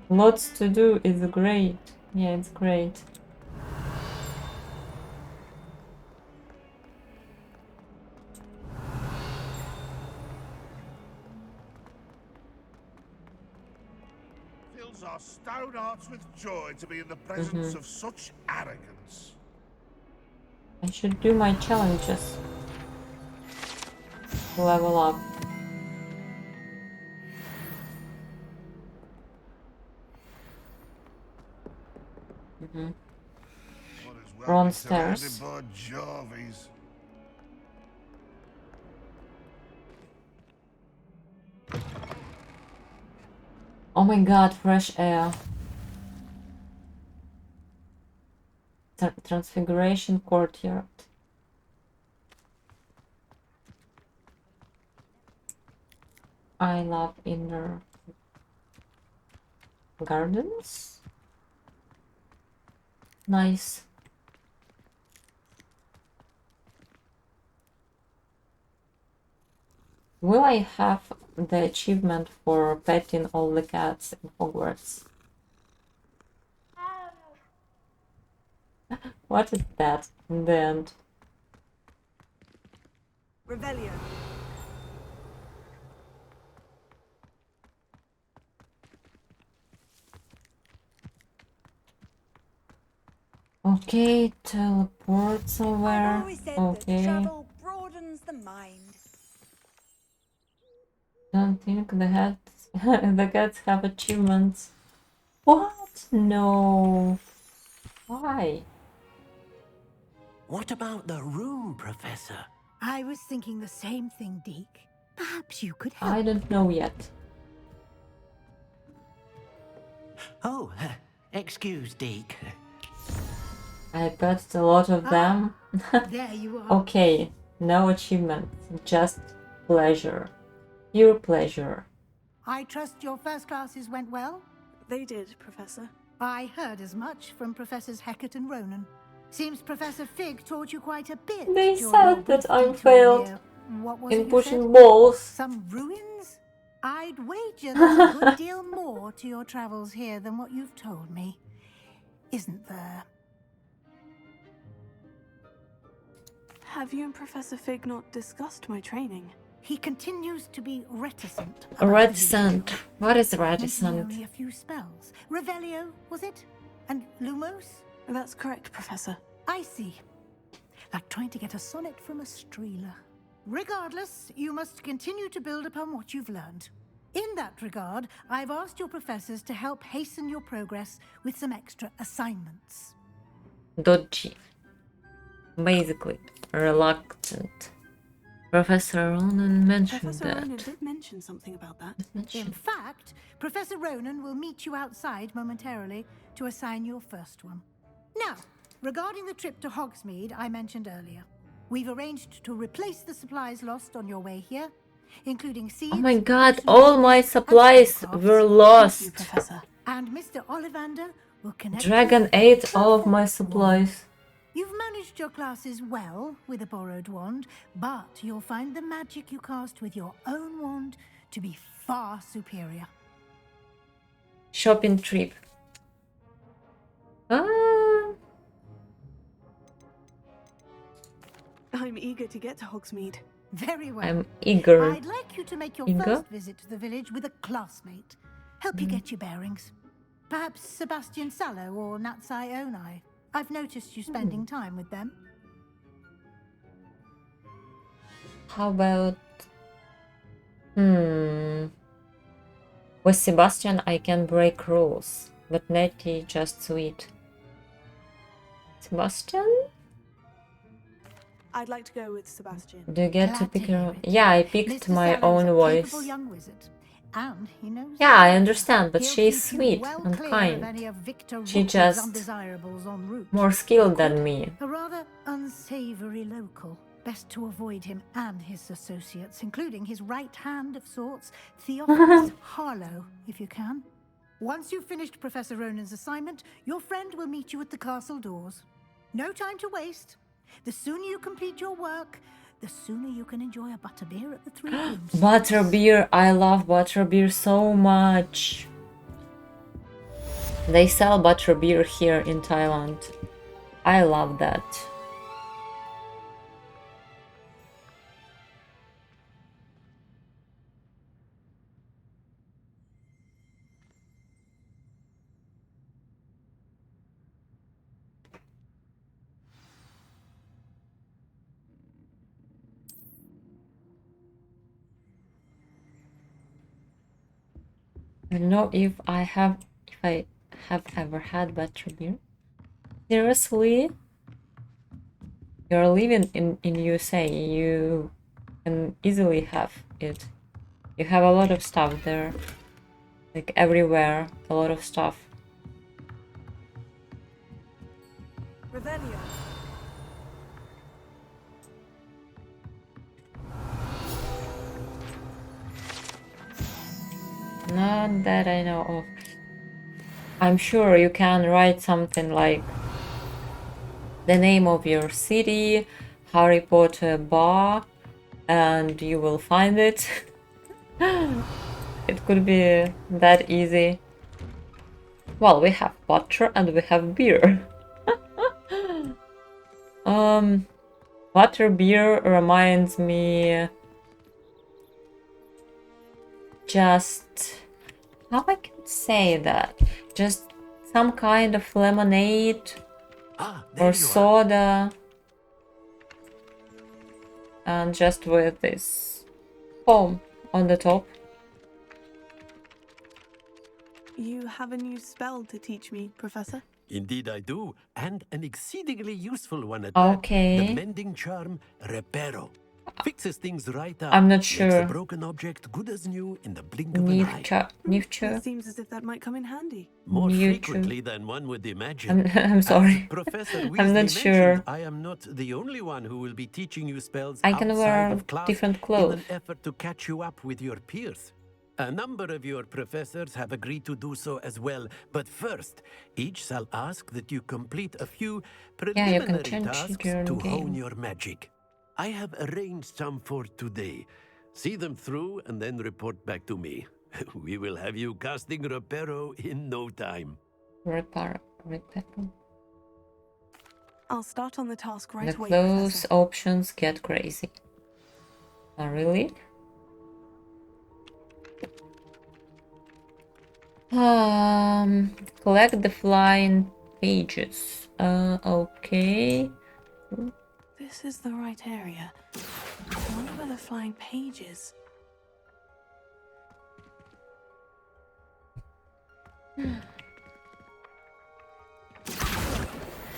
Lots to do is great. Yeah, it's great. Fills our stout hearts with joy to be in the presence of such arrogance. I should do my challenges to level up. Wrong stairs. Oh my god, fresh air. Transfiguration courtyard. I love inner gardens. Nice. Will I have the achievement for petting all the cats in Hogwarts? What is that in the end? Revelio. Okay, teleport somewhere. I've always said Okay. that travel broadens the mind. Don't think the heads The cats have achievements. What? No. Why? What about the room, Professor? I was thinking the same thing, Deke. Perhaps you could help. I don't know yet. Oh, excuse, Deke. I got a lot of them. There you are. Okay, no achievement, just pleasure. Pure pleasure. I trust your first classes went well? They did, Professor. I heard as much from Professors Hecat and Ronan. Seems Professor Fig taught you quite a bit. They during said your brief that I detour failed here. What was in it you pushing said? balls. Some ruins? I'd wager there's a good deal more to your travels here than what you've told me. Isn't there? Have you and Professor Fig not discussed my training? He continues to be reticent. Reticent. What is Mentioning reticent? only a few spells. Revelio, was it? And Lumos? That's correct, Professor. I see. Like trying to get a sonnet from a streeler. Regardless, you must continue to build upon what you've learned. In that regard, I've asked your professors to help hasten your progress with some extra assignments. Dodgy. Basically, reluctant. Professor Ronan mentioned Professor that. Ronan did mention something about that. In fact, Professor Ronan will meet you outside momentarily to assign your first one. Now, regarding the trip to Hogsmeade I mentioned earlier, we've arranged to replace the supplies lost on your way here, including seeds. Oh my god, all my supplies were lost. Professor. And Mr. Ollivander will connect. Dragon ate all of my supplies. You've managed your classes well with a borrowed wand, but you'll find the magic you cast with your own wand to be far superior. Shopping trip. I'm eager to get to Hogsmeade. Very well. I'm eager. I'd like you to make your Eager? first visit to the village with a classmate. Help you get your bearings. Perhaps Sebastian Sallow or Natsai Onai. I've noticed you spending time with them. How about... With Sebastian I can break rules, but Nettie just sweet. Sebastian? I'd like to go with Sebastian. Do you get to Glad pick to your hear own? it. Yeah, I picked Mr. my Sallow's own a voice. capable young wizard, and he knows Yeah, I the understand, but He'll she's keep you sweet well and clear of kind. any of Victor She Rookwood's just undesirables en route. more skilled than me. A rather unsavory local. Best to avoid him and his associates, including his right hand of sorts, Theophilus Harlow, if you can. Once you've finished Professor Ronan's assignment, your friend will meet you at the castle doors. No time to waste. The sooner you complete your work, the sooner you can enjoy a butterbeer at the Three Rooms. Butterbeer, I love butterbeer so much. They sell butterbeer here in Thailand. I love that. I don't know if I have ever had butterbeer. Seriously? You're living in USA, you can easily have it. You have a lot of stuff there. Like everywhere, a lot of stuff. Revelio. Not that I know of. I'm sure you can write something like the name of your city, Harry Potter bar, and you will find it. It could be that easy. Well, we have butter and we have beer. Butter beer reminds me just, how I can say that, just some kind of lemonade or soda, and just with this foam on the top. You have a new spell to teach me, Professor? Indeed I do, and an exceedingly useful one at that. Okay. The mending charm, Reparo. Fixes things right up. I'm not Makes sure. a broken object good as new in the blink of an eye. It seems as if that might come in handy. More frequently than one would imagine. I'm sorry. As Professor I'm Weasley not sure. mentioned, I am not the only one who will be teaching you spells I can outside wear of class different clothes. in an effort to catch you up with your peers. A number of your professors have agreed to do so as well, but first, each shall ask that you complete a few preliminary tasks to hone your magic. I have arranged some for today. See them through and then report back to me. We will have you casting Reparo in no time. Reparo. I'll start on the task right The away, clothes Professor. options get crazy. Oh, really? Collect the flying pages. Okay. This is the right area. I wonder where the flying page is.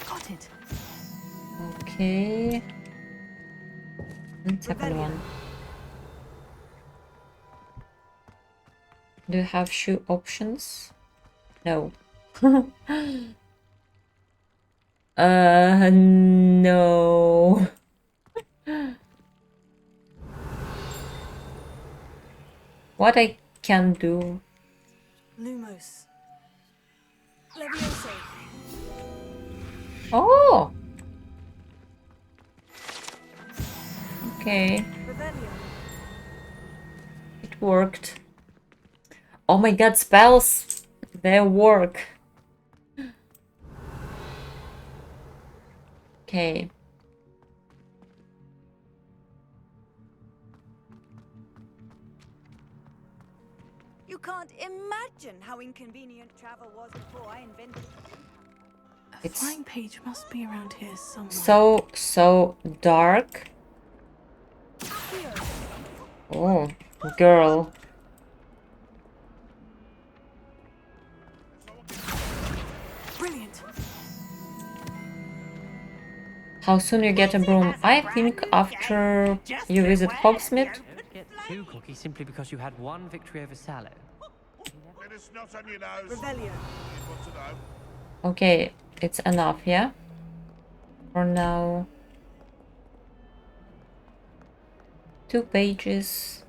Got it. Okay. And second one. Do you have shoe options? No. No. What I can do? Lumos. Leviosa. Oh. Okay. It worked. Oh my god, spells! They work. Okay. You can't imagine how inconvenient travel was before I invented it. A flying page must be around here somewhere. So dark. Oh, girl. Brilliant. How soon you get a broom? I think after you visit Hogsmeade. Don't get too cocky simply because you had one victory over Sallow. Bit of snot on your nose. Revelio. You want to know? Okay, it's enough, yeah? For now. 2 pages.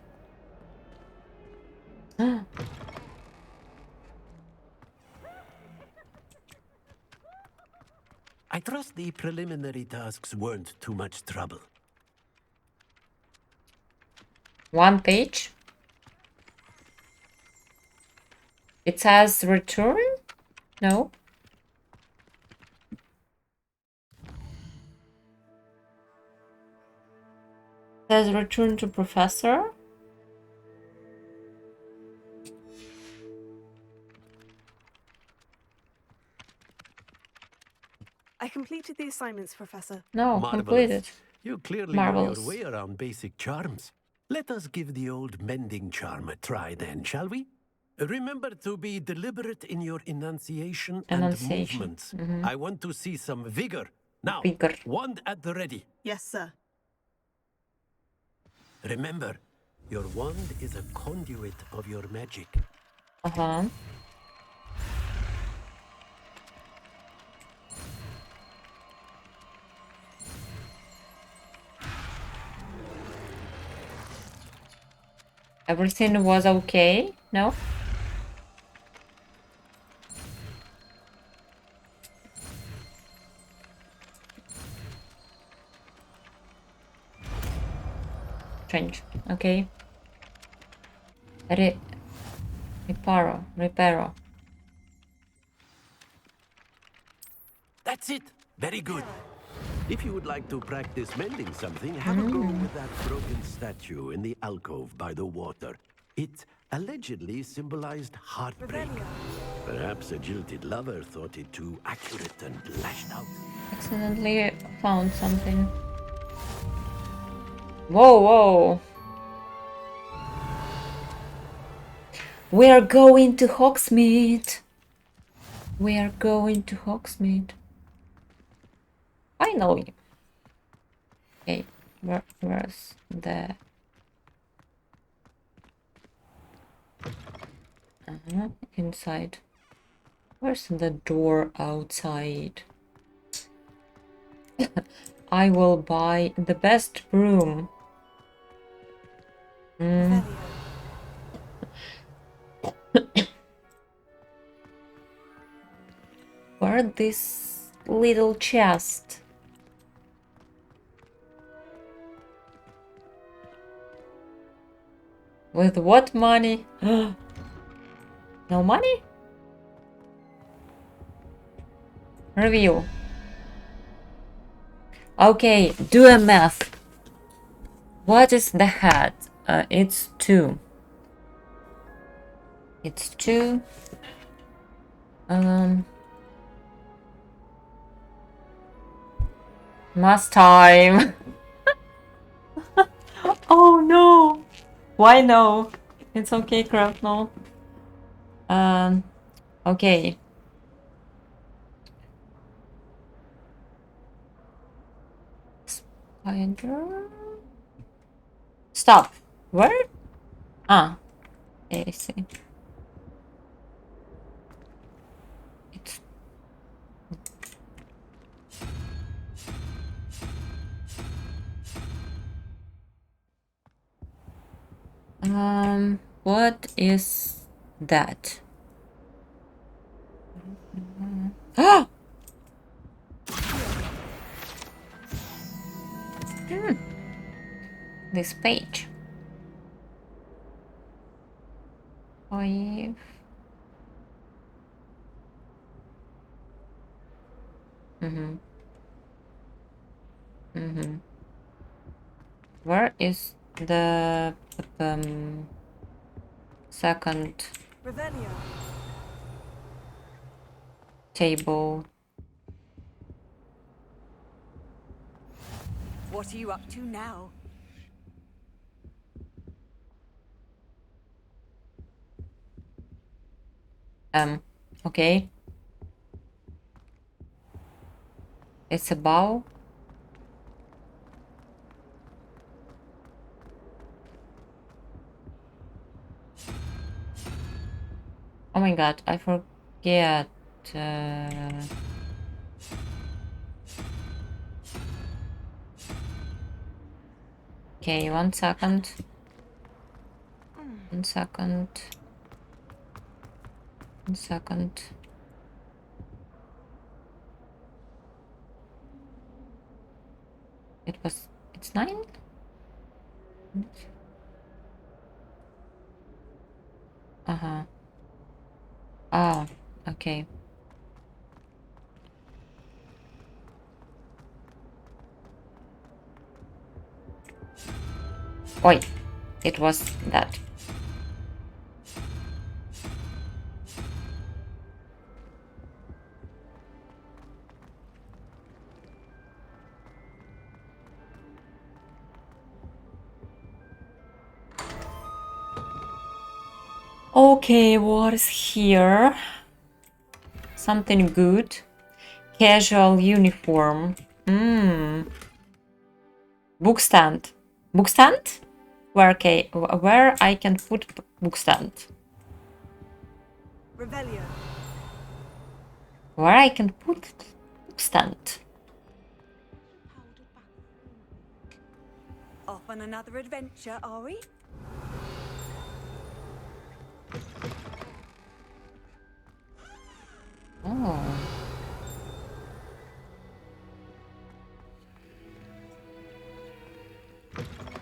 I trust the preliminary tasks weren't too much trouble. 1 page. It says return? No. It says return to professor. I completed the assignments, Professor. No, Marvelous. completed. You clearly Marvelous. know your way around basic charms. Let us give the old mending charm a try then, shall we? Remember to be deliberate in your enunciation and movements. I want to see some vigor. Now, wand at the ready. Yes, sir. Remember, your wand is a conduit of your magic. Uh-huh. Everything was okay? No? Strange. Okay. Reparo. That's it. Very good. If you would like to practice mending something, have a go with that broken statue in the alcove by the water. It allegedly symbolized heartbreak. Perhaps a jilted lover thought it too accurate and lashed out. Accidentally found something. Whoa. We are going to Hogsmeade. We are going to Hogsmeade. Finally. Okay, where's the... inside. Where's the door outside? I will buy the best broom. Where this little chest? With what money? No money? Review. Okay, do a math. What is the head? It's 2. It's 2. Math time. Oh no. Why no? It's okay, crap, no. Okay. Spider. Stop. Where? Ah. I see. It's... what is that? Ah! This page. 5. Where is the second table? What are you up to now? Okay. It's a bow. Oh my god, I forget. Okay, 1 second. 1 second. 1 second. It's 9? Oh, okay. Oi, it was that. Okay, what is here? Something good. Casual uniform. Book stand. Book stand? Where I can put book stand? Revelio. Where I can put book stand? Off on another adventure, are we? Oh.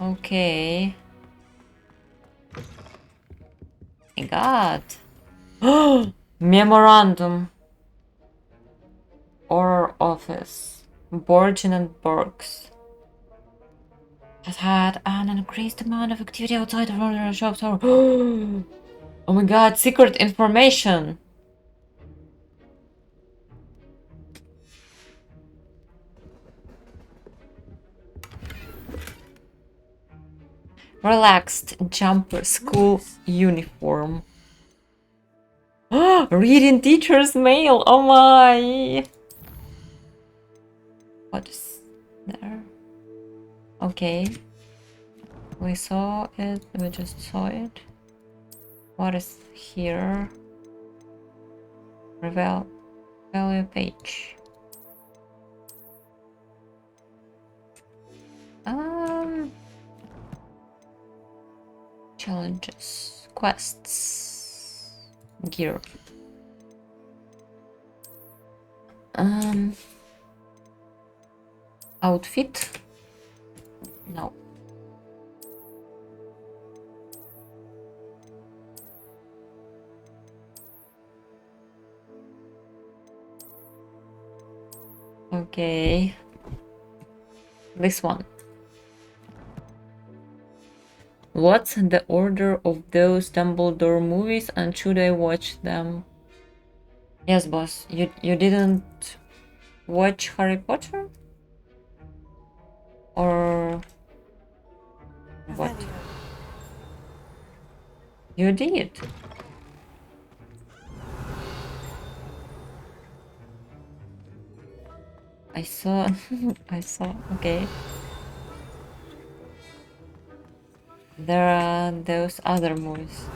Okay. My god. Memorandum. Or office. Borgin and Borgs. Has had an increased amount of activity outside of ordinary shops. Oh my god, secret information. Relaxed jumper school uniform. Reading teacher's mail. Oh my. What is there? Okay. We saw it. We just saw it. What is here? Reveal value page. Challenges, quests, gear. Outfit. No. Okay. This one. What's the order of those Dumbledore movies and should I watch them? Yes, boss. You didn't watch Harry Potter? Or what? You did. I saw I saw, okay. There are those other movies.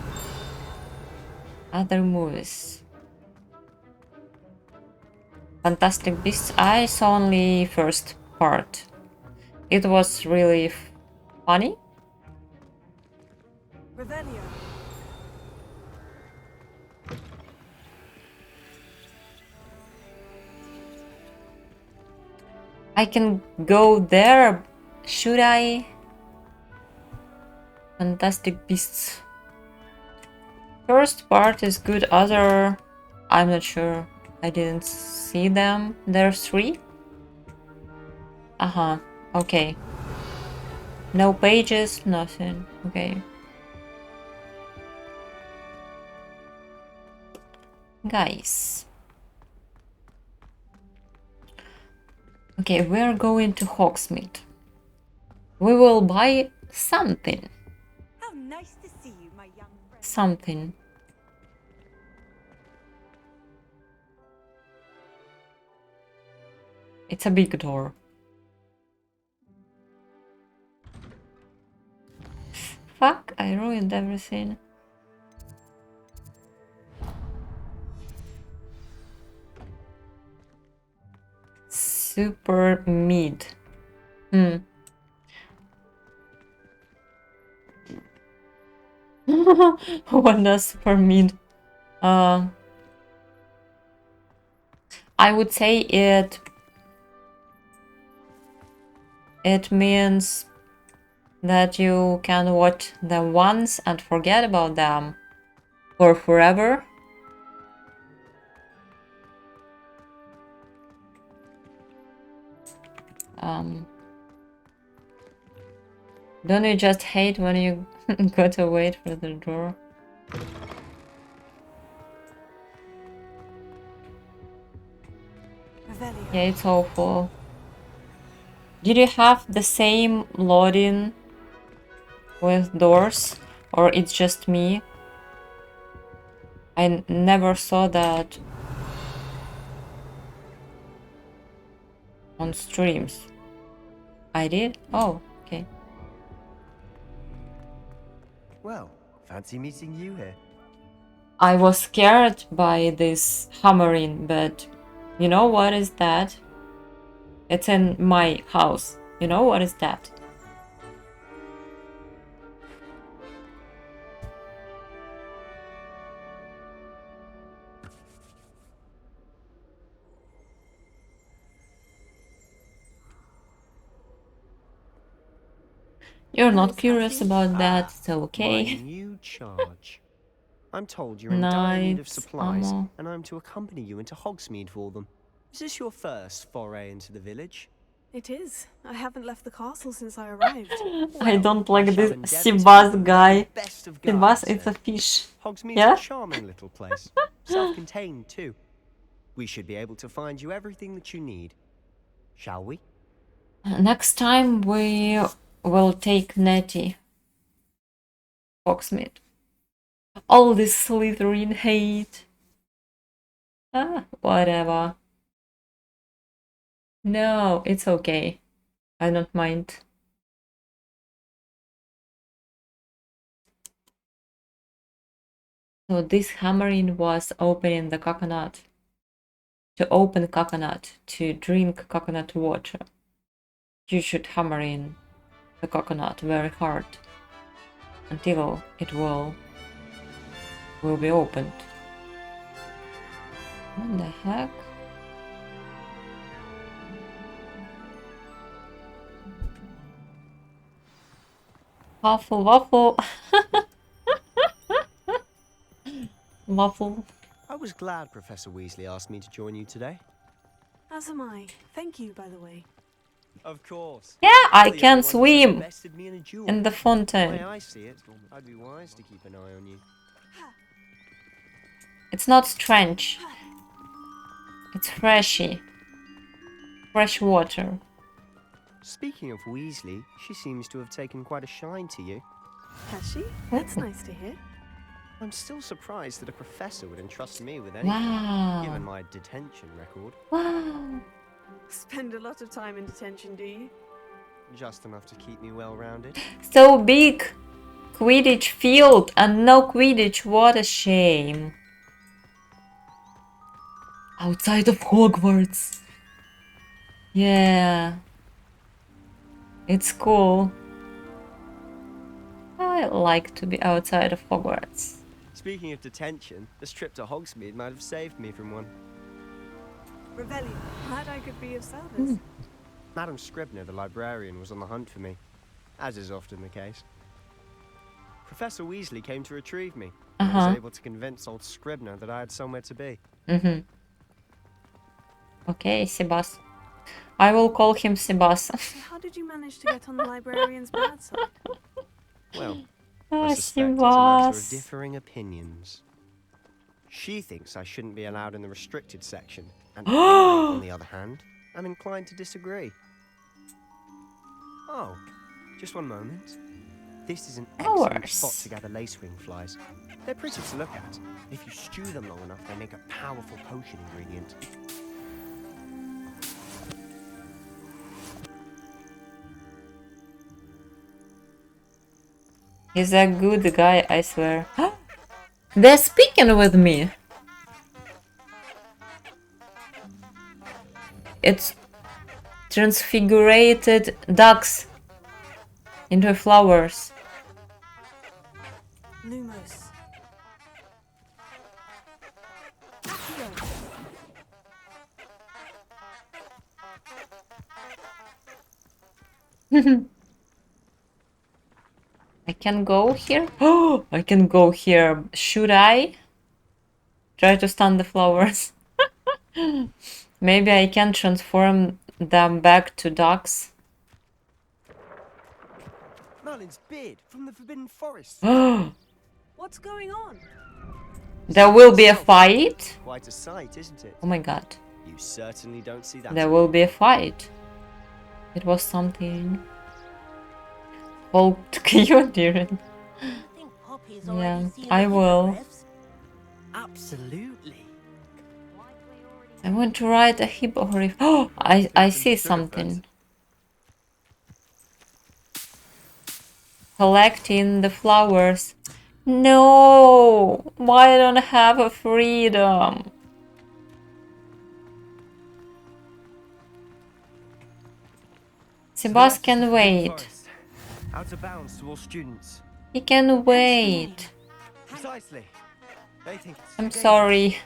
Fantastic Beasts. I saw only first part. It was really funny. Revelio. I can go there. Should I? Fantastic Beasts. First part is good. Other, I'm not sure. I didn't see them. There's 3. Okay. No pages, nothing. Okay. Guys. Okay, we're going to Hogsmeade. We will buy something. How nice to see you, my young friend. Something. It's a big door. Fuck, I ruined everything. Super mid. What does super mid? I would say it means that you can watch them once and forget about them for forever. Don't you just hate when you gotta wait for the door? Yeah, it's awful. Did you have the same loading with doors, or it's just me? I never saw that on streams. I did? Oh, okay. Well, fancy meeting you here. I was scared by this hammering, but you know what is that? It's in my house. You know what is that? You're not curious about that, so okay. My new charge. I'm told you're in dire need of supplies, ammo. and I'm to accompany you into Hogsmeade for them. Is this your first foray into the village? It is. I haven't left the castle since I arrived. I don't like this Sibas guy. Sibas, it's a fish. Hogsmeade's Yeah? a charming little place. Self-contained, too. We should be able to find you everything that you need. Shall we? Next time we will take Nettie. Hogsmeade. All this Slytherin hate. Ah, whatever. No, it's okay. I don't mind. So this hammering was opening the coconut. To open coconut, to drink coconut water. You should hammer in the coconut very hard until it will be opened. What the heck? Waffle, waffle. Waffle. I was glad Professor Weasley asked me to join you today. As am I. Thank you, by the way. Of course. Yeah, I The can only one who's ever swim bested me in a duel. in the The way fountain. I see it, I'd be wise to keep an eye on you. It's not strange. It's freshy. Fresh water. Speaking of Weasley, she seems to have taken quite a shine to you. Has she? That's nice to hear. I'm still surprised that a professor would entrust me with anything, Wow. given my detention record. Wow. Spend a lot of time in detention, do you? Just enough to keep me well-rounded. So big Quidditch field and no Quidditch. What a shame. Outside of Hogwarts. Yeah. It's cool. I like to be outside of Hogwarts. Speaking of detention, this trip to Hogsmeade might have saved me from one. Rebellion. Glad I could be of service. Madam Scribner, the librarian, was on the hunt for me, as is often the case. Professor Weasley came to retrieve me. I was able to convince old Scribner that I had somewhere to be. Okay, Sebas. I will call him Sebas. So how did you manage to get on the librarian's bad side? Well, Oh, I suspect it's a matter of Sebas. differing opinions. She thinks I shouldn't be allowed in the restricted section, and I, on the other hand, am inclined to disagree. Oh, just one moment. This is an excellent spot to gather lacewing flies. They're pretty to look at. If you stew them long enough, they make a powerful potion ingredient. He's a good guy, I swear. They're speaking with me. It's transfigurated ducks into flowers. Lumos. I can go here? Oh, I can go here. Should I? Try to stun the flowers. Maybe I can transform them back to ducks. Merlin's beard from the Forbidden Forest. What's going on? There will be a fight? Quite a sight, isn't it? Oh my god. You certainly don't see that. There will be a fight. It was something. Hoped you didn't. Yeah, I will. Absolutely. I want to ride a hippogriff. Oh, I see something. Collecting the flowers. No, why don't I have a freedom? Sebas can wait. Out of bounds to all students. He can wait. Precisely. They think it's I'm sorry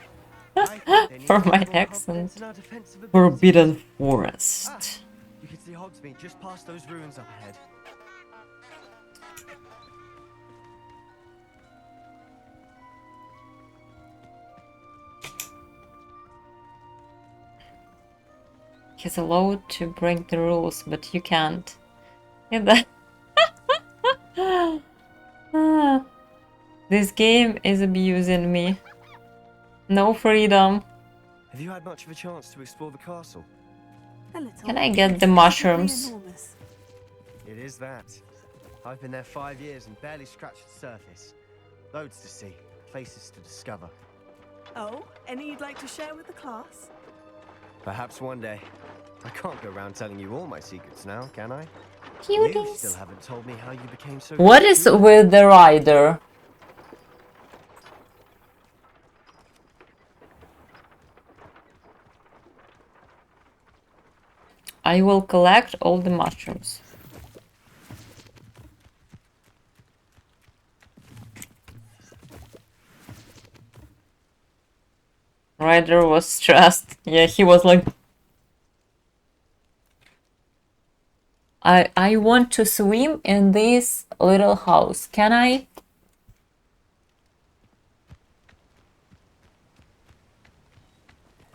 for my accent. Forbidden Forbidden Forest. You can see Hogsmeade just past those ruins up ahead. He's allowed to break the rules, but you can't. Yeah, that... This game is abusing me. No freedom. Have you had much of a chance to explore the castle? A little. Can I get the mushrooms? Enormous. It is that. I've been there 5 years and barely scratched the surface. Loads to see, places to discover. Oh, any you'd like to share with the class? Perhaps one day. I can't go around telling you all my secrets now, can I? Cuties. You still haven't told me how you became so. What is with the rider? I will collect all the mushrooms. Ryder was stressed. Yeah, he was like, I want to swim in this little house. Can I?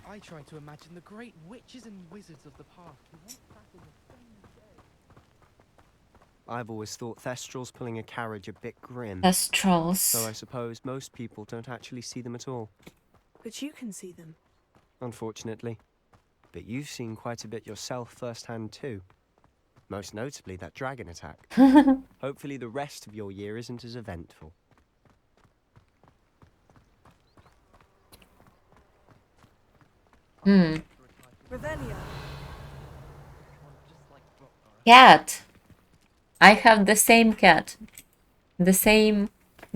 I try to imagine the great witches and wizards of the past who once sat in the same day. I've always thought Thestrals pulling a carriage a bit grim. Thestrals. So I suppose most people don't actually see them at all. But you can see them. Unfortunately. But you've seen quite a bit yourself firsthand too. Most notably that dragon attack. Hopefully the rest of your year isn't as eventful. Revelia. Cat. I have the same cat. The same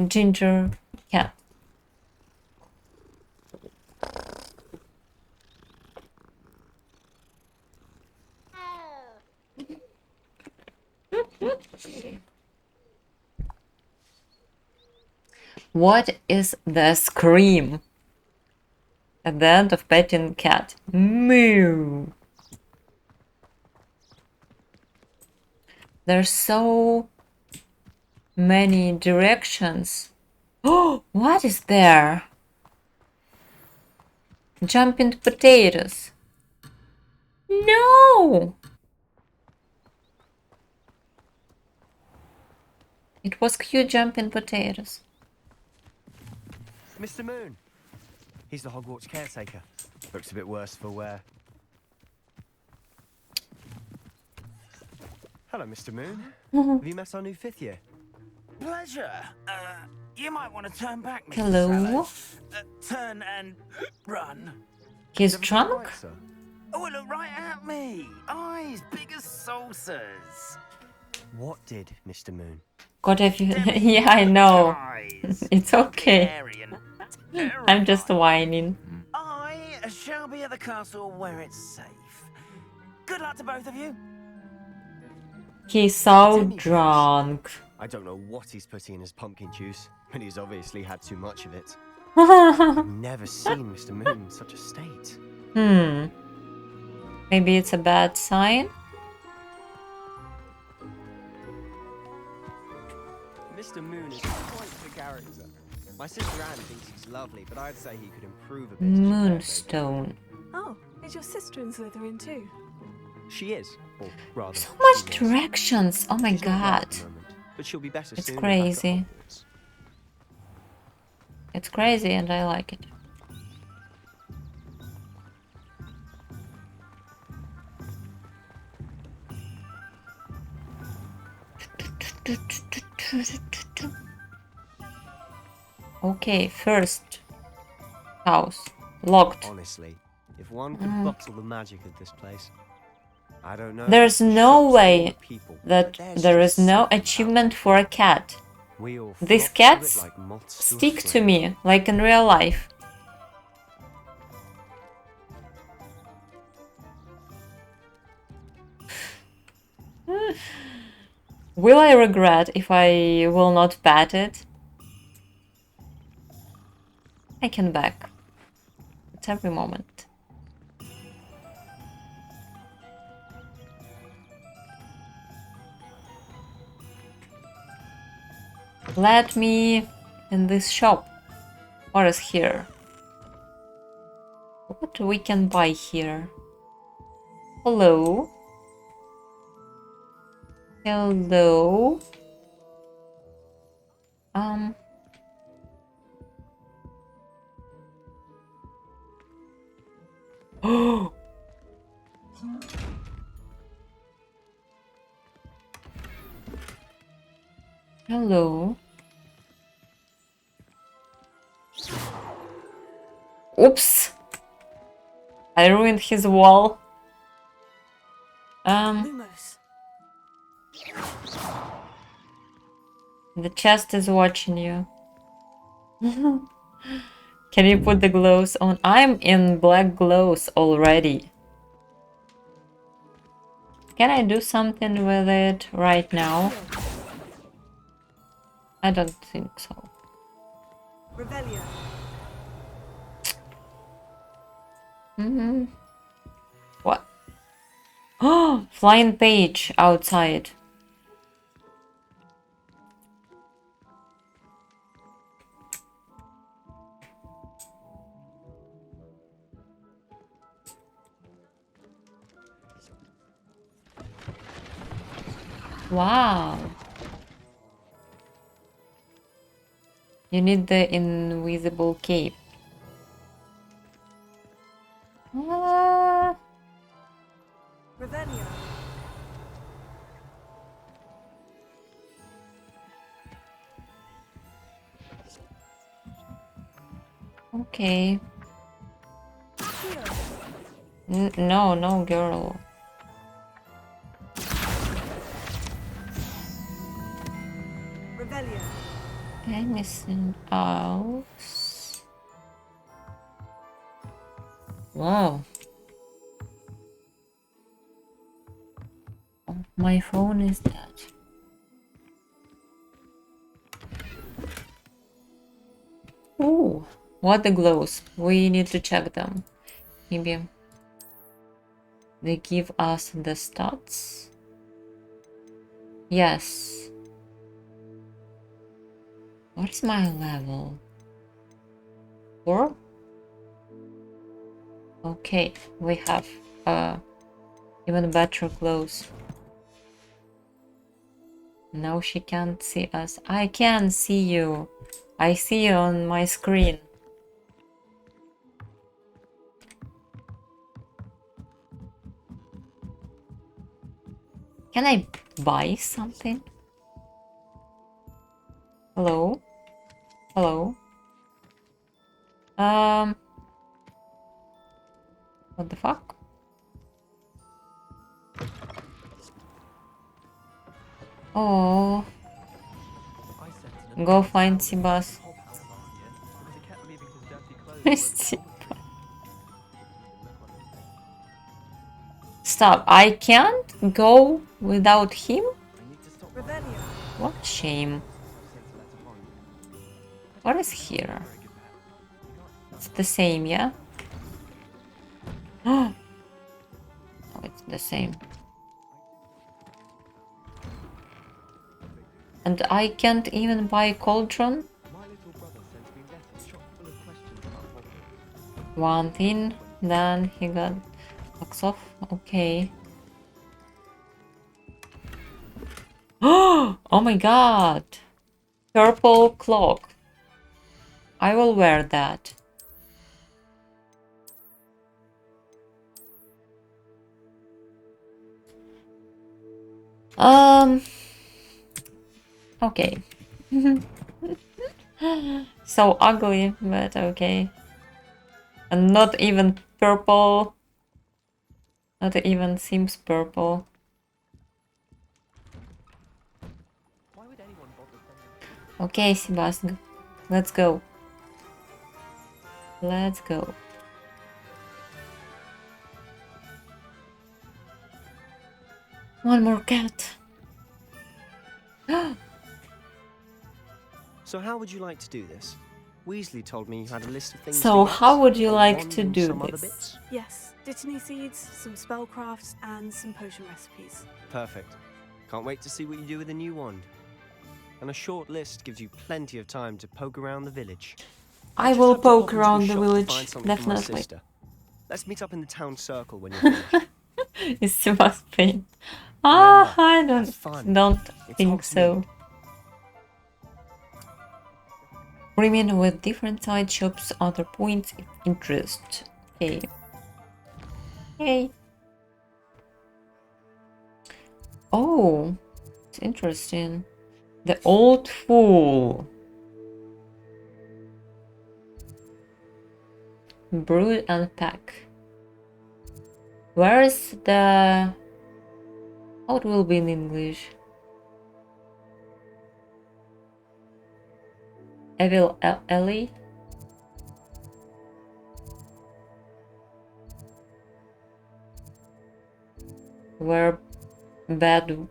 ginger cat. What is the scream at the end of petting cat? Moo. There's so many directions. Oh, what is there? Jumping potatoes. No! It was cute jumping potatoes. Mr. Moon. He's the Hogwarts caretaker. Looks a bit worse for wear. Hello, Mr. Moon. Have you met our new 5th year? Pleasure. You might want to turn back, Mr. Hello? Sallow. Turn and run. He's drunk? Oh, look right at me. Eyes big as saucers. What did, Mr. Moon? God, if you... yeah, I know. It's okay. I'm just whining. I shall be at the castle where it's safe. Good luck to both of you. He's so drunk. I don't know what he's putting in his pumpkin juice, but he's obviously had too much of it. I've never seen Mr. Moon in such a state. Maybe it's a bad sign? Mr. Moon is quite the character. My sister Anne thinks he's lovely, but I'd say he could improve a bit. Moonstone. Oh, is your sister in Slytherin too? She is, or rather. So much directions. Oh my god. But she'll be better It's soon. crazy. It's crazy and I like it. Okay, first house. Locked. Honestly, if one could bottle the magic of this place, I don't know. There's no way that there is no achievement for a cat. These cats stick to me like in real life. Will I regret if I will not pet it? I can back at every moment. Let me in this shop. What is here? What we can buy here? Hello? Hello? Oh! Hello? Oops! I ruined his wall. Lumos. The chest is watching you. Can you put the gloves on? I'm in black gloves already. Can I do something with it right now? I don't think so. Revelio. What? Oh, flying page outside. Wow. You need the invisible cape. Revelio. Okay. No, no, girl. Revelio. Anything else? Wow. Oh, my phone is dead. Ooh, what the glows? We need to check them. Maybe they give us the stats. Yes. What is my level? 4? Okay, we have even better clothes. Now she can't see us. I can see you. I see you on my screen. Can I buy something? Hello? Hello? What the fuck? Oh. Go find Sibas. Stop. I can't go without him? What shame. What is here? It's the same, yeah? Oh, it's the same. And I can't even buy cauldron? One thing, then he got box off. Okay. Oh my god! Purple cloak. I will wear that. Okay. So ugly, but okay. And not even purple. Not even seems purple. Okay, Sebas, let's go. Let's go. One more cat. So how would you like to do this? Weasley told me you had a list of things So to get, how would you a like wand to and do some other this? bits? Yes, dittany seeds, some spellcrafts, and some potion recipes. Perfect. Can't wait to see what you do with the new wand. And a short list gives you plenty of time to poke around the village. I just will have to pop poke into a around the shop to village, find something for my definitely. sister. Let's meet up in the town circle when you're finished. It's Sebas pain. Remember, I have fun. don't It's think so. Remain with different side shops, other points of interest. Okay. Okay. Oh, it's interesting. The old fool. Brood and pack. Where is the... How it will be in English? Evil Ellie? Where bad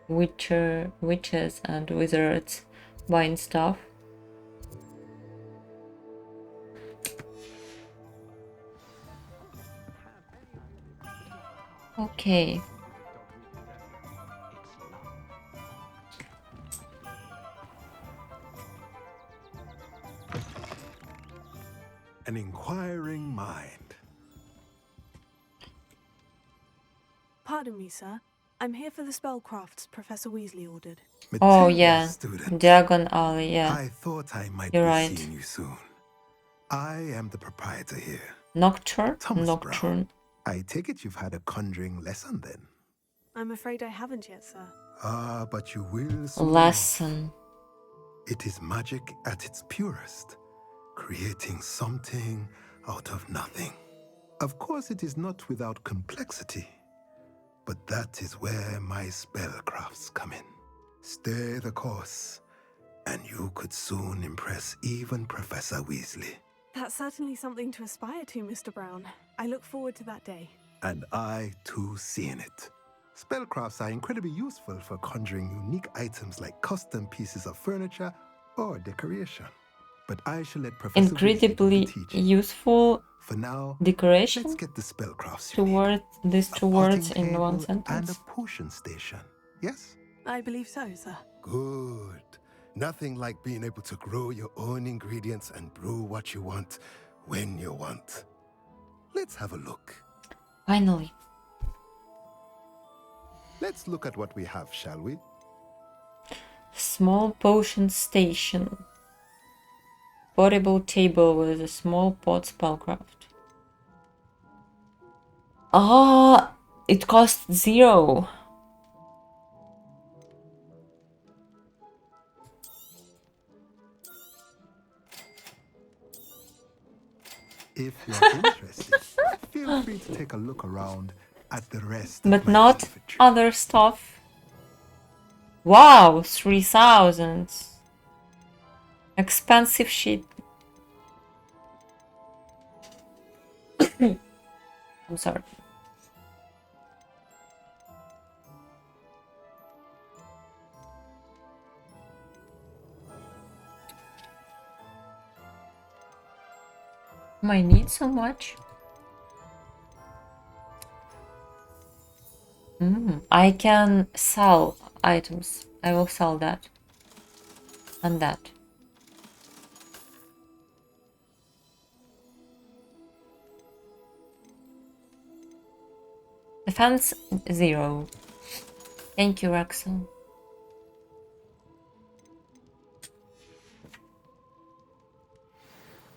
witches and wizards buying stuff. Okay. An inquiring mind. Pardon me, sir. I'm here for the spellcrafts Professor Weasley ordered. Oh Material yeah, student. Diagon Alley, yeah. I thought I might You're be right. seeing you soon. I am the proprietor here. Nocturne? Thomas Nocturne. Brown. I take it you've had a conjuring lesson then? I'm afraid I haven't yet, sir. Ah, but you will soon. Lesson. It is magic at its purest, creating something out of nothing. Of course, it is not without complexity, but that is where my spellcrafts come in. Stay the course, and you could soon impress even Professor Weasley. That's certainly something to aspire to, Mr. Brown. I look forward to that day. And I, too, seeing it. Spellcrafts are incredibly useful for conjuring unique items like custom pieces of furniture or decoration. But I shall let Professor Incredibly Weasley do the teaching. useful For now, decoration. let's get the spellcrafts Two words, these two words in one and sentence. a potion station. Yes? I believe so, sir. Good. Nothing like being able to grow your own ingredients and brew what you want when you want. Let's have a look. Finally. Let's look at what we have, shall we? Small potion station. Portable table with a small pot spellcraft. Ah, it costs 0. If you're interested, feel free to take a look around at the rest But of my not inventory. other stuff. Wow, 3,000. Expensive shit. I'm sorry. I need so much. I can sell items. I will sell that. And that. Defense 0. Thank you, Rexel.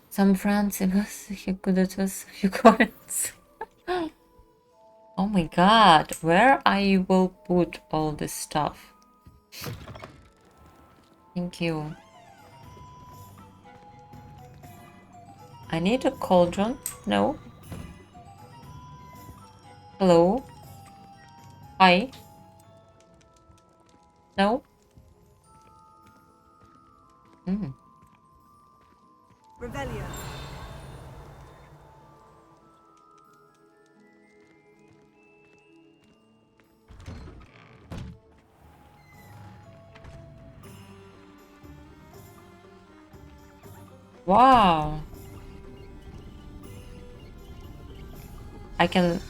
Some friends, it was good, it was a few comments. Oh my god, where I will put all this stuff? Thank you. I need a cauldron. No. Hello. Hi. No. Revelio. Wow. I can...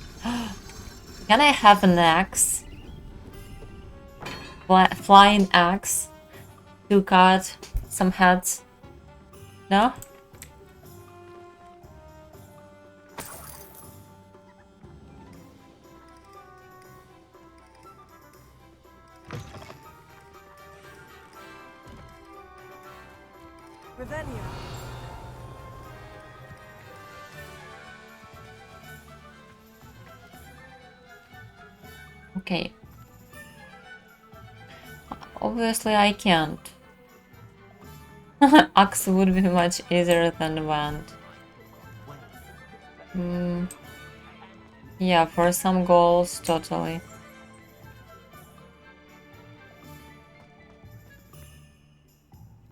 Can I have an axe? Flying axe? To cut some heads? No? Revelio. Okay. Obviously I can't. Axe would be much easier than wand. Yeah, for some goals, totally.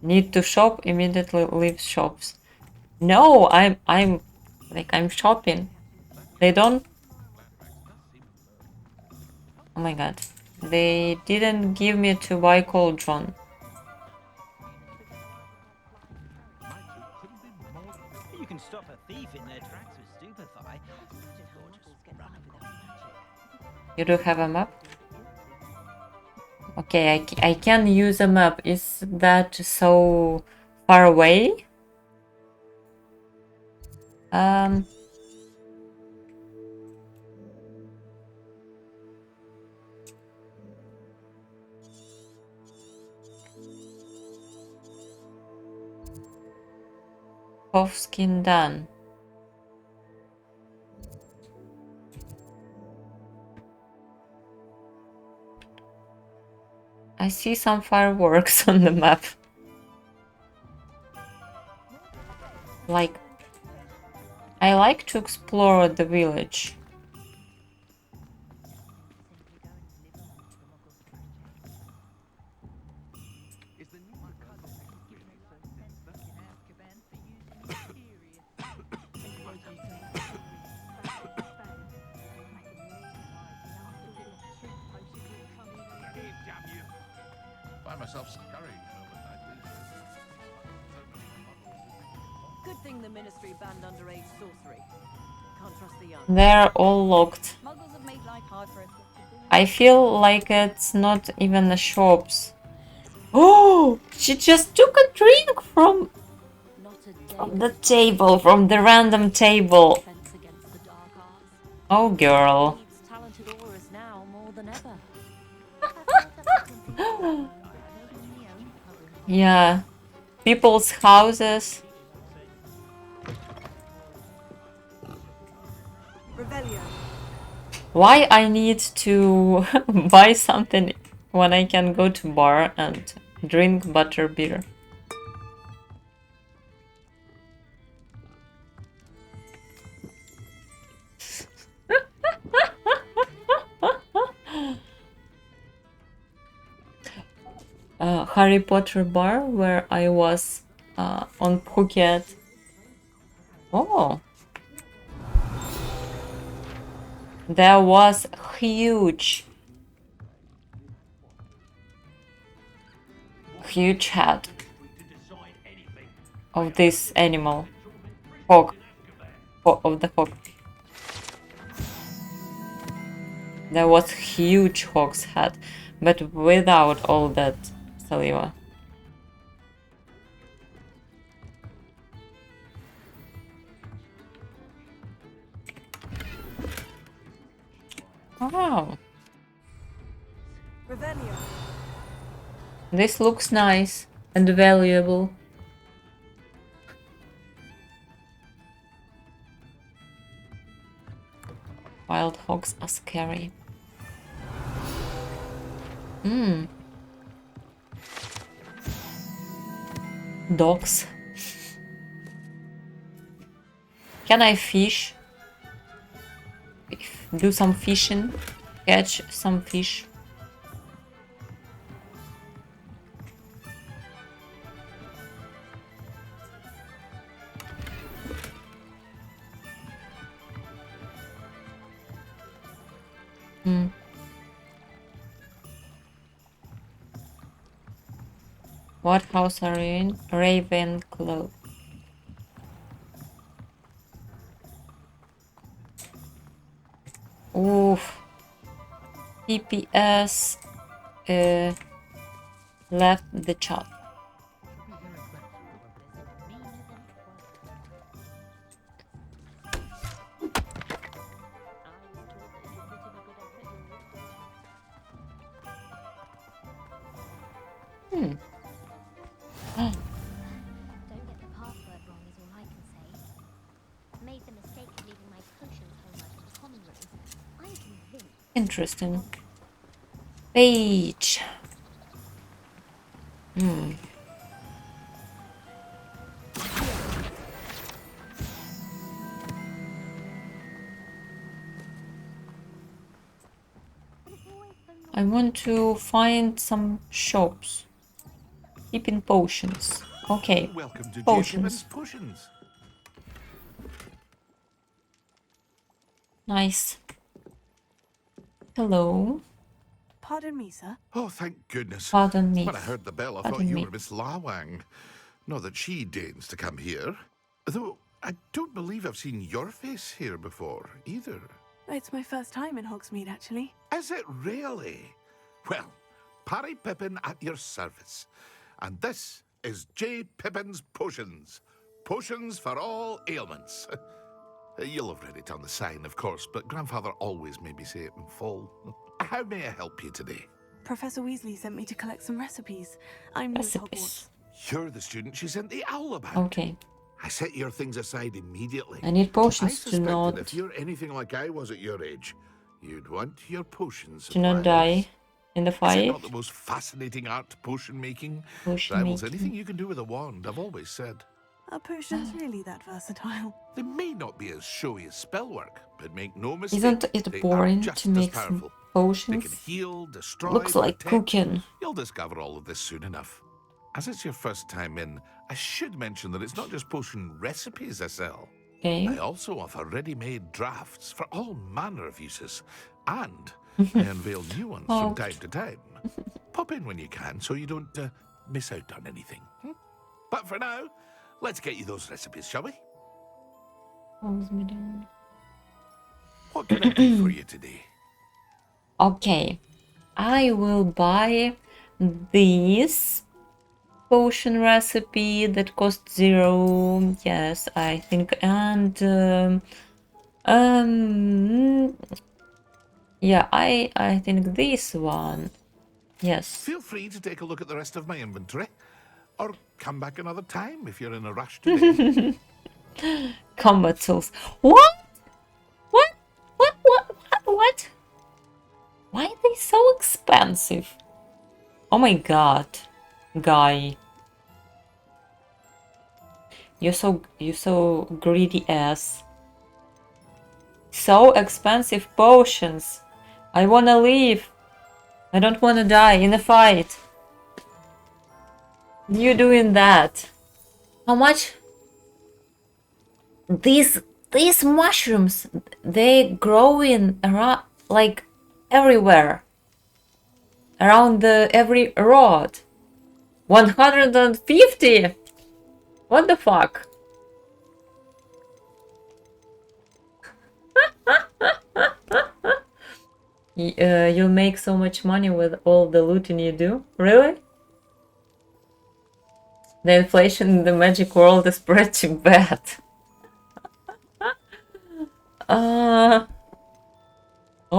Need to shop, immediately leave shops. No, I'm shopping. They don't. Oh my god. They didn't give me to buy cauldron. You can stop a thief in their tracks with stupefy. You do have a map? Okay, I can use a map. Is that so far away? Off skin done. I see some fireworks on the map. Like, I like to explore the village. Find myself scurrying home at night these days. Good thing the ministry banned underage sorcery. Can't trust the young. They're all locked. Muggles have made life hard for us. I feel like it's not even the shops. Oh, she just took a drink from the table, from the random table. Oh, girl. Talented auras now more than ever. Yeah, people's houses. Why I need to buy something when I can go to bar and drink butter beer? Harry Potter bar where I was on Phuket. Oh. There was huge head of this animal. Hog. Of the hog. There was huge hog's head, but without all that saliva. Wow. This looks nice and valuable. Wild hogs are scary. Dogs. Can I fish? Do some fishing? Catch some fish? What house are you in? Ravenclaw. Oof. TPS left the chat. Don't get the password wrong is all I can say. Made the mistake of leaving my potions home out in the common room. I'm convinced. Interesting. Page. I want to find some shops. Keeping potions. Okay. Welcome to Potions. Potions. Nice. Hello. Pardon me, sir. Oh, thank goodness. Pardon me. When I heard the bell, I Pardon thought you me. were Miss Lawang. Not that she deigns to come here. Though I don't believe I've seen your face here before, either. It's my first time in Hogsmeade, actually. Is it really? Well, Parry Pippin at your service. And this is J. Pippin's Potions. Potions for all ailments. You'll have read it on the sign, of course, but Grandfather always made me say it in full. How may I help you today? Professor Weasley sent me to collect some recipes. I'm new at Hogwarts. You're the student she sent the owl about. Okay. I set your things aside immediately. I need potions I to suspect not that if you're anything like I was at your age, you'd want your potions to not die in the Is it fight. not the most fascinating art, potion making? Potion Rivals making. anything you can do with a wand, I've always said. Are potions really that versatile? They may not be as showy as spellwork, but make no mistake, Isn't it they are boring just to as make some powerful. They can potions? heal, destroy, Looks like protect. cooking. You'll discover all of this soon enough. As it's your first time in, I should mention that it's not just potion recipes I sell. Okay. I also offer ready-made drafts for all manner of uses, and I unveil new ones from time to time. Pop in when you can so you don't miss out on anything. But for now, let's get you those recipes, shall we? What can I do for you today? Okay. I will buy this potion recipe that costs 0. Yes, I think. And yeah, I think this one. Yes. Feel free to take a look at the rest of my inventory, or come back another time if you're in a rush today. Combat tools. What? What? Why are they so expensive? Oh my god, guy. You're so greedy ass. So expensive potions. I wanna leave. I don't wanna die in a fight. You doing that? How much? These mushrooms, they growing around like everywhere. Around every rod. 150? What the fuck? You'll make so much money with all the looting you do? Really? The inflation in the magic world is pretty bad. Oh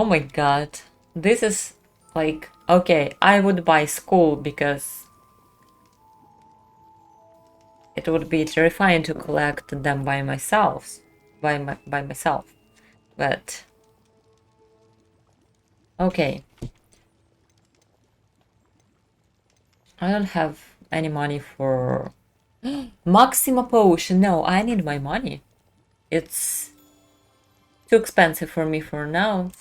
my god. This is like, okay, I would buy school because it would be terrifying to collect them by myself. By myself. But okay. I don't have any money for Maxima potion. No, I need my money. It's too expensive for me for now.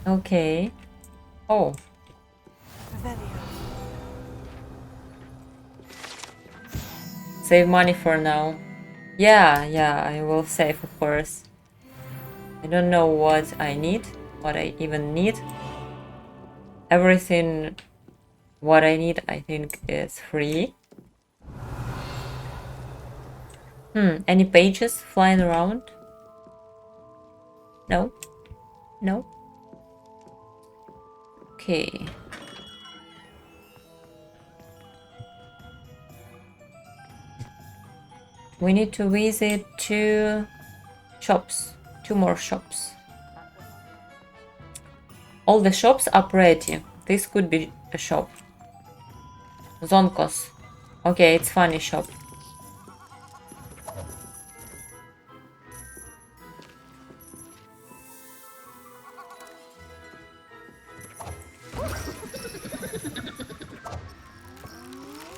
Okay. Oh. Save money for now. Yeah, I will save, of course. I don't know what I need, what I even need. Everything what I need, I think, is free. Any pages flying around? No? No? Okay. We need to visit 2 shops. 2 more shops. All the shops are pretty. This could be a shop. Zonkos. Okay, it's funny shop.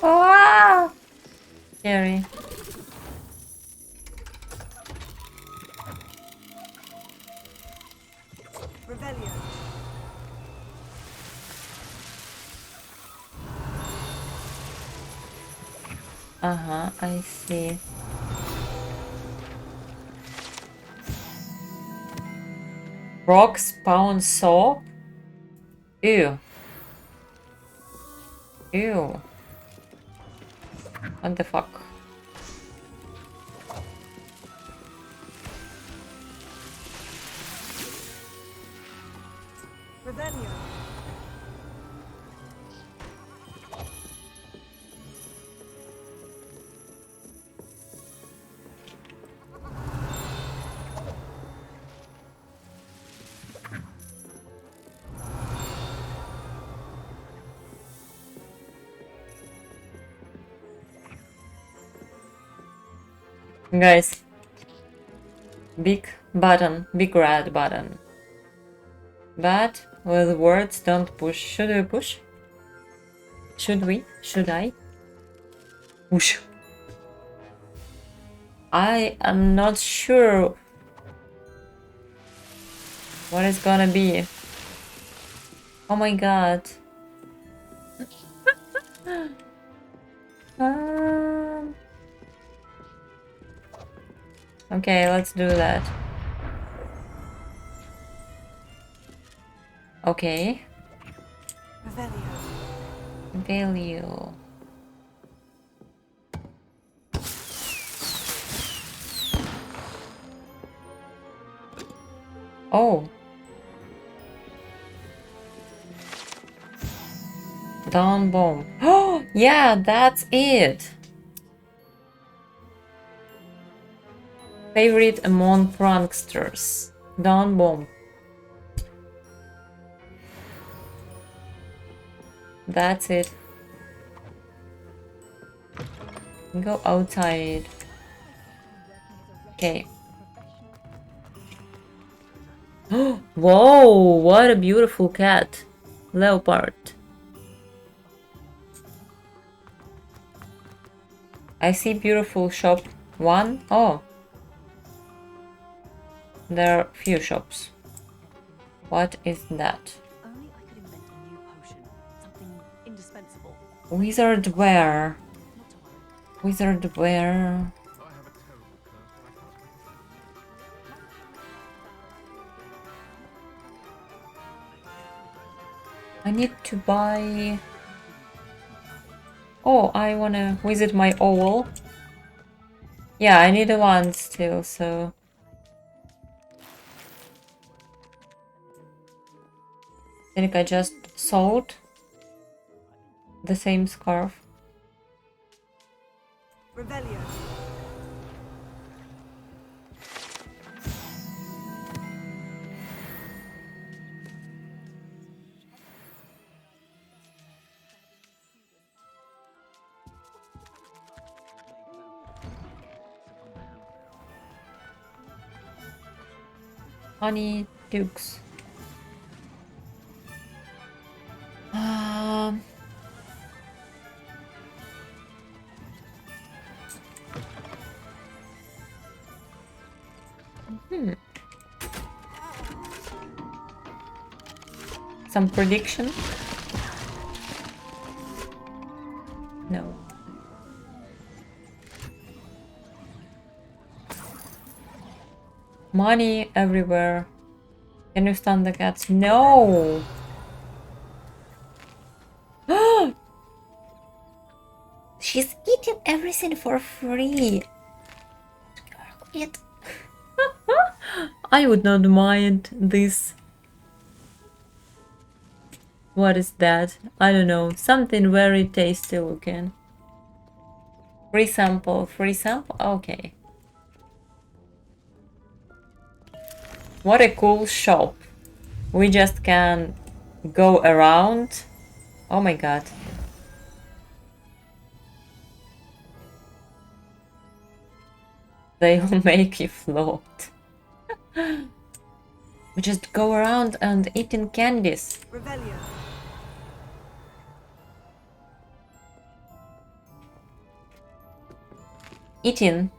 Ah! Scary. I see. Rock spawn soap? Ew. Ew. What the fuck? Revelio. Guys, big button, big red button. But with words don't push. Should we push? Should we? Should I? Push. I am not sure what it's gonna be. Oh my god. Okay, let's do that. Okay. Value. Oh. Dawn bomb. Oh, yeah, that's it. Favorite among pranksters. Dawn bomb. That's it. Go outside. Okay. Whoa, what a beautiful cat. Leopard. I see beautiful shop. One? Oh. There are few shops. What is that? Only I could invent a new potion. Something indispensable. Wizard wear. Wizard wear. I need to buy... Oh, I wanna visit my owl. Yeah, I need one still, so... I think I just sold the same scarf. Revelio. Honey Dukes. Some prediction? No. Money everywhere. Can you stand the cats? No! She's eating everything for free. It. I would not mind this. What is that? I don't know. Something very tasty looking. Free sample. Free sample? Okay. What a cool shop. We just can go around. Oh my god. They will make you float. We just go around and eating candies. Revelio. Eating.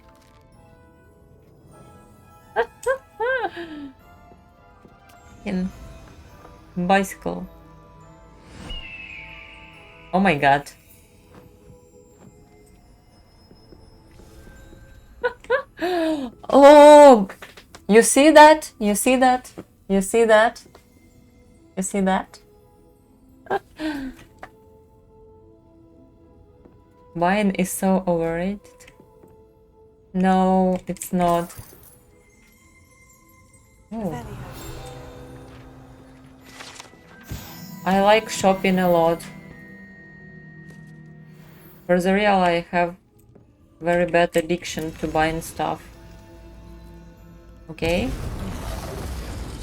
In bicycle. Oh my god. You see that? You see that? You see that? You see that? Wine is so overrated. No, it's not. Oh. I like shopping a lot. For the real, I have very bad addiction to buying stuff. Okay.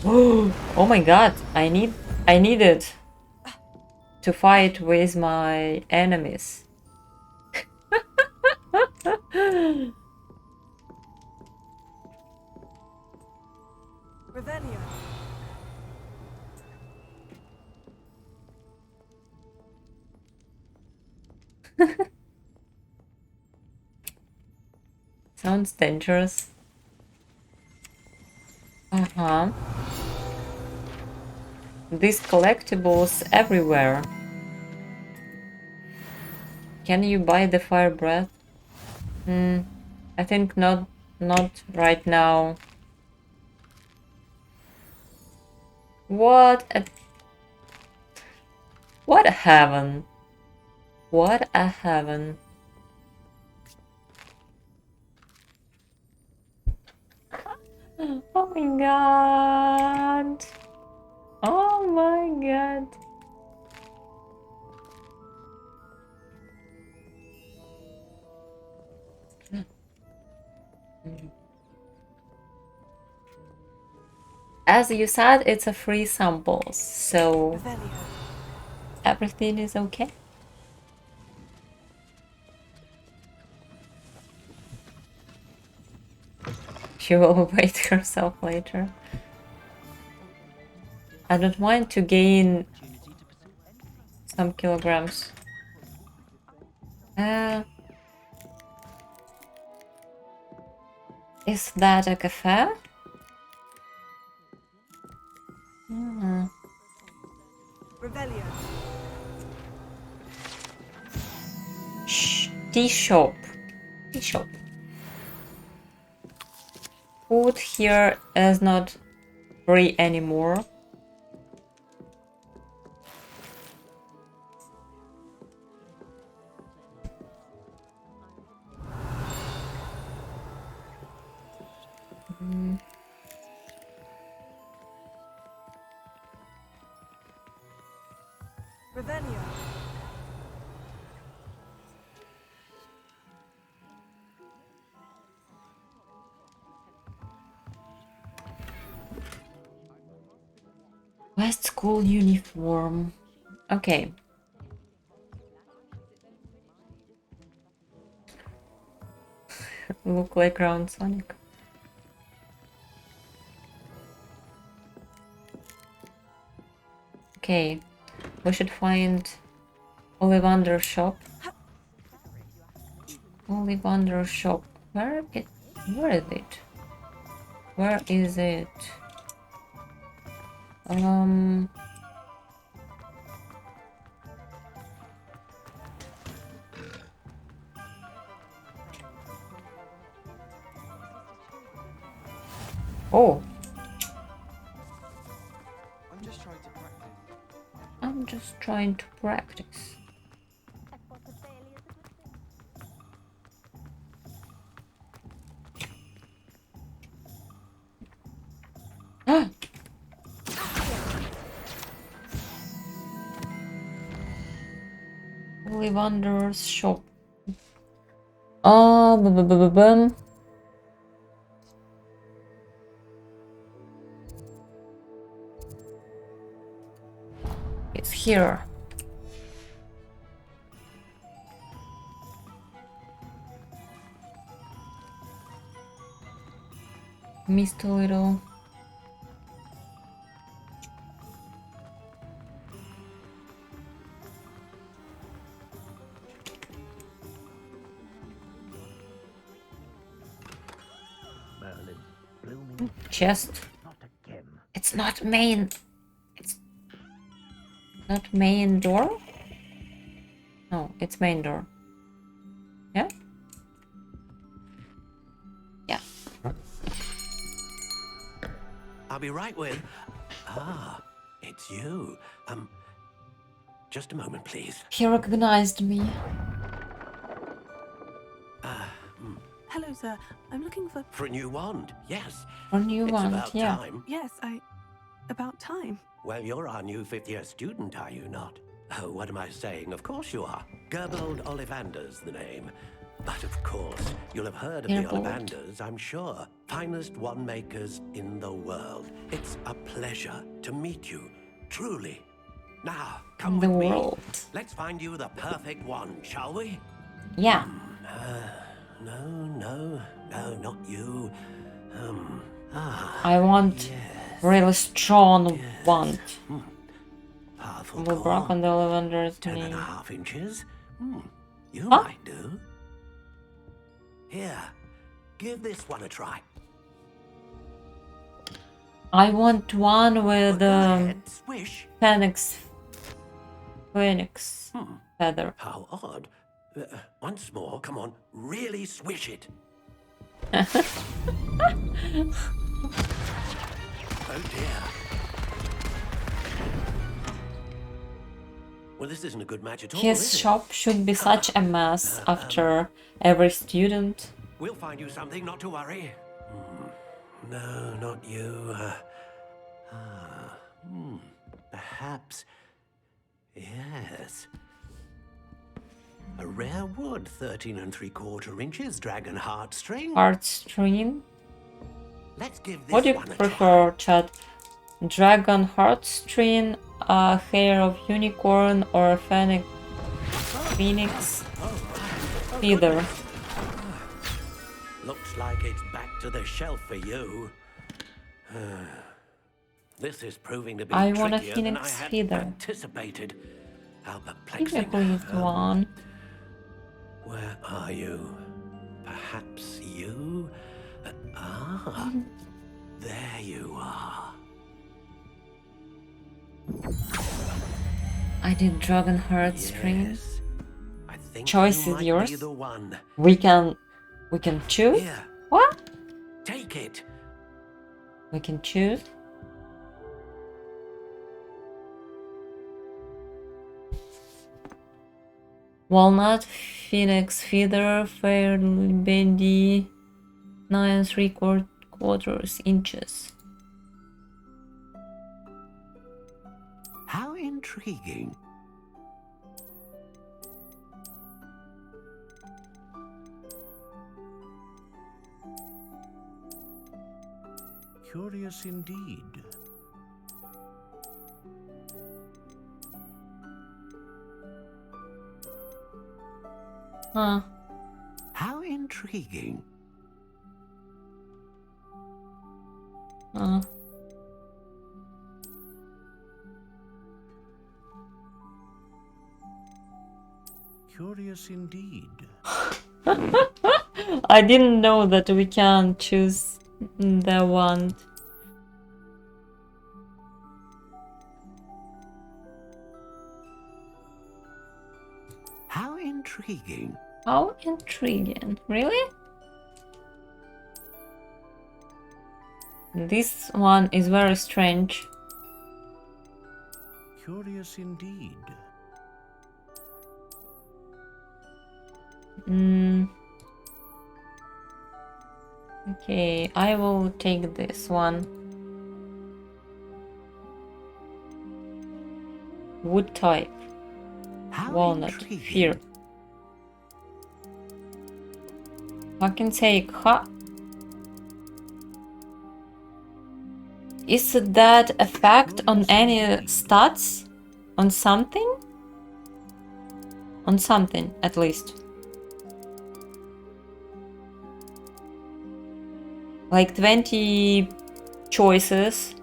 Oh my god, I need it to fight with my enemies. Revelio. Sounds dangerous. Uh-huh. These collectibles everywhere. Can you buy the fire breath? I think not right now. What a heaven. What a heaven. Oh my god. Oh my god. As you said, it's a free sample, so everything is okay. She will wait herself later. I don't mind to gain some kilograms. Is that a cafe? Revelio. Shh. Tea shop. Tea shop. Food here is not free anymore. Revelio. West school uniform. Okay. Look like round Sonic. Okay. We should find Ollivander shop. Ollivander shop. Where is it? Where is it? Oh. I'm just trying to practice. Ollivander's shop. Oh, it's here. Missed a little. Chest. It's not main. It's not main door? No, it's main door. Yeah? Yeah. be right with. Ah, it's you. Just a moment, please. He recognized me. Hello, sir. I'm looking for... For a new wand, yes. For a new It's wand, about yeah. time. Yes, about time. Well, you're our new fifth-year student, are you not? Oh, what am I saying? Of course you are. Gerbold Ollivander's the name. But of course, you'll have heard of the Gerbold. Ollivanders, I'm sure. Finest wand makers in the world. It's a pleasure to meet you, truly. Now, come The with me. world. Let's find you the perfect wand, shall we? Yeah. No, not you. I want really strong wand. Powerful We broke on the Ollivander's 10.5 inches. You Huh? might do. Here, give this one a try. I want one with Swish. phoenix feather. How odd. Once more, come on, really swish it. Oh dear. Well, this isn't a good match at all, His is it? shop should be such a mess after every student. We'll find you something, not to worry. No, not you. Perhaps. Yes. A rare wood, 13 3/4 inches, dragon heartstring. Heartstring. Let's give this What do you one a prefer, chat? Dragon heartstring, hair of unicorn, or phoenix feather? Looks like it's back to the shelf for you. This is proving to be I want a trickier than I phoenix had feather. anticipated. How Give me perplexing. please one. Where are you? Perhaps you? There you are. I did dragon heartstring. Yes. I think Choice you is might yours. be the one. We can choose. Here. What? Take it. We can choose. Walnut, phoenix feather, fairly bendy, 9 3/4 inches. How intriguing. Curious indeed. Huh. How intriguing. Curious indeed. I didn't know that we can choose the wand. How intriguing. How intriguing. Really? This one is very strange. Curious indeed. Okay, I will take this one. Wood type. Walnut. Fear. I can take Is that effect on any stats? On something? On something, at least. Like 20 choices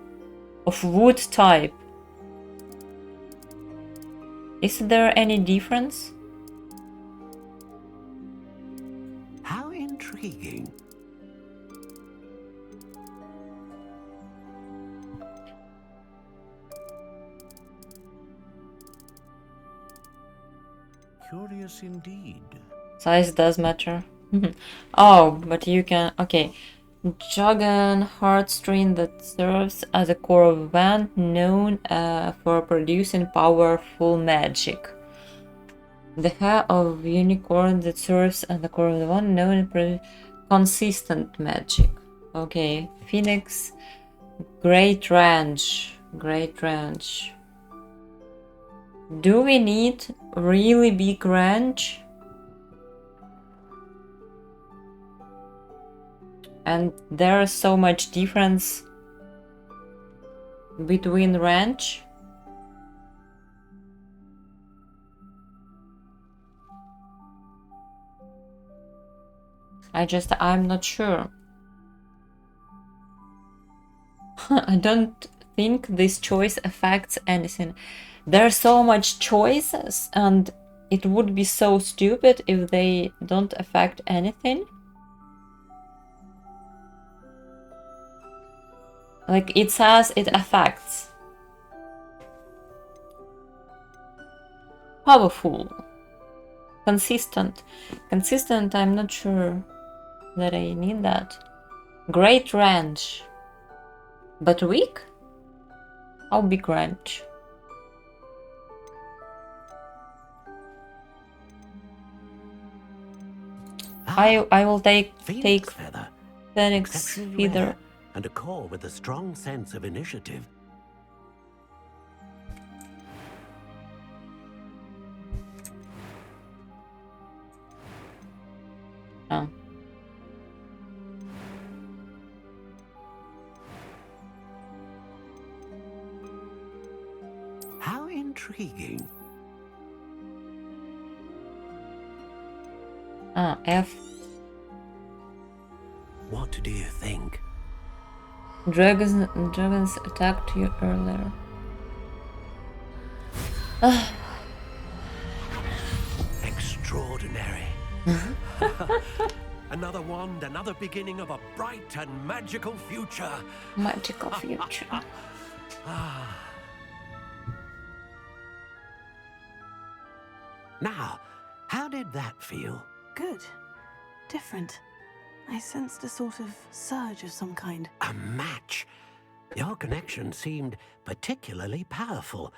of wood type. Is there any difference? How intriguing. Curious indeed. Size does matter. Oh, but you can... Okay. Jargon heartstring that serves as a core of event known for producing powerful magic. The hair of unicorn that serves as the core of the one known for consistent magic. Okay, Phoenix, great range, great range. Do we need really big range? And there is so much difference between range. I'm not sure. I don't think this choice affects anything. There are so much choices and it would be so stupid if they don't affect anything. Like it says it affects. Powerful. Consistent. Consistent, I'm not sure that I need that. Great range. But weak? How big range? I will take Phoenix feather. Phoenix Exceptionally feather. rare, and a core with a strong sense of initiative. Oh. How intriguing. Ah, F. What do you think? Dragons attacked you earlier. Extraordinary. Another wand, another beginning of a bright and magical future. Magical future. Now, how did that feel? Good. Different. I sensed a sort of surge of some kind. A match. Your connection seemed particularly powerful.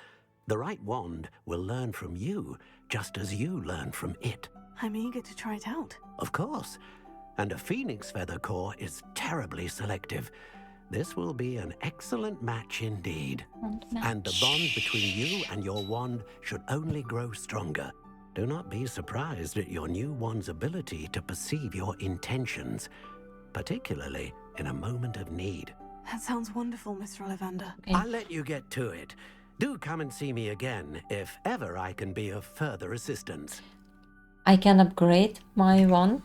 The right wand will learn from you, just as you learn from it. I'm eager to try it out. Of course. And a phoenix feather core is terribly selective. This will be an excellent match indeed. And the bond between you and your wand should only grow stronger. Do not be surprised at your new wand's ability to perceive your intentions, particularly in a moment of need. That sounds wonderful, Mr. Ollivander. I'll let you get to it. Do come and see me again if ever I can be of further assistance. I can upgrade my wand.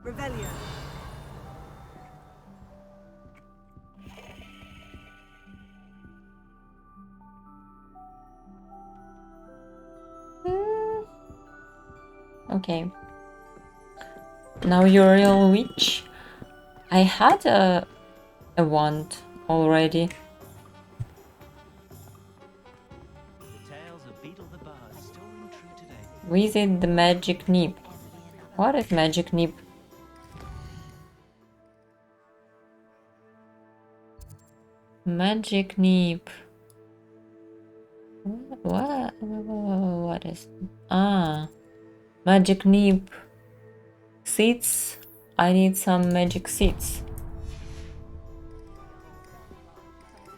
Revelio. Okay. Now you're a real witch. I had a wand already. Visit the magic nib. What is magic nib? Magic nib. What is... Ah. Magic nib. Seeds. I need some magic seeds.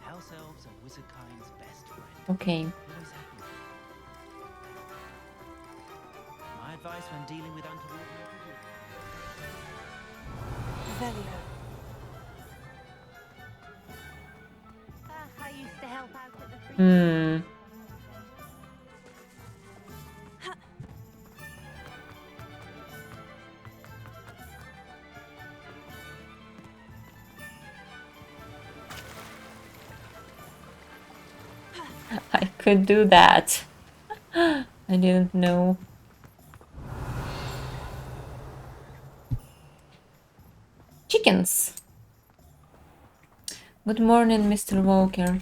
House elves are wizardkind's best friend. Okay. Always happy. My advice when dealing with untoward Revelio. I used to help out at the free. I could do that. I didn't know. Chickens. Good morning, Mr. Walker.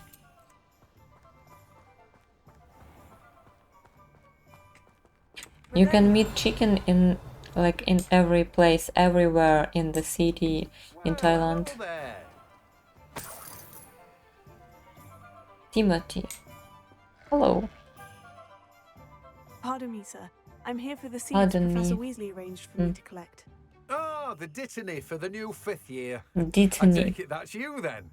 You can meet chicken in like in every place, everywhere in the city in Thailand. Timothy. Hello. Pardon me, sir. I'm here for the seeds Pardon Professor me. Weasley arranged for me to collect. Oh, the dittany for the new 5th year. Dittany. I take it that's you then.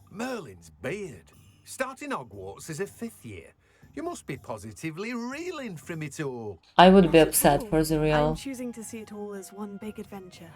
Merlin's beard. Starting Hogwarts as a 5th year. You must be positively reeling from it all. I would be Not at upset all. for the I'm real. choosing to see it all as one big adventure.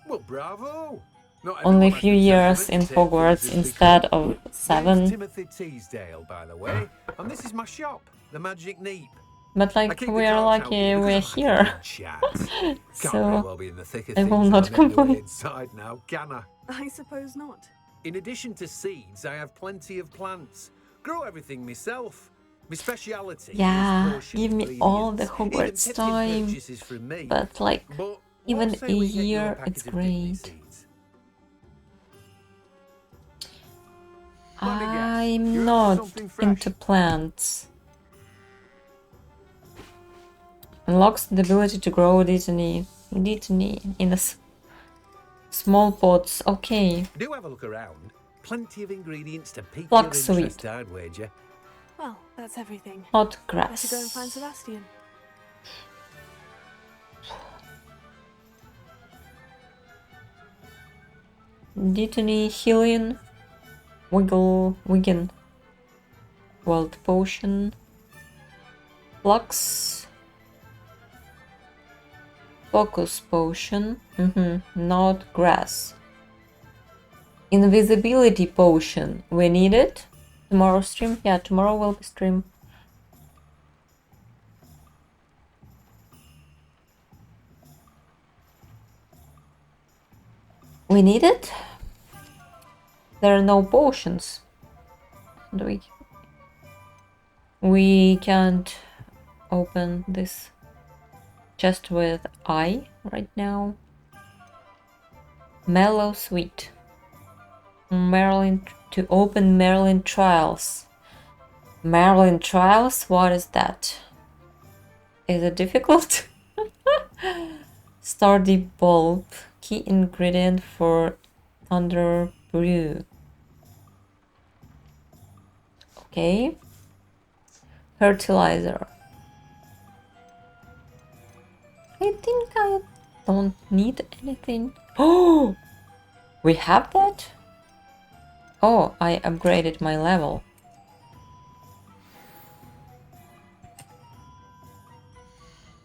Well, bravo. Not Only everyone has few the years temperament in to take things Hogwarts as they instead come. of Name's 7. Timothy Teasdale, by the way, and this is my shop, the Magic Neep. But I like keep the we are carts out lucky here because we're I like a here. good chat. Can't very So well be in the thick of I will things not if I'm anyway complain. inside now, can I? I suppose not. In addition to seeds, I have plenty of plants. Grow everything myself. My speciality Yeah, is potion give me all the ingredients. Even Hogwarts pitting time. purchases from me. But like But even what say a we get you a year, packet it's of dittany great. seeds? I'm not into plants. Unlocks the ability to grow dittany in a small pots. Okay. Do have a look around. Plenty of ingredients to pique Black your sweet. interest, I'd wager. Well, that's everything. Hot Better go and grass. find Sebastian. Dittany, healing, Wigan, World Potion, Flux, Focus Potion, not grass. Invisibility Potion, we need it. Tomorrow stream? Yeah, tomorrow will be stream. We need it? There are no potions. Do we can't open this just with I right now. Mellow Sweet. Maryland to open Maryland Trials. Maryland Trials? What is that? Is it difficult? Stardy Bulb. Key ingredient for Thunder Brew. Okay. Fertilizer. I think I don't need anything. Oh! We have that? Oh, I upgraded my level.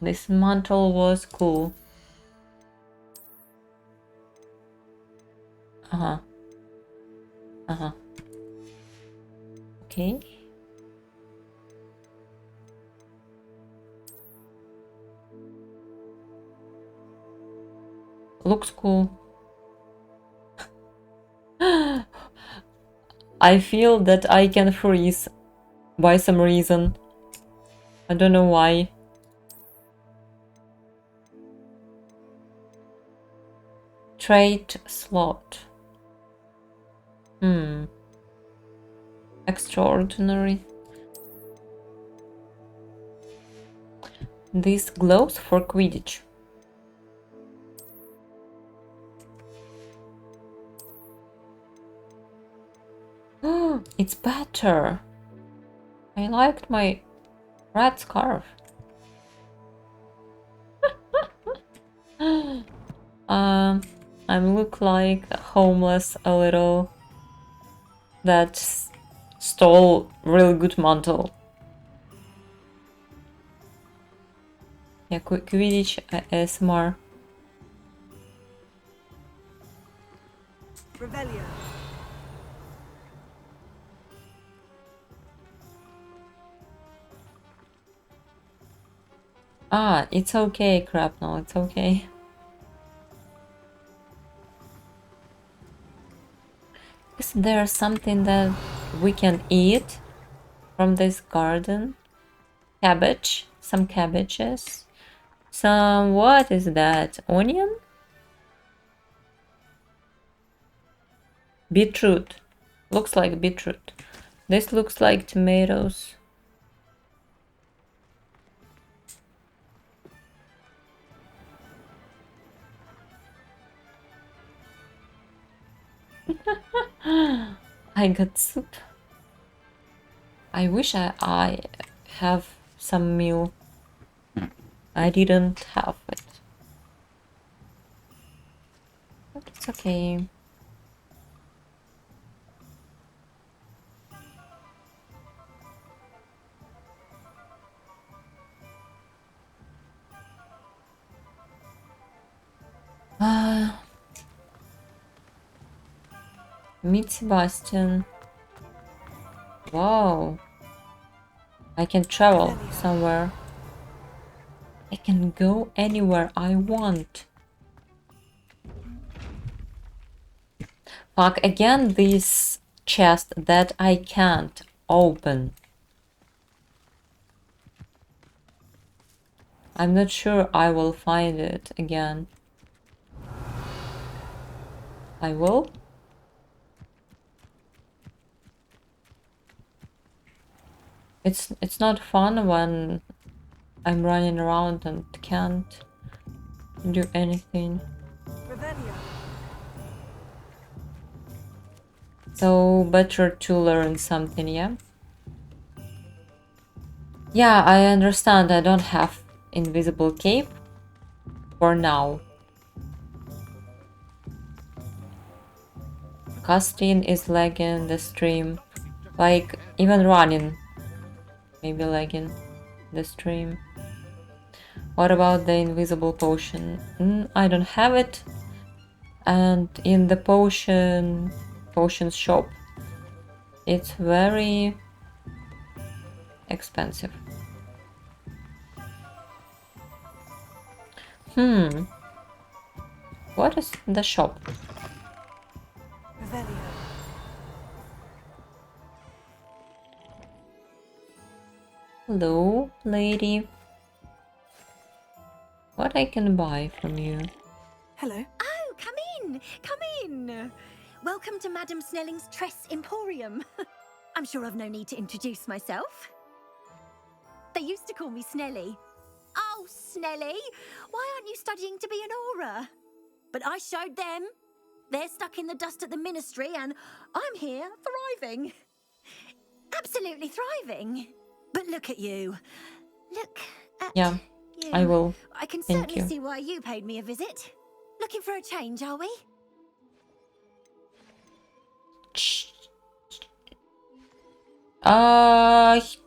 This mantle was cool. Okay. Looks cool. I feel that I can freeze by some reason. I don't know why. Trait slot. Extraordinary. This gloves for Quidditch. It's better. I liked my red scarf. I look like homeless a little that stole really good mantle. Yeah, Quidditch ASMR. Revelio. Ah, it's okay, crap. No, it's okay. Is there something that we can eat from this garden? Cabbage, some cabbages, some, what is that? Onion? Beetroot. Looks like beetroot. This looks like tomatoes. I got soup. I wish I have some meal. I didn't have it. But it's okay. Meet Sebastian. Wow. I can travel somewhere. I can go anywhere I want. Fuck, again this chest that I can't open. I'm not sure I will find it again. I will? It's not fun when I'm running around and can't do anything. So better to learn something, yeah? Yeah, I understand I don't have invisible cape for now. Casting is lagging the stream. Like, even running. Maybe lagging the stream. What about the invisible potion? I don't have it. And in the potion shop, it's very expensive. What is the shop? Hello, lady. What I can buy from you? Hello. Oh, come in. Come in. Welcome to Madame Snelling's Tress Emporium. I'm sure I've no need to introduce myself. They used to call me Snelly. Oh, Snelly, why aren't you studying to be an aura? But I showed them. They're stuck in the dust at the ministry and I'm here thriving. Absolutely thriving. But look at you. Look at Yeah, you. I will. I can Thank certainly you. see why you paid me a visit. Looking for a change, are we?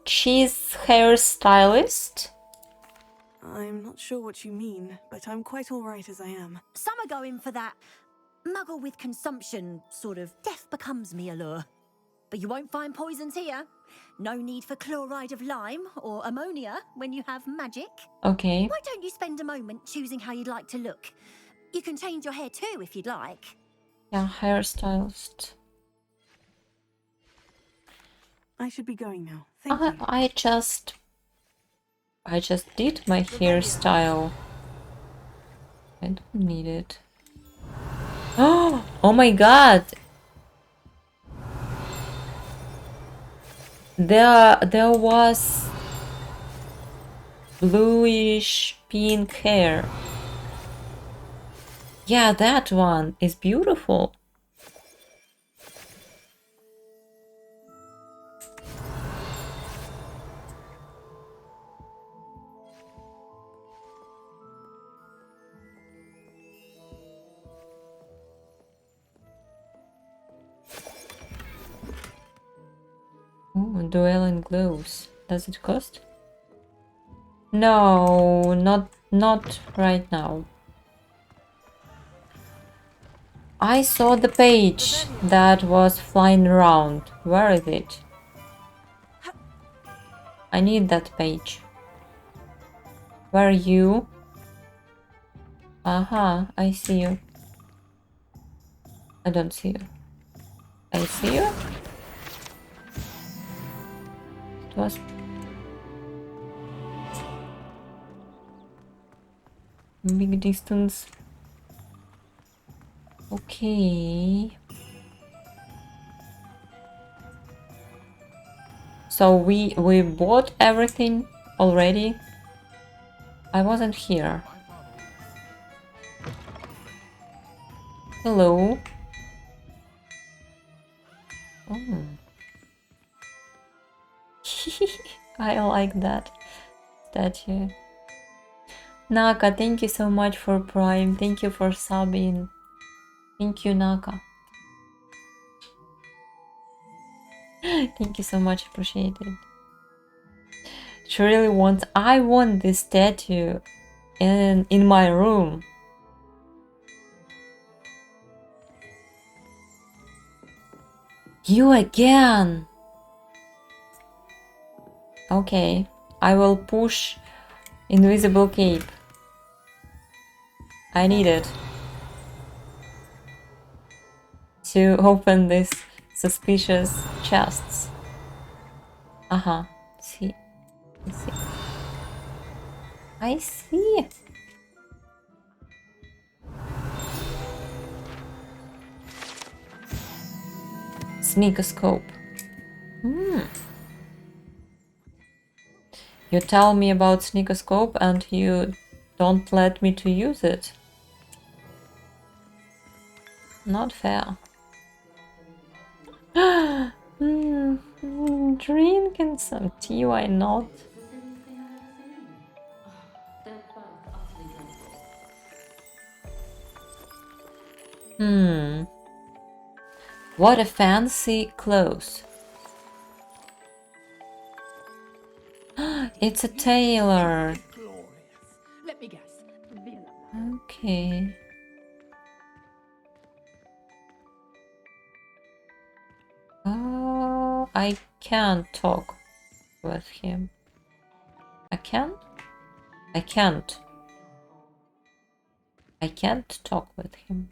She's hairstylist. I'm not sure what you mean, but I'm quite alright as I am. Some are going for that muggle with consumption, sort of death becomes me allure. But you won't find poisons here. No need for chloride of lime or ammonia when you have magic. Okay. Why don't you spend a moment choosing how you'd like to look? You can change your hair too if you'd like. Yeah, hairstylist. I should be going now. Thank you. I just did my hairstyle. I don't need it. Oh my god! There was bluish pink hair. Yeah, that one is beautiful. Oh, dueling gloves. Does it cost? No, not right now. I saw the page that was flying around. Where is it? I need that page. Where are you? Aha, I see you. I don't see you. I see you? It was... big distance. Okay. So we bought everything already. I wasn't here. Hello. I like that statue. Naka, thank you so much for Prime. Thank you for subbing. Thank you, Naka. Thank you so much. Appreciate it. She really wants. I want this statue in my room. You again. Okay, I will push invisible cape. I need it to open these suspicious chests. See. I see. I see. Sneakoscope. You tell me about sneakoscope and you don't let me to use it. Not fair. Drinking some tea, why not? What a fancy clothes. It's a tailor. Let me guess. Okay. I can't talk with him. I can? I can't. I can't talk with him.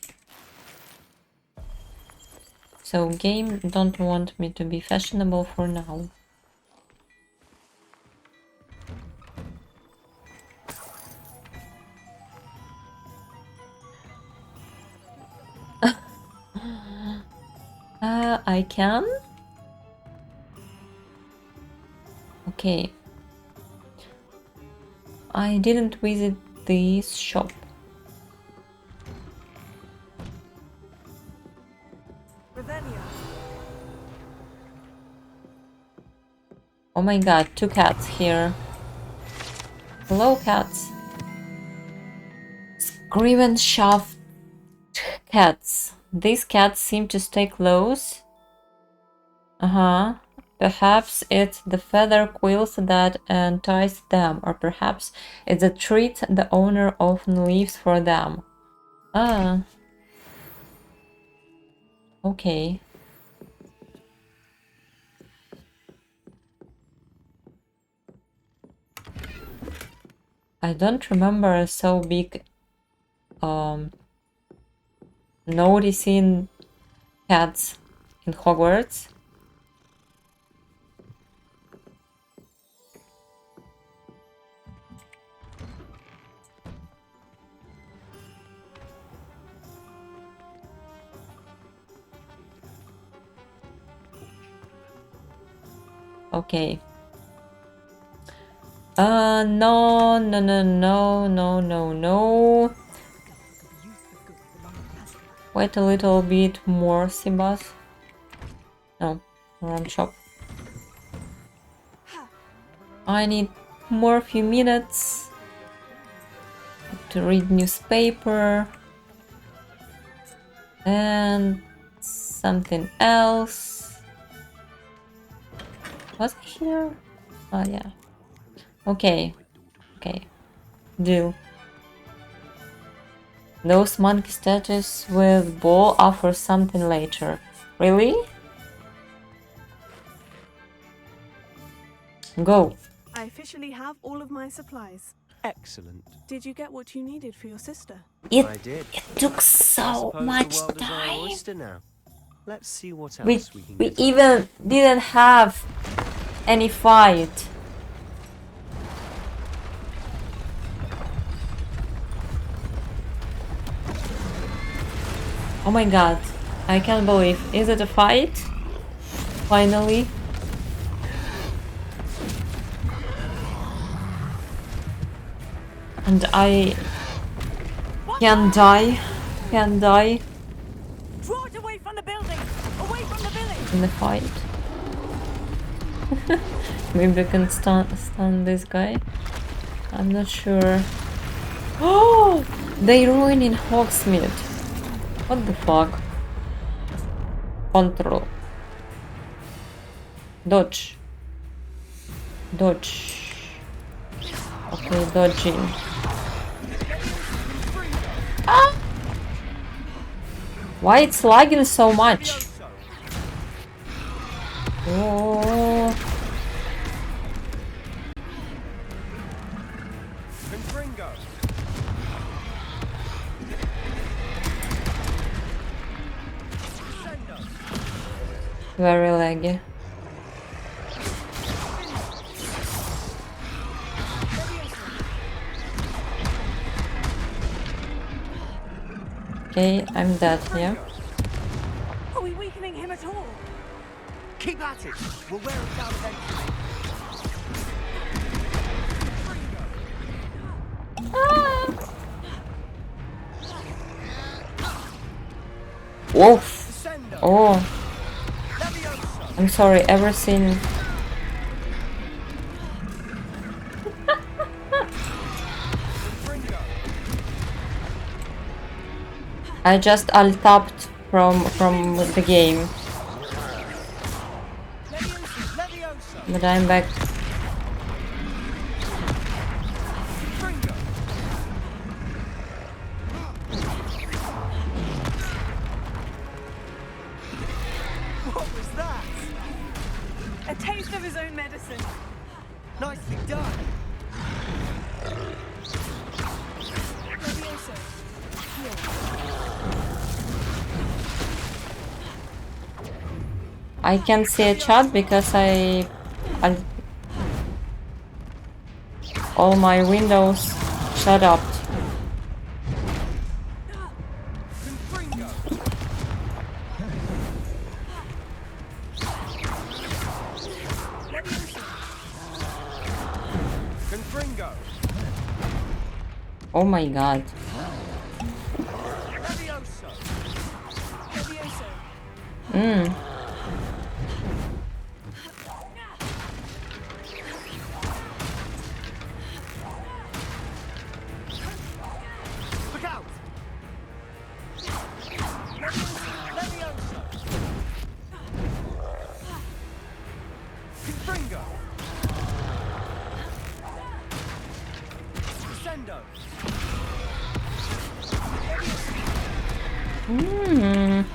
So game don't want me to be fashionable for now. I can? Okay. I didn't visit this shop. Oh my god, 2 cats here. Hello, cats. Screaming shaft cats. These cats seem to stay close. Perhaps it's the feather quills that entice them, or perhaps it's a treat the owner often leaves for them. Okay. I don't remember so big noticing cats in Hogwarts. Okay. No. Wait a little bit more, Sibas. No, wrong shop. I need more few minutes to read newspaper and something else. Was it here? Oh yeah. Okay. Deal. Those monkey statues with ball offer something later. Really? Go. I officially have all of my supplies. Excellent. Did you get what you needed for your sister? I did. It took so much time. Now. Let's see what else we can We get. even didn't have any fight. Oh my god, I can't believe. Is it a fight? Finally. And I can die. Draw it away from the building! Away from the village! in the fight. Maybe I can stun this guy. I'm not sure. Oh! They ruining Hogsmeade. What the fuck? Control. Dodge. Dodge. Okay, dodging. Ah! Why it's lagging so much? Oh. Very laggy. Okay, I'm dead, yeah? Are we weakening him at all? Keep at it. We'll wear it down eventually. Wolf. Oh. I'm sorry, everything. I just alt-tapped from the game. But I'm back. What was that? A taste of his own medicine. Nicely done. I can't see a chat because all my windows shut up. Oh my god. Mm. Look out! Confringo! Sendo! Mm.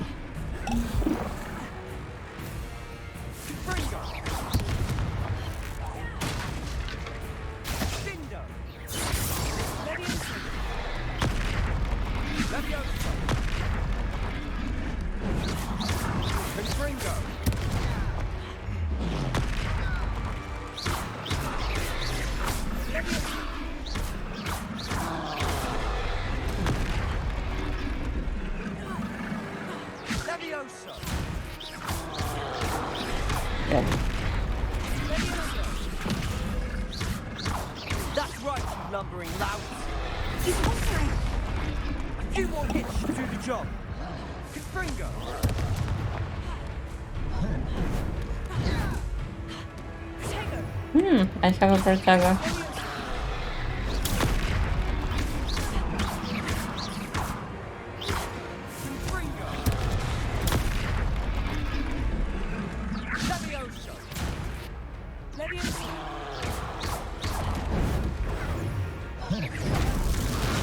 That's right, you lumbering lout. He's altering. A few more hits should do the job. Confringo. I have a Protego.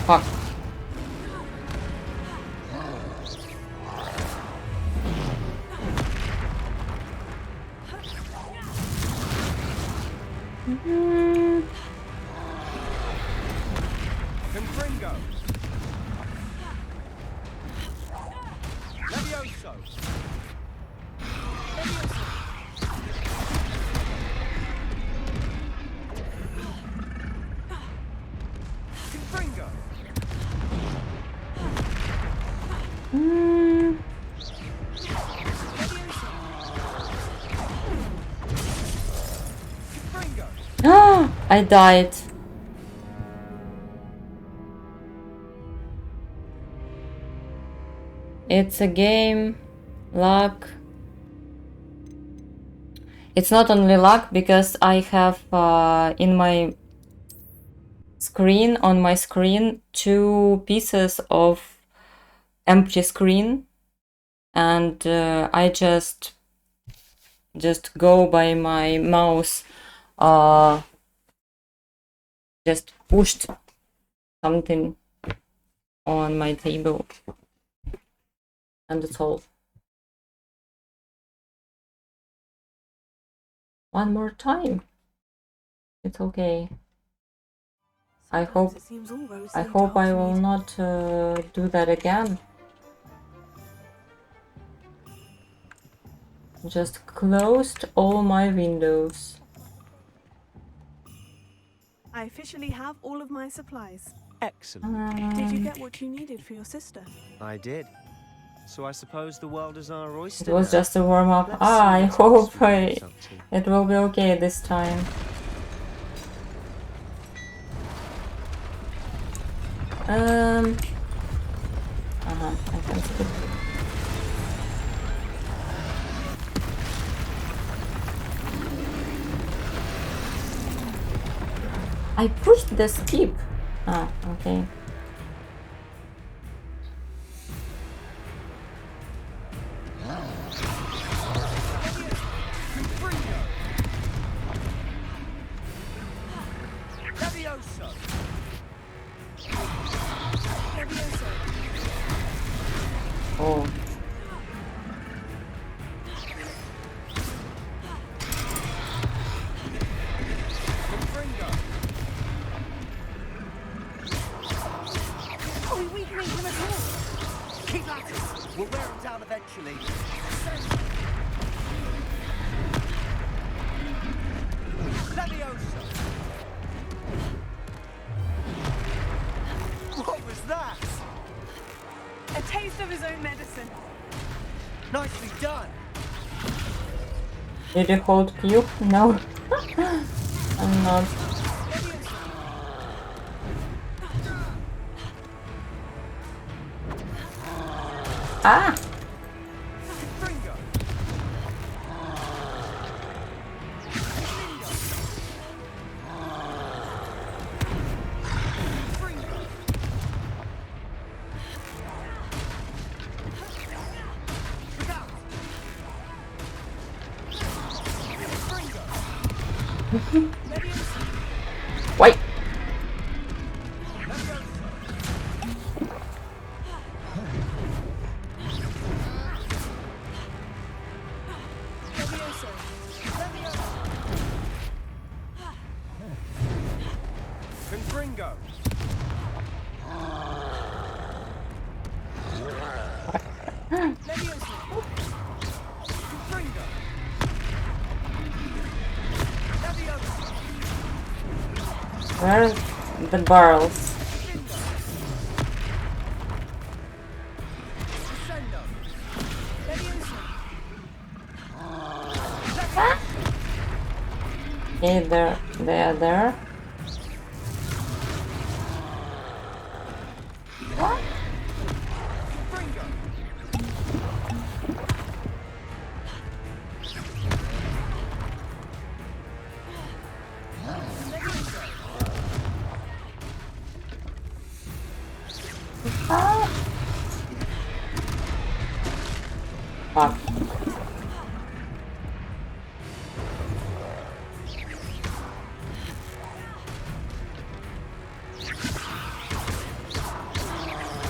Fuck. Confringo. Levioso. Confringo. Ah, I died. It's a game, luck. It's not only luck, because I have in my screen, on my screen, 2 pieces of empty screen, and I just go by my mouse, just pushed something on my table, and that's all. One more time. It's okay. I hope I will not do that again. Just closed all my windows. I officially have all of my supplies. Excellent. Did you get what you needed for your sister? I did. So I suppose the world is our oyster It was now. just a warm-up. Let's I see what else hope we can get up to. it will be okay this time. I can skip. I pushed the skip. Ah, okay. Oh. Are we weakening him at all? Keep at it. We'll wear him down eventually. Leviosa! What was that? A taste of his own medicine. Nicely done. Did you hold Q? No. I'm not. Ah! Wait. Confringo. Where are the barrels? Okay, they are there. What? Fuck.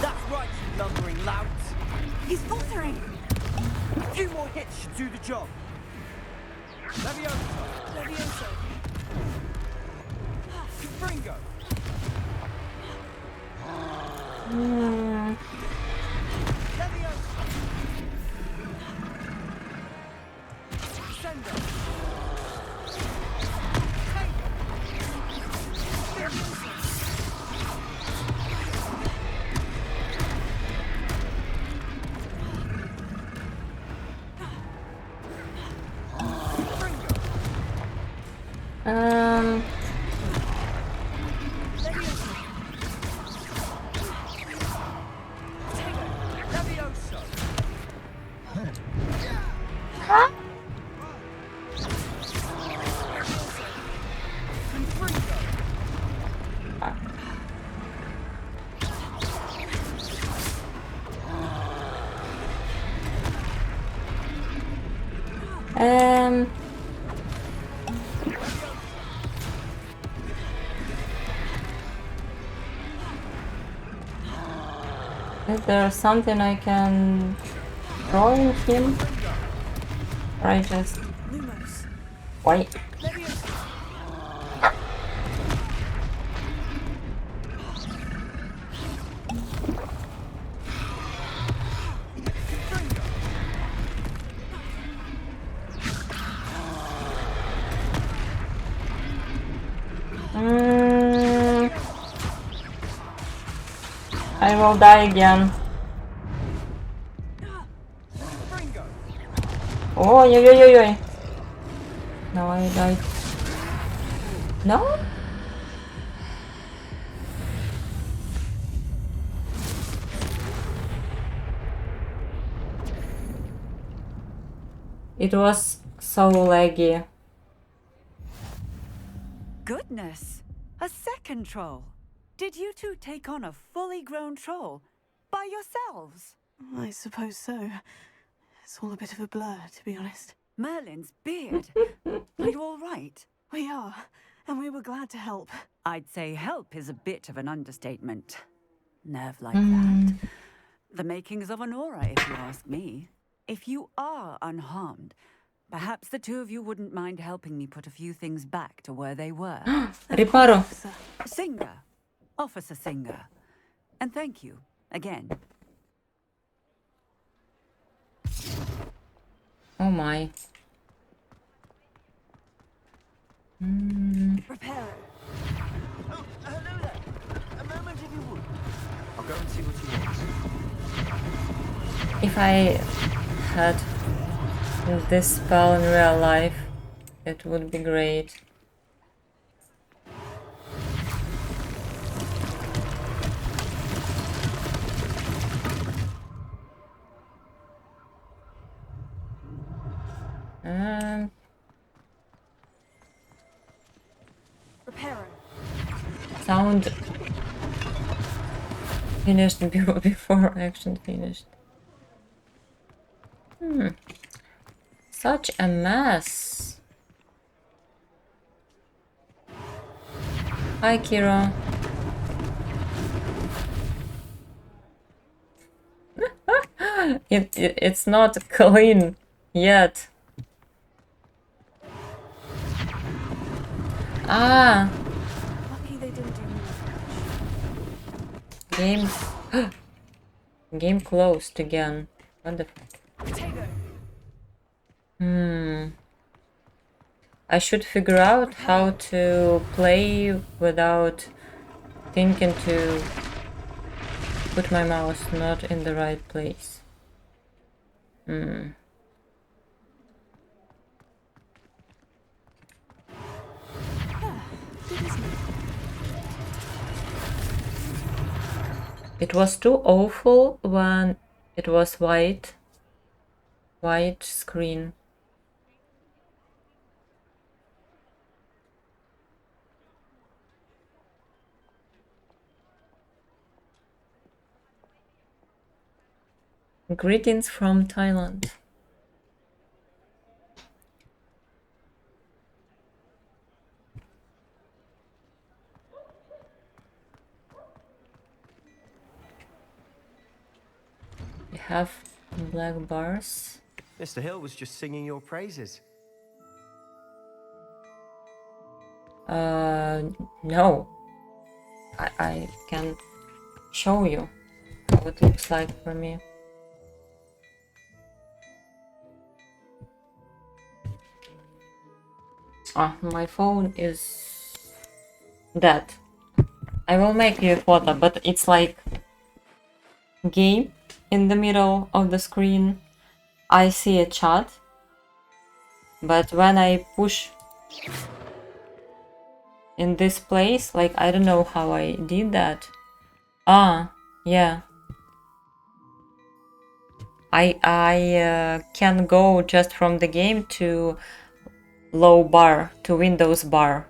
That's right, you lumbering lout. He's faltering. A few more hits should do the job. Leviosa. Leviosa. Confringo. Is there something I can throw in him? Or I just... Wait. I will die again. Oh, yo. Now I died. No? It was so laggy. Goodness! A second troll! Did you two take on a fully grown troll? By yourselves? I suppose so. It's all a bit of a blur, to be honest. Merlin's beard! Are you all right? We are, and we were glad to help. I'd say help is a bit of an understatement. Nerve like that. The makings of an aura, if you ask me. If you are unharmed, perhaps the two of you wouldn't mind helping me put a few things back to where they were. Riparo. Singer. Officer Singer. And thank you, again. Oh my. Prepare. Oh, hello there. A moment if you would. I'll go and see what you want. If I had this spell in real life, it would be great. Sound finished before action finished. Such a mess. Hi, Kira. It's not clean yet. Ah. Lucky they didn't do Game. Game closed again. What the fuck? I should figure out how to play without thinking to put my mouse not in the right place. It was too awful when it was white screen. Greetings from Thailand. You have black bars. Mr. Hill was just singing your praises. No. I can show you how it looks like for me. My phone is dead. I will make you a photo, but it's like game in the middle of the screen. I see a chat, but when I push in this place, like I don't know how I did that. Yeah. I can go just from the game to low bar, to Windows bar,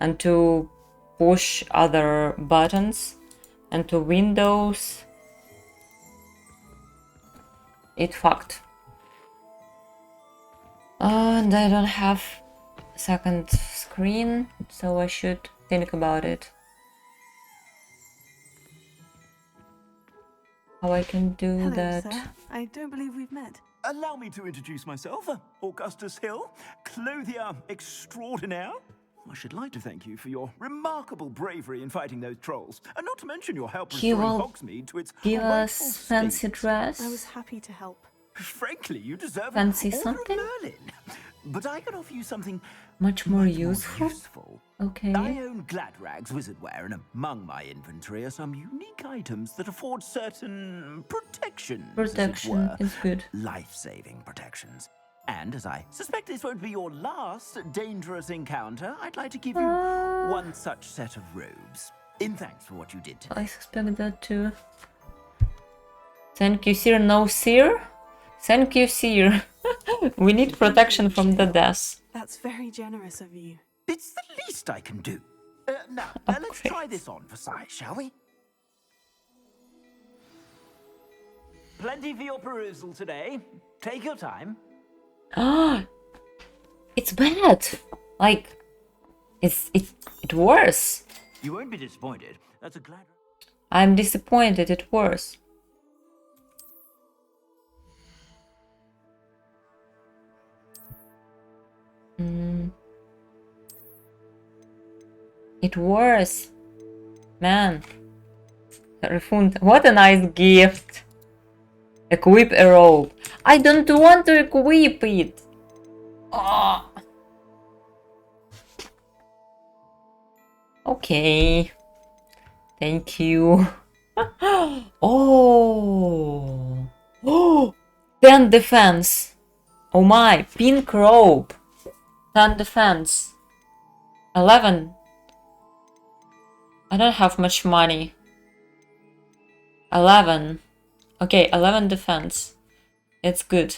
and to push other buttons, and to Windows. It fucked. And I don't have a second screen, so I should think about it. How I can do Hello, that. sir. I don't believe we've met. Allow me to introduce myself, Augustus Hill, clothier extraordinaire. I should like to thank you for your remarkable bravery in fighting those trolls, and not to mention your help He restoring will Hogsmeade to its give rightful us fancy state. dress. I was happy to help. Frankly, you deserve Fancy an Order something? of Merlin. But I can offer you something Much more useful. Okay. I own Gladrag's wizardware, and among my inventory are some unique items that afford certain protections. Protection is good. Life-saving protections. And as I suspect this won't be your last dangerous encounter, I'd like to give you one such set of robes. In thanks for what you did today. I suspect that too. Thank you, sir. No, sir. Thank you, sir. We need protection from the death. That's very generous of you. It's the least I can do. Now, let's try this on for size, shall we? Plenty for your perusal today. Take your time. Ah, it's bad. Like, it's worse. You won't be disappointed. That's a glad. I'm disappointed. It worse. It worse. Man. Refund. What a nice gift. Equip a robe. I don't want to equip it. Oh. Okay. Thank you. Oh. Oh. 10 defense. Oh my. Pink robe. 10 defense. 11. I don't have much money. 11. Okay, 11 defense. It's good.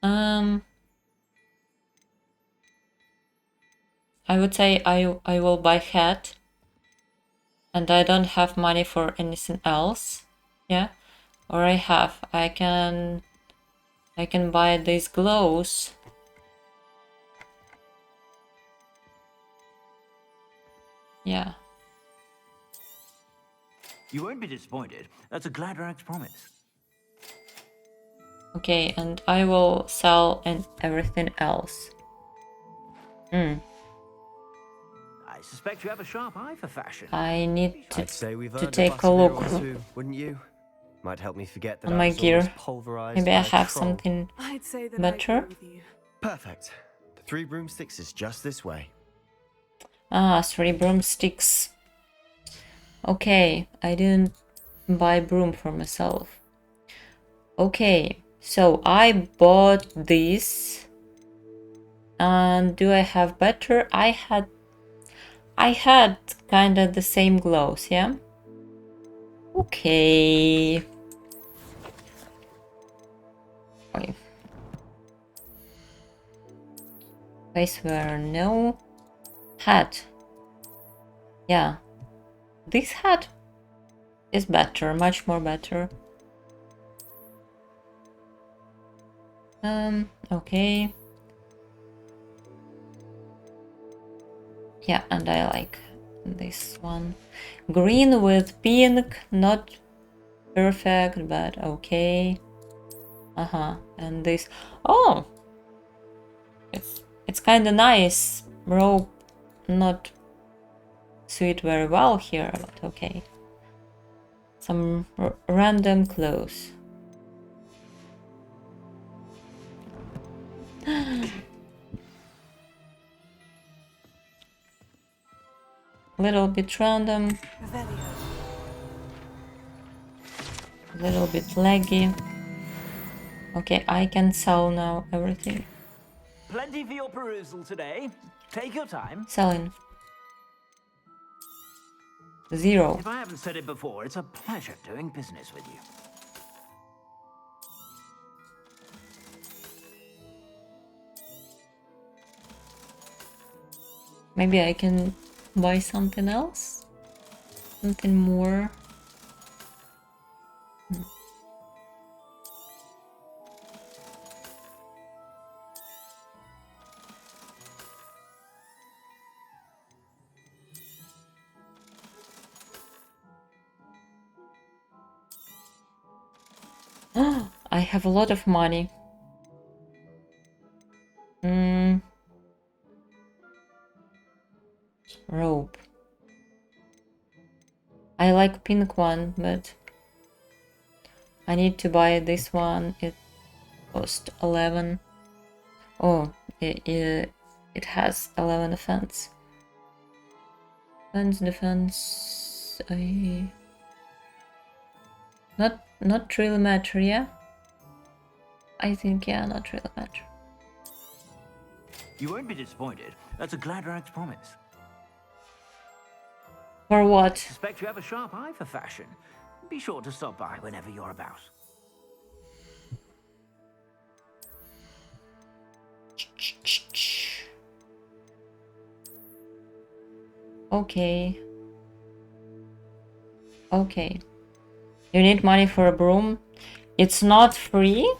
I would say I will buy hat. And I don't have money for anything else. Yeah. Or I can buy these gloves. Yeah. You won't be disappointed. That's a Gladrag's promise. Okay, and I will sell and everything else. I suspect you have a sharp eye for fashion. I need I'd say we've to earned take a butter look or two, wouldn't you? Might help me forget that on I my was gear. almost pulverized Maybe I by a have troll. something I'd say that better. Perfect. The 3 broomsticks is just this way. Ah, 3 broomsticks. Okay, I didn't buy broom for myself. Okay, so I bought this. And do I have better? I had kind of the same gloves, yeah? Okay. Okay. Face wear, no. Hat. Yeah. This hat is better, much more better. Okay. Yeah, and I like this one. Green with pink, not perfect, but okay. And this. Oh! It's kind of nice. Rope not suit very well here, but okay. Some random clothes. Little bit random. Little bit laggy. Okay, I can sell now everything. Plenty for your perusal today. Take your time. Selling. 0. If I haven't said it before, it's a pleasure doing business with you. Maybe I can buy something else? Something more? I have a lot of money. Rope. I like pink one, but I need to buy this one. It cost 11. Oh, it has 11 defense. Defense. Not really matter, yeah. I think yeah, not really matter. You won't be disappointed. That's a Gladrag's promise. For what? Suspect you have a sharp eye for fashion. Be sure to stop by whenever you're about. Okay. Okay. You need money for a broom? It's not free?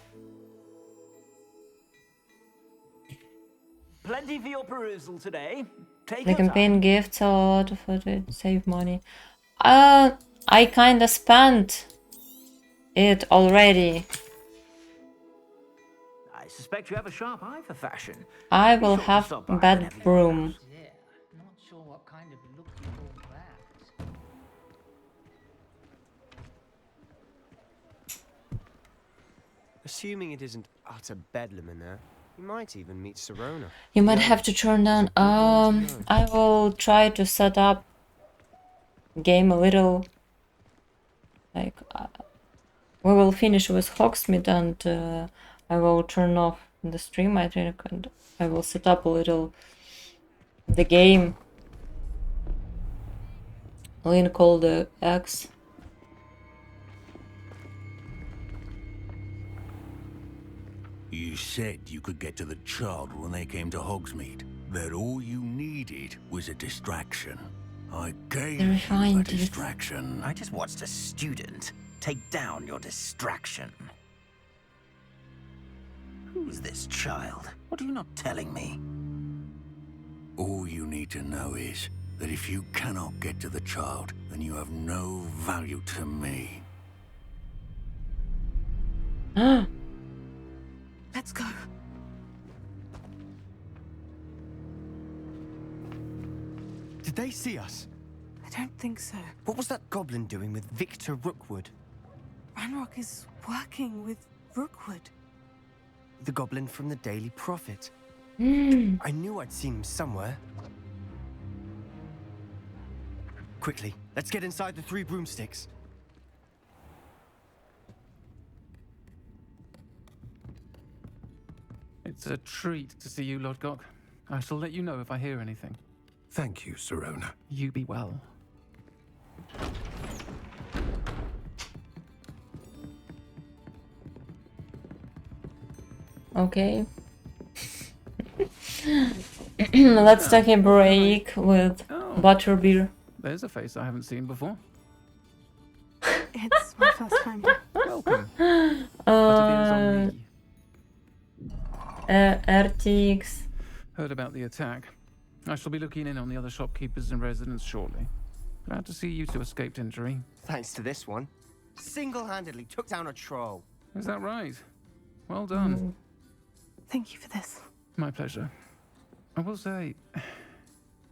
Plenty for your perusal today. Take The your campaign time. gifts a lot of it, save money. I kinda spent it already. I suspect you have a sharp eye for fashion. I Be will sure to have stop by bad whenever you're broom. Yeah, not sure what kind of look you call that. Assuming it isn't utter bedlam in there, you might even meet Serona. You might have to turn down. I will try to set up game a little. Like, we will finish with Hogsmeade and I will turn off the stream. I think, and I will set up a little the game. Link all the X. You said you could get to the child when they came to Hogsmeade. That all you needed was a distraction. I gave you a distraction. I just watched a student take down your distraction. Who's this child? What are you not telling me? All you need to know is that if you cannot get to the child, then you have no value to me. Let's go. Did they see us? I don't think so. What was that goblin doing with Victor Rookwood? Ranrock is working with Rookwood. The goblin from the Daily Prophet. Hmm. I knew I'd seen him somewhere. Quickly, let's get inside the 3 broomsticks. It's a treat to see you, Lodgok. I shall let you know if I hear anything. Thank you, Serona. You be well. Okay. Let's take a break with butterbeer. There's a face I haven't seen before. It's my first time. Welcome. Butterbeer's on me. RTX. Heard about the attack. I shall be looking in on the other shopkeepers and residents shortly. Glad to see you two escaped injury. Thanks to this one. Single-handedly took down a troll. Is that right? Well done. Thank you for this. My pleasure. I will say,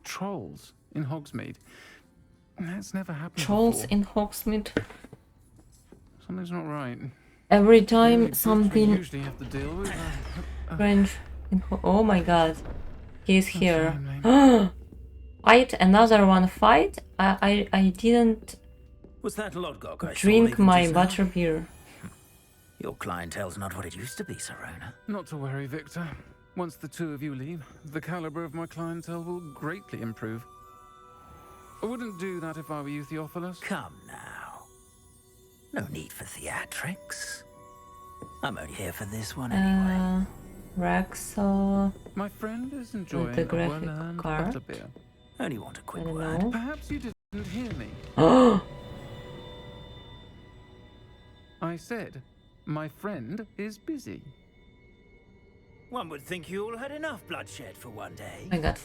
trolls in Hogsmeade. That's never happened Trolls before. in Hogsmeade. Something's not right. Every time We something usually have to deal with. strange. Oh my god. He's here. Fight, another one fight? I didn't Was that Lodgok I saw drink leaving my just now? butterbeer. Your clientele's not what it used to be, Serona. Not to worry, Victor. Once the two of you leave, the caliber of my clientele will greatly improve. I wouldn't do that if I were you, Theophilus. Come now. No need for theatrics. I'm only here for this one anyway. Raxo. My friend is enjoying the a graphic well-earned card. butterbeer. Only want a quick I don't word. know. Perhaps you didn't hear me. I said, my friend is busy. One would think you all had enough bloodshed for one day. I got.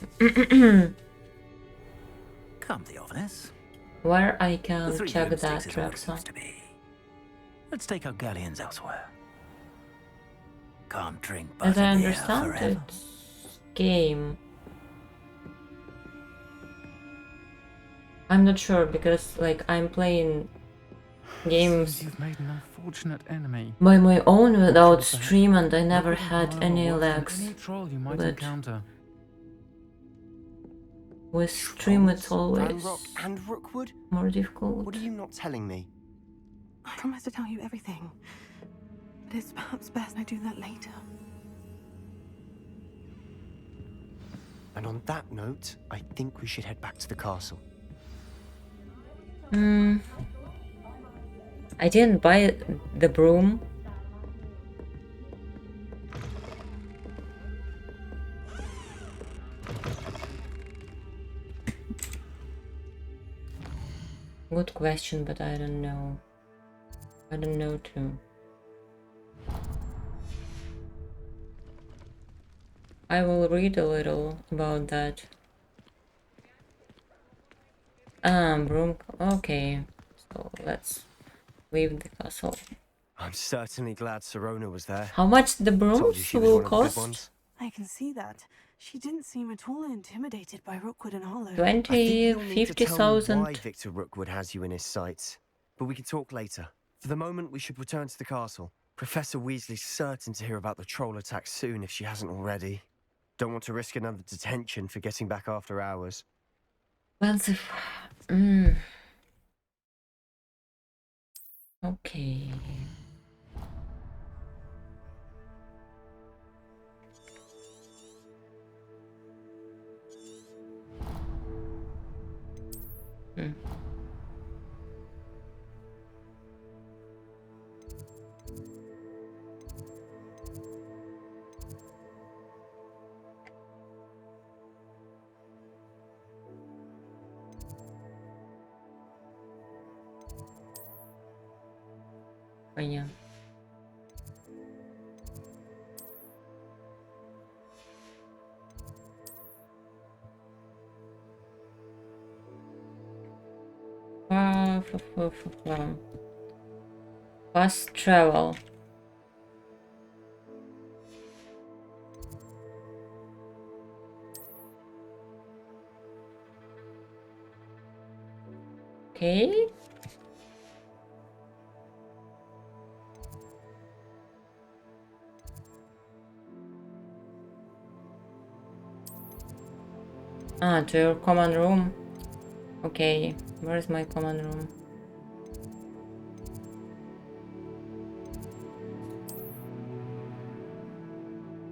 Come, Theophilus. Where I The can 3 check that broomsticks is where it Raxo. used to be. Let's take our galleons elsewhere. Can't drink As I butterbeer understand forever. it, game. I'm not sure because like I'm playing games You've made an unfortunate enemy. by my own without Watch yourself. stream, and I never Rookwood and had Harlow any are worse than lags. any troll you might But encounter. with stream it's Trolls, always Ranrock and Rookwood? more difficult. What are you not telling me? I promise to tell you everything. But it's perhaps best I do that later. And on that note, I think we should head back to the castle. I didn't buy the broom. Good question, but I don't know. I don't know too. I will read a little about that. Broom. Okay, so let's leave the castle. I'm certainly glad Sirona was there. How much the Told you brooms she was will one of the good cost? ones. I can see that. She didn't seem at all intimidated by Rookwood and Harlow. 20, Tell me 50,000. why Victor Rookwood has you in his sights, but we can talk later. For the moment, we should return to the castle. Professor Weasley's certain to hear about the troll attack soon if she hasn't already. Don't want to risk another detention for getting back after hours. Expensive. Okay. Oh, yeah. Fast travel. Okay. To your common room. Okay, where's my common room?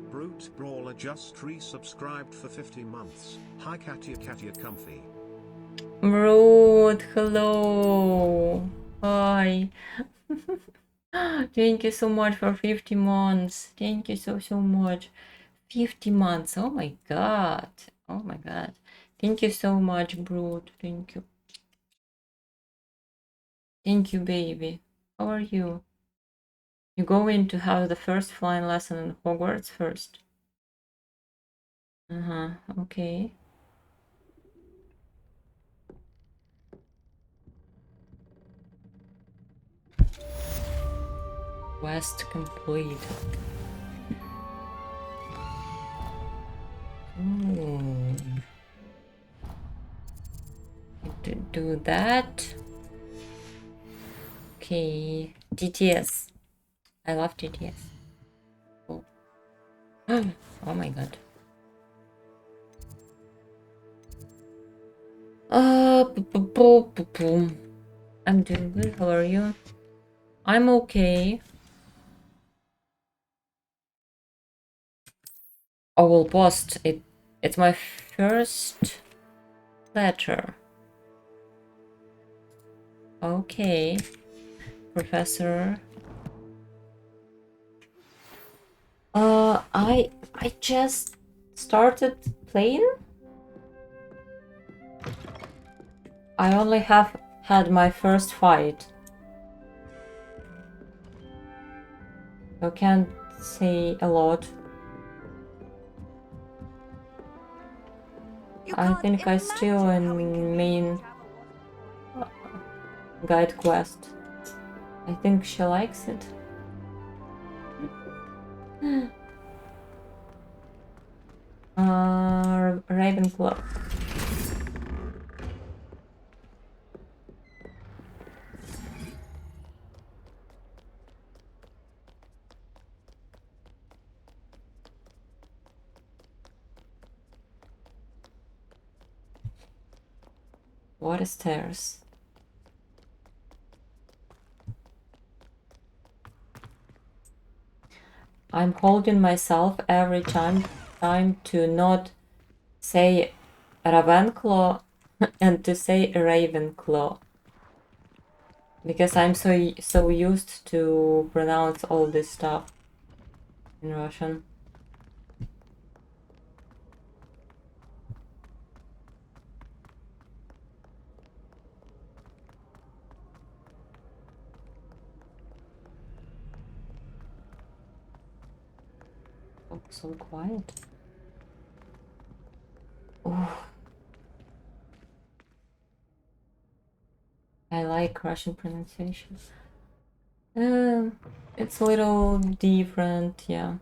Brute Brawler just resubscribed for 50 months. Hi Katya Comfy. Rude, hello. Hi. Thank you so much for 50 months. Thank you so much. 50 months. Oh my god. Oh my god. Thank you so much, Brood. Thank you. Thank you, baby. How are you? You going to have the first flying lesson in Hogwarts first? Okay. Quest complete. Ooh. Do that. Okay. TTS. I love TTS. Oh. Oh my god. I'm doing good. How are you? I'm okay. I will post it. It's my first letter. Okay, Professor. I just started playing. I only have had my first fight. I can't say a lot. I think I still in main guide quest. I think she likes it. Ravenclaw. What stairs? I'm holding myself every time to not say Ravenclaw and to say Ravenclaw, because I'm so used to pronounce all this stuff in Russian. Oh, so quiet. Oh. I like Russian pronunciation. It's a little different, yeah.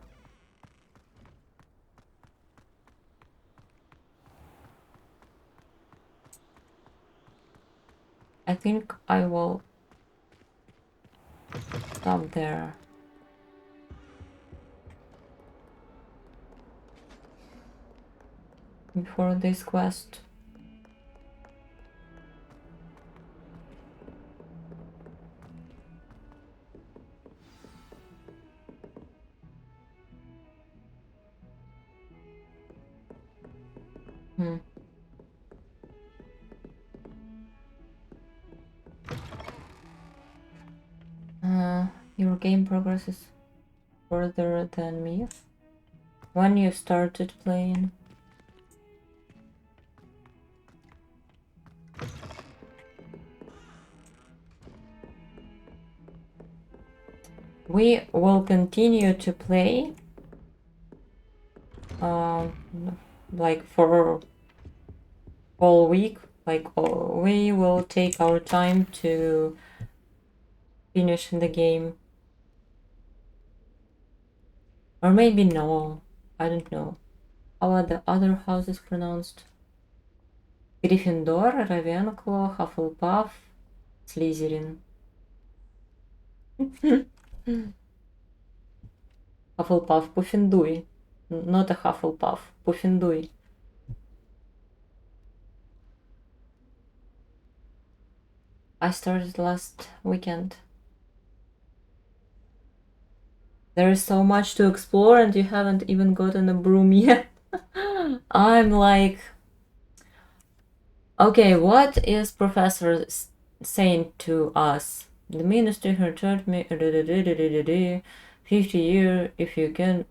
I think I will stop there. Before this quest. Your game progress is further than me. When you started playing? We will continue to play like for whole week. Like we will take our time to finish the game. Or maybe no, I don't know. How are the other houses pronounced? Gryffindor, Ravenclaw, Hufflepuff, Slytherin. Hufflepuff, Puffendui. Not a Hufflepuff, Puffendui. I started last weekend. There is so much to explore and you haven't even gotten a broom yet. I'm like... Okay, what is Professor saying to us? The ministry had told me 50 years if you can...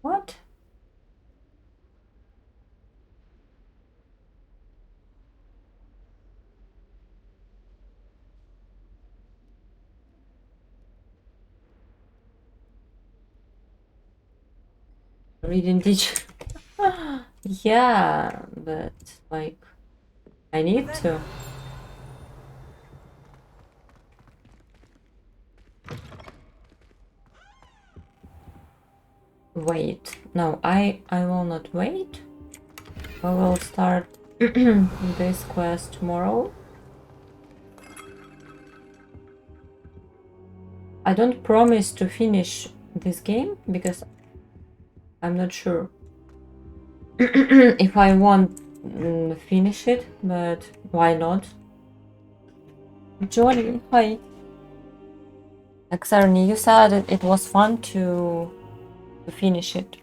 What? Reading teacher. Yeah, but like I need to. Wait. No, I will not wait. I will start this quest tomorrow. I don't promise to finish this game because I'm not sure if I want finish it, but why not? Johnny, hi. Xarni, you said it was fun to finish it.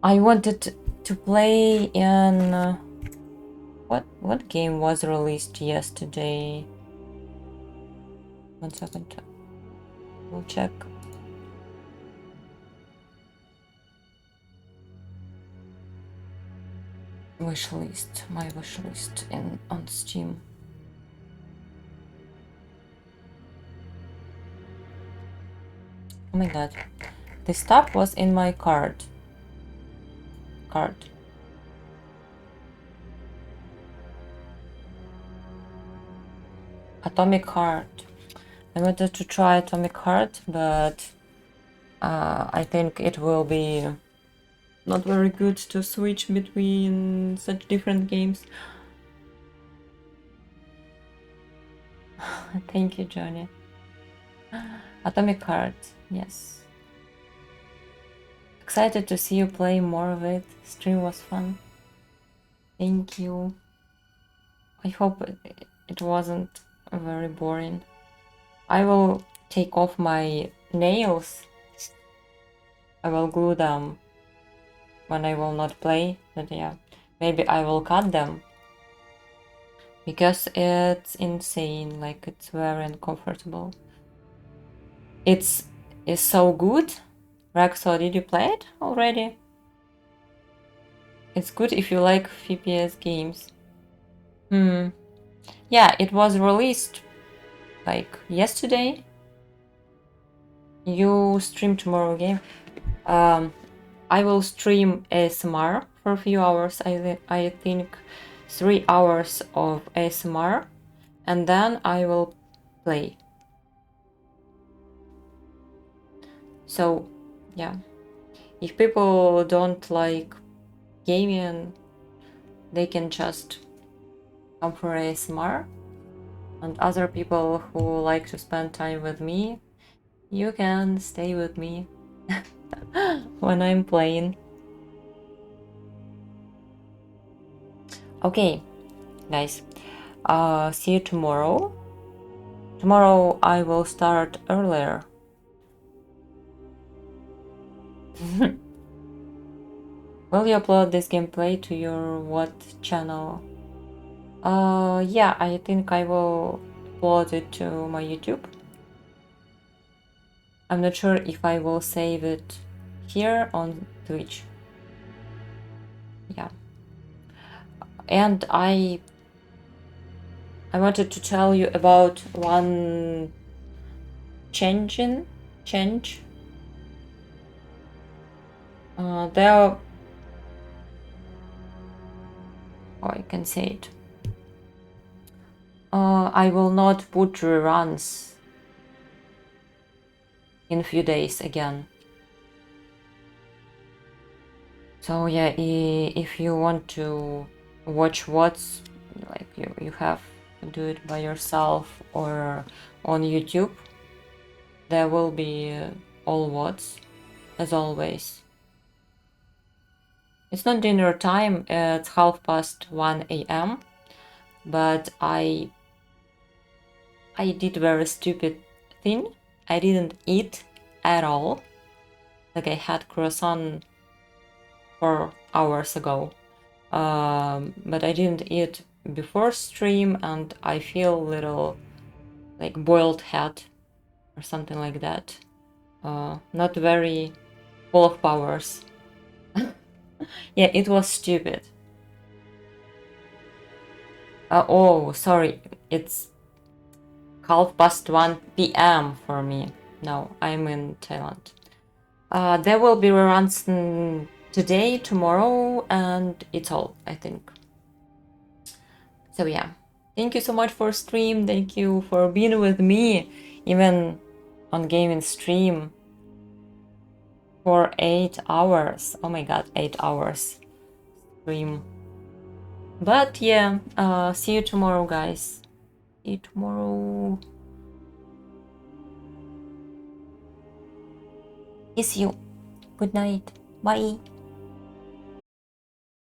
I wanted to play in what game was released yesterday? 1 second. We'll check. Wishlist, my wishlist on Steam. Oh my god, this stuff was in my cart. Atomic Heart. I wanted to try Atomic Heart, but I think it will be not very good to switch between such different games. Thank you, Johnny. Atomic Heart, yes. Excited to see you play more of it. Stream was fun. Thank you. I hope it wasn't very boring. I will take off my nails. I will glue them when I will not play, but yeah, maybe I will cut them because it's insane, like it's very uncomfortable. It's so good. Rexo, did you play it already? It's good if you like FPS games. Yeah, it was released like yesterday. You stream tomorrow game. I will stream ASMR for a few hours. I think 3 hours of ASMR, and then I will play. So yeah, if people don't like gaming, they can just come for ASMR, and other people who like to spend time with me, you can stay with me when I'm playing. Okay, guys, see you tomorrow. Tomorrow I will start earlier. Will you upload this gameplay to your what channel? Yeah, I think I will upload it to my YouTube. I'm not sure if I will save it here on Twitch. Yeah. And I wanted to tell you about one change. There, oh, I can say it. I will not put reruns in a few days again. So yeah, if you want to watch what's like you have to do it by yourself or on YouTube. There will be all VODs as always. It's not dinner time, it's 1:30 a.m. But I did very stupid thing. I didn't eat at all. Like I had croissant 4 hours ago. But I didn't eat before stream and I feel a little like boiled head or something like that. Not very full of powers. Yeah, it was stupid. Oh, sorry, it's 1:30 p.m. for me. No, I'm in Thailand. There will be reruns today, tomorrow, and it's all, I think. So yeah, thank you so much for stream. Thank you for being with me, even on gaming stream for 8 hours. Oh my god, 8 hours stream. But yeah, see you tomorrow, guys. See you tomorrow. Kiss you. Good night. Bye.